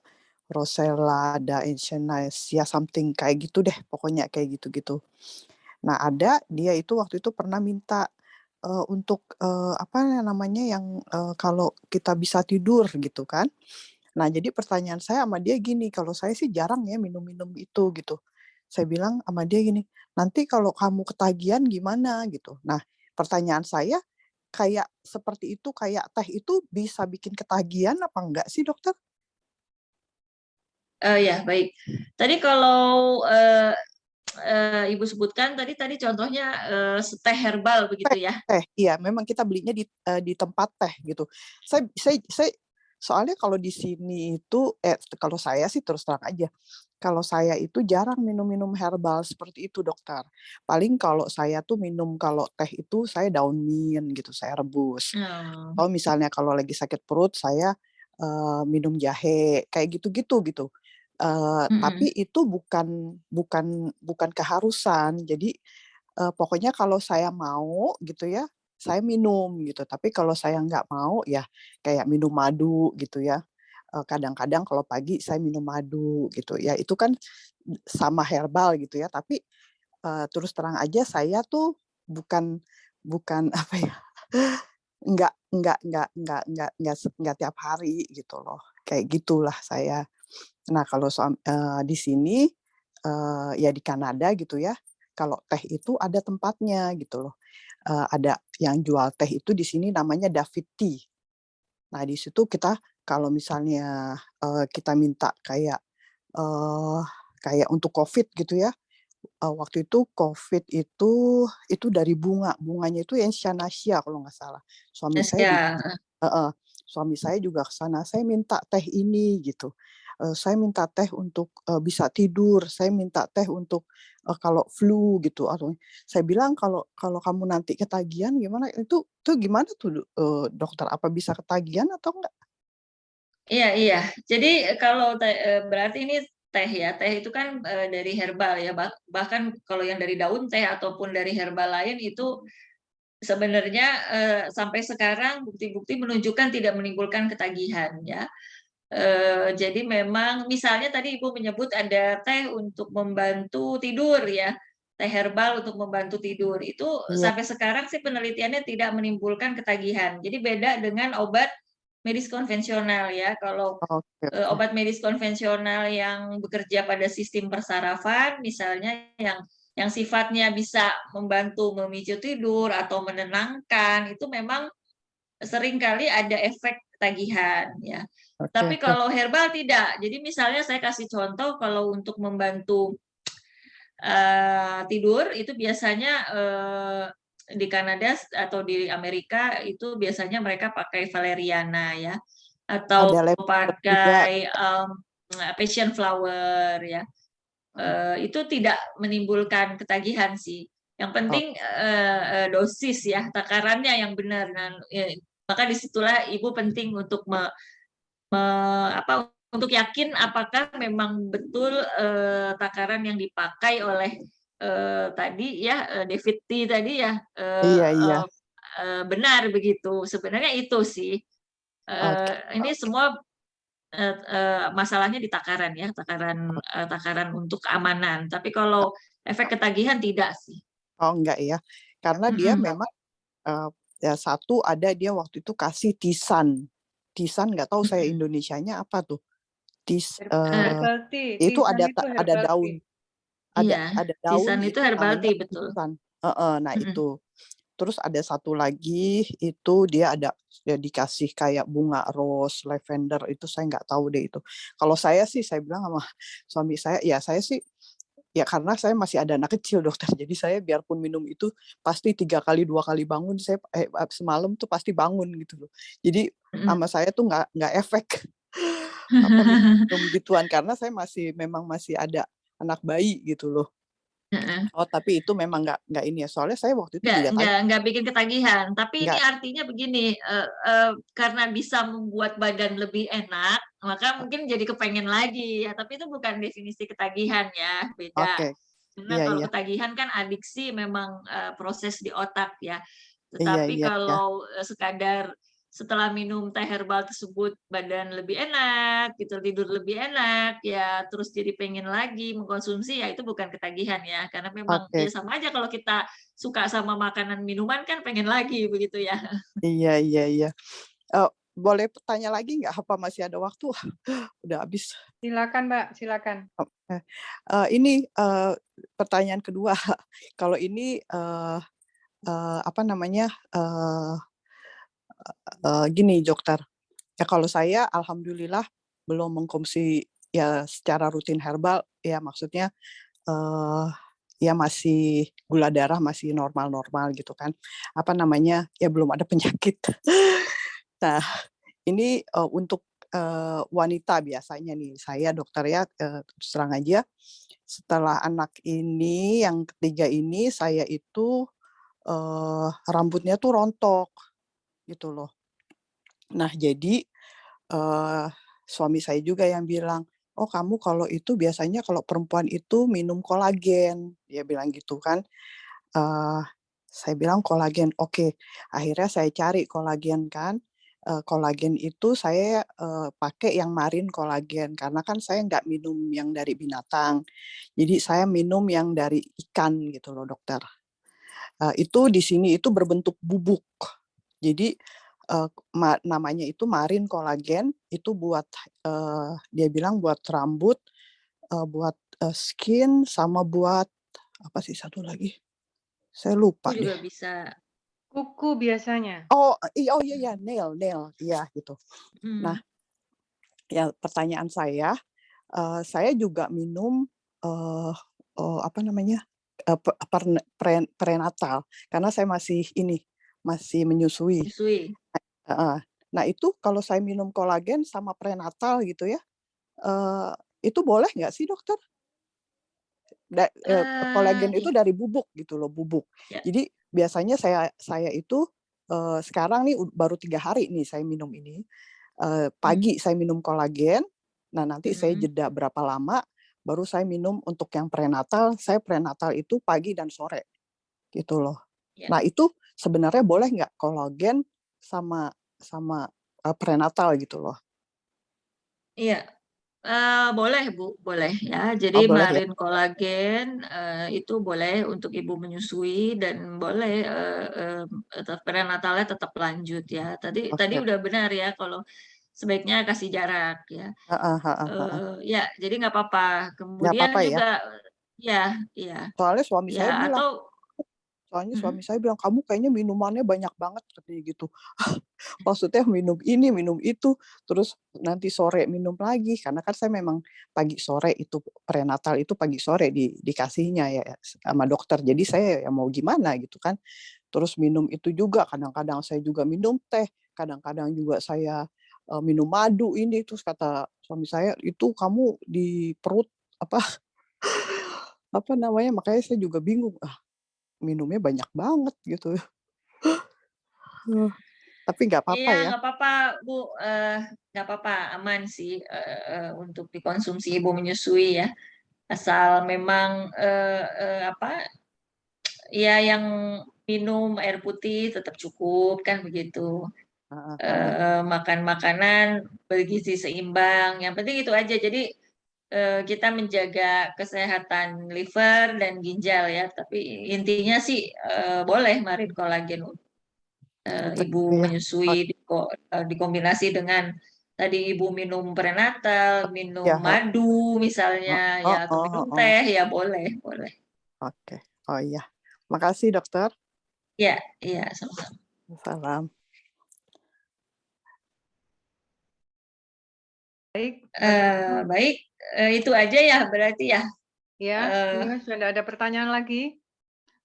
rosella, ada echinacea, something kayak gitu deh, pokoknya kayak gitu-gitu. Nah, ada dia itu waktu itu pernah minta untuk apa namanya yang kalau kita bisa tidur gitu kan. Nah, jadi pertanyaan saya sama dia gini, kalau saya sih jarang ya minum-minum itu gitu. Saya bilang sama dia gini, "Nanti kalau kamu ketagihan gimana?" Gitu. Nah, pertanyaan saya, kayak seperti itu, kayak teh itu bisa bikin ketagihan apa enggak sih, dokter? Ya baik. Tadi kalau, Ibu sebutkan tadi tadi contohnya, teh herbal Teh begitu ya? teh, iya, memang kita belinya di tempat teh gitu. Saya soalnya kalau di sini itu kalau saya sih terus terang aja, kalau saya itu jarang minum-minum herbal seperti itu, dokter. Paling kalau saya tuh minum kalau teh itu saya daun mint gitu, saya rebus. Oh. Atau misalnya kalau lagi sakit perut saya minum jahe, kayak gitu-gitu gitu. Tapi Mhm. itu bukan keharusan. Jadi pokoknya kalau saya mau gitu ya, saya minum gitu. Tapi kalau saya nggak mau ya kayak minum madu gitu ya. Kadang-kadang kalau pagi saya minum madu gitu ya. Itu kan sama herbal gitu ya. Tapi terus terang aja saya tuh bukan bukan apa ya, nggak tiap hari gitu loh. Kayak gitulah saya. Nah kalau di sini, ya di Kanada gitu ya, kalau teh itu ada tempatnya gitu loh. Ada yang jual teh itu di sini namanya David Tea. Nah di situ kita kalau misalnya kita minta eee, kayak untuk Covid gitu ya, waktu itu Covid itu dari bunganya itu Echinacea kalau nggak salah. Suami saya juga Ya. heeh, suami saya juga ke sana, "Saya minta teh ini," gitu. "Saya minta teh untuk bisa tidur, saya minta teh untuk kalau flu," gitu, atau saya bilang, "Kalau kalau kamu nanti ketagihan gimana?" Itu gimana tuh, dokter? Apa bisa ketagihan atau enggak? Iya iya. Jadi kalau berarti ini teh ya, teh itu kan, dari herbal ya, bahkan kalau yang dari daun teh ataupun dari herbal lain itu sebenarnya, sampai sekarang bukti-bukti menunjukkan tidak menimbulkan ketagihan ya. Jadi memang misalnya tadi Ibu menyebut ada teh untuk membantu tidur ya, teh herbal untuk membantu tidur, itu Iya, sampai sekarang sih penelitiannya tidak menimbulkan ketagihan. Jadi beda dengan obat medis konvensional ya, kalau, oke oke. obat medis konvensional yang bekerja pada sistem persarafan misalnya yang sifatnya bisa membantu memicu tidur atau menenangkan, itu memang seringkali ada efek ketagihan ya. Oke Tapi oke. kalau herbal tidak. Jadi misalnya saya kasih contoh kalau untuk membantu, tidur itu biasanya, di Kanada atau di Amerika itu biasanya mereka pakai valeriana ya, atau Ada lavender juga. pakai, passion flower ya. Itu tidak menimbulkan ketagihan sih. Yang Oh, penting, dosis ya, takarannya yang benar. Nah, maka disitulah Ibu penting untuk untuk yakin apakah memang betul, takaran yang dipakai oleh, tadi ya, David Tea tadi ya, iya iya. benar begitu. Sebenarnya itu sih. Oke. Ini semua masalahnya di takaran ya, takaran untuk keamanan. Tapi kalau efek ketagihan tidak sih. Oh, enggak ya. Karena dia Mm-mm. memang ya satu ada dia waktu itu kasih tisan. Tisan nggak tahu saya Mm-mm. Indonesianya apa tuh. Herbal tea, Itu tisan itu ada herbal daun, tea. Iya, ada daun tisan itu itu herbal namanya tea betul. tisan. Nah Mm-mm. itu. Terus ada satu lagi itu dia ada ya dikasih kayak bunga rose, lavender itu saya nggak tahu deh itu. Kalau saya sih saya bilang sama suami saya, ya saya sih ya karena saya masih ada anak kecil dokter, jadi saya biarpun minum itu pasti 3 kali 2 kali bangun saya semalam tuh pasti bangun gitu loh. Jadi Mm-mm. sama saya tuh nggak efek apa minum gituan karena saya memang masih ada anak bayi gitu loh. Heeh. Oh tapi itu memang nggak ini ya soalnya saya waktu itu juga tanya Nggak bikin ketagihan. Tapi ini nggak artinya begini, karena bisa membuat badan lebih enak, maka mungkin jadi kepengen lagi ya. Tapi itu bukan definisi ketagihan ya, beda. oke. Karena Iya kalau iya ketagihan kan adiksi memang proses di otak ya. iya Tetapi iya iya. kalau sekadar setelah minum teh herbal tersebut badan lebih enak, gitu tidur lebih enak, ya terus jadi pengen lagi mengkonsumsi ya itu bukan ketagihan ya. Karena memang Oke. ya sama aja kalau kita suka sama makanan minuman kan pengen lagi begitu ya. Iya iya iya. Boleh tanya lagi nggak? Apa masih ada waktu? Udah habis. Silakan, Mbak, silakan. Ini pertanyaan kedua. Kalau ini apa namanya? Gini, dokter. Ya kalau saya alhamdulillah belum mengkonsumsi ya secara rutin herbal. Ya maksudnya ya masih gula darah masih normal-normal gitu kan. Apa namanya? Ya belum ada penyakit. Nah, ini untuk wanita biasanya nih, saya dokter ya terus terang aja, setelah anak ini yang ketiga ini saya itu rambutnya tuh rontok gitu loh. Nah jadi suami saya juga yang bilang, oh kamu kalau itu biasanya kalau perempuan itu minum kolagen, dia bilang gitu kan. Eee, saya bilang kolagen, oke. Akhirnya saya cari kolagen kan, kolagen itu saya pakai yang marin kolagen, karena kan saya nggak minum yang dari binatang. Jadi saya minum yang dari ikan gitu loh, dokter. Itu di sini itu berbentuk bubuk. Jadi, namanya itu marin kolagen, itu buat, dia bilang buat rambut, buat, skin, sama buat apa sih satu lagi? Saya lupa Aku deh. juga bisa. Kuku biasanya. Oh, iya iya, nail, iya gitu. Nah, Mm. ya pertanyaan saya juga minum, eee apa namanya, pe perne pre prenatal, karena saya masih ini, masih menyusui, Menyusui. heeh. Nah itu kalau saya minum kolagen sama prenatal gitu ya, eee, itu boleh nggak sih dokter? Kolagen Iya, itu dari bubuk gitu loh, bubuk. ya. Jadi biasanya saya itu, sekarang nih baru 3 hari nih saya minum ini, Mm. pagi saya minum kolagen, nah nanti saya Mm-mm. jeda berapa lama, baru saya minum untuk yang prenatal, saya prenatal itu pagi dan sore, gitu loh. Ya. Nah itu sebenarnya boleh nggak kolagen sama sama, prenatal gitu loh? Iya, boleh Bu, boleh ya. Jadi Oh boleh ya? marin kolagen itu boleh untuk ibu menyusui dan boleh prenatalnya tetap lanjut ya. Tadi tadi Oke. udah benar ya kalau sebaiknya kasih jarak ya. Heeh heeh heeh. Ya, jadi nggak apa-apa. Nggak Kemudian apa-apa ya? juga ya, ya, Soalnya suami ya saya bilang atau Soalnya suami mm, saya bilang, "Kamu kayaknya minumannya banyak banget," katanya gitu. Maksudnya minum ini, minum itu, terus nanti sore minum lagi, karena kan saya memang pagi sore itu prenatal itu pagi sore dikasihnya ya sama dokter. Jadi saya ya mau gimana gitu kan. Terus minum itu juga, kadang-kadang saya juga minum teh, kadang-kadang juga saya, minum madu ini, terus kata suami saya, "Itu kamu di perut apa apa namanya," makanya saya juga bingung, minumnya banyak banget gitu. Tapi nggak apa-apa iya, ya? nggak apa-apa, Bu. Nggak apa-apa, aman sih untuk dikonsumsi ibu menyusui ya. Asal memang apa ya yang minum air putih tetap cukup kan begitu. Makan makanan bergizi seimbang. Yang penting itu aja. Jadi kita menjaga kesehatan liver dan ginjal ya. Tapi intinya sih boleh marin kolagen ibu menyusui dikombinasi dengan tadi ibu minum prenatal, minum madu misalnya ya atau minum teh ya boleh. Oke. Oh iya. Makasih dokter. Ya, iya sama-sama. Salam. Baik, itu aja ya berarti ya. Ya, ini sudah tidak ada pertanyaan lagi.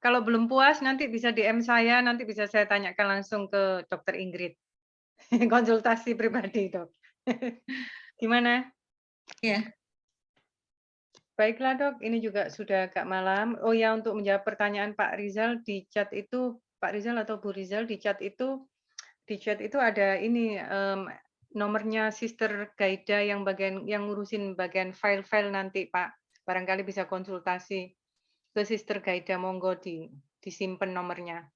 Kalau belum puas nanti bisa DM saya, nanti bisa saya tanyakan langsung ke Dokter Ingrid. Konsultasi pribadi, Dok. Gimana? Ya. Baiklah, Dok. Ini juga sudah agak malam. Oh ya, untuk menjawab pertanyaan Pak Rizal di chat itu, Pak Rizal atau Bu Rizal di chat itu ada ini nomornya Sister Gaida yang ngurusin bagian file-file nanti, Pak. Barangkali bisa konsultasi ke Sister Gaida, monggo disimpan nomornya.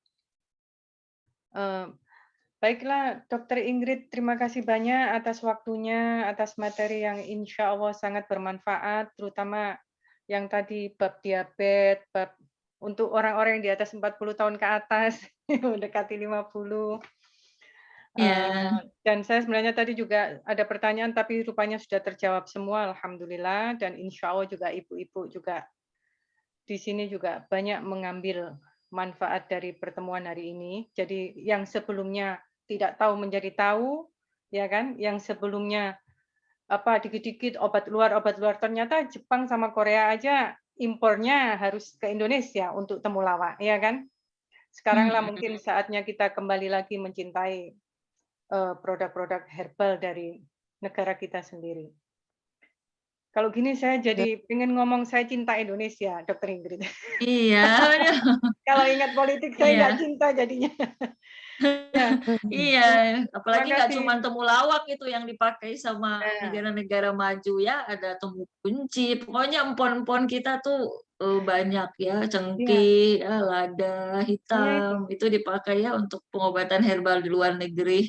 Baiklah, Dokter Ingrid, terima kasih banyak atas waktunya, atas materi yang insya Allah sangat bermanfaat, terutama yang tadi bab diabetes, bab untuk orang-orang yang di atas 40 tahun ke atas, mendekati 50. Dan saya sebenarnya tadi juga ada pertanyaan, tapi rupanya sudah terjawab semua, alhamdulillah. Dan insya Allah juga ibu-ibu juga di sini juga banyak mengambil manfaat dari pertemuan hari ini. Jadi yang sebelumnya tidak tahu menjadi tahu, ya kan? Yang sebelumnya dikit-dikit obat luar, ternyata Jepang sama Korea aja impornya harus ke Indonesia untuk temulawak, ya kan? Sekaranglah mungkin saatnya kita kembali lagi mencintai produk-produk herbal dari negara kita sendiri. Kalau gini saya jadi pengen ngomong saya cinta Indonesia, Dokter Ingrid. Iya. Kalau ingat politik saya nggak cinta jadinya. Iya, apalagi nggak cuma temulawak itu yang dipakai sama negara-negara maju ya, ada temu kunci. Pokoknya empon-empon kita tuh banyak ya, cengkeh, lada hitam itu dipakai ya untuk pengobatan herbal di luar negeri.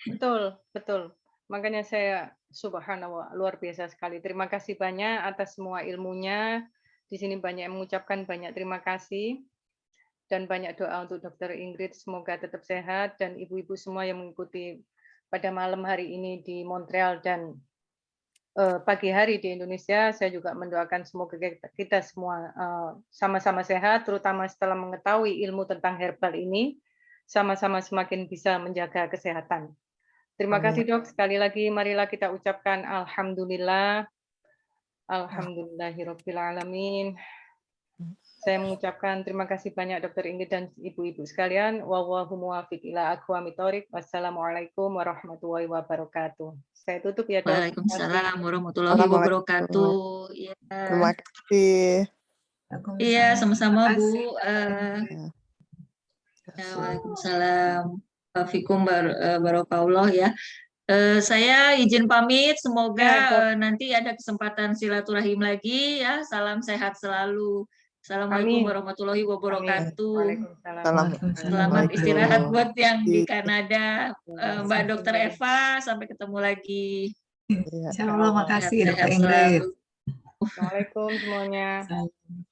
Betul. Makanya saya subhanallah luar biasa sekali. Terima kasih banyak atas semua ilmunya. Di sini banyak yang mengucapkan banyak terima kasih dan banyak doa untuk Dokter Ingrid. Semoga tetap sehat dan ibu-ibu semua yang mengikuti pada malam hari ini di Montreal dan pagi hari di Indonesia. Saya juga mendoakan semoga kita semua sama-sama sehat, terutama setelah mengetahui ilmu tentang herbal ini, sama-sama semakin bisa menjaga kesehatan. Terima kasih Dok. Sekali lagi marilah kita ucapkan alhamdulillah. Alhamdulillahirabbil alamin. Saya mengucapkan terima kasih banyak Dokter Ingrid dan ibu-ibu sekalian. Wallahu muwaffiq ila aqwamit thoriq. Wassalamualaikum warahmatullahi wabarakatuh. Saya tutup ya Dok. Waalaikumsalam warahmatullahi wabarakatuh. Ya. Terima kasih. Iya, sama-sama Bu. Waalaikumsalam. Fikum barokallah ya. Saya izin pamit, semoga nanti ada kesempatan silaturahim lagi ya. Salam sehat selalu. Assalamualaikum warahmatullahi wabarakatuh. Selamat istirahat buat yang di Kanada. Mbak Dokter Eva, sampai ketemu lagi. Insyaallah, makasih Dokter Ingrid. Assalamualaikum semuanya.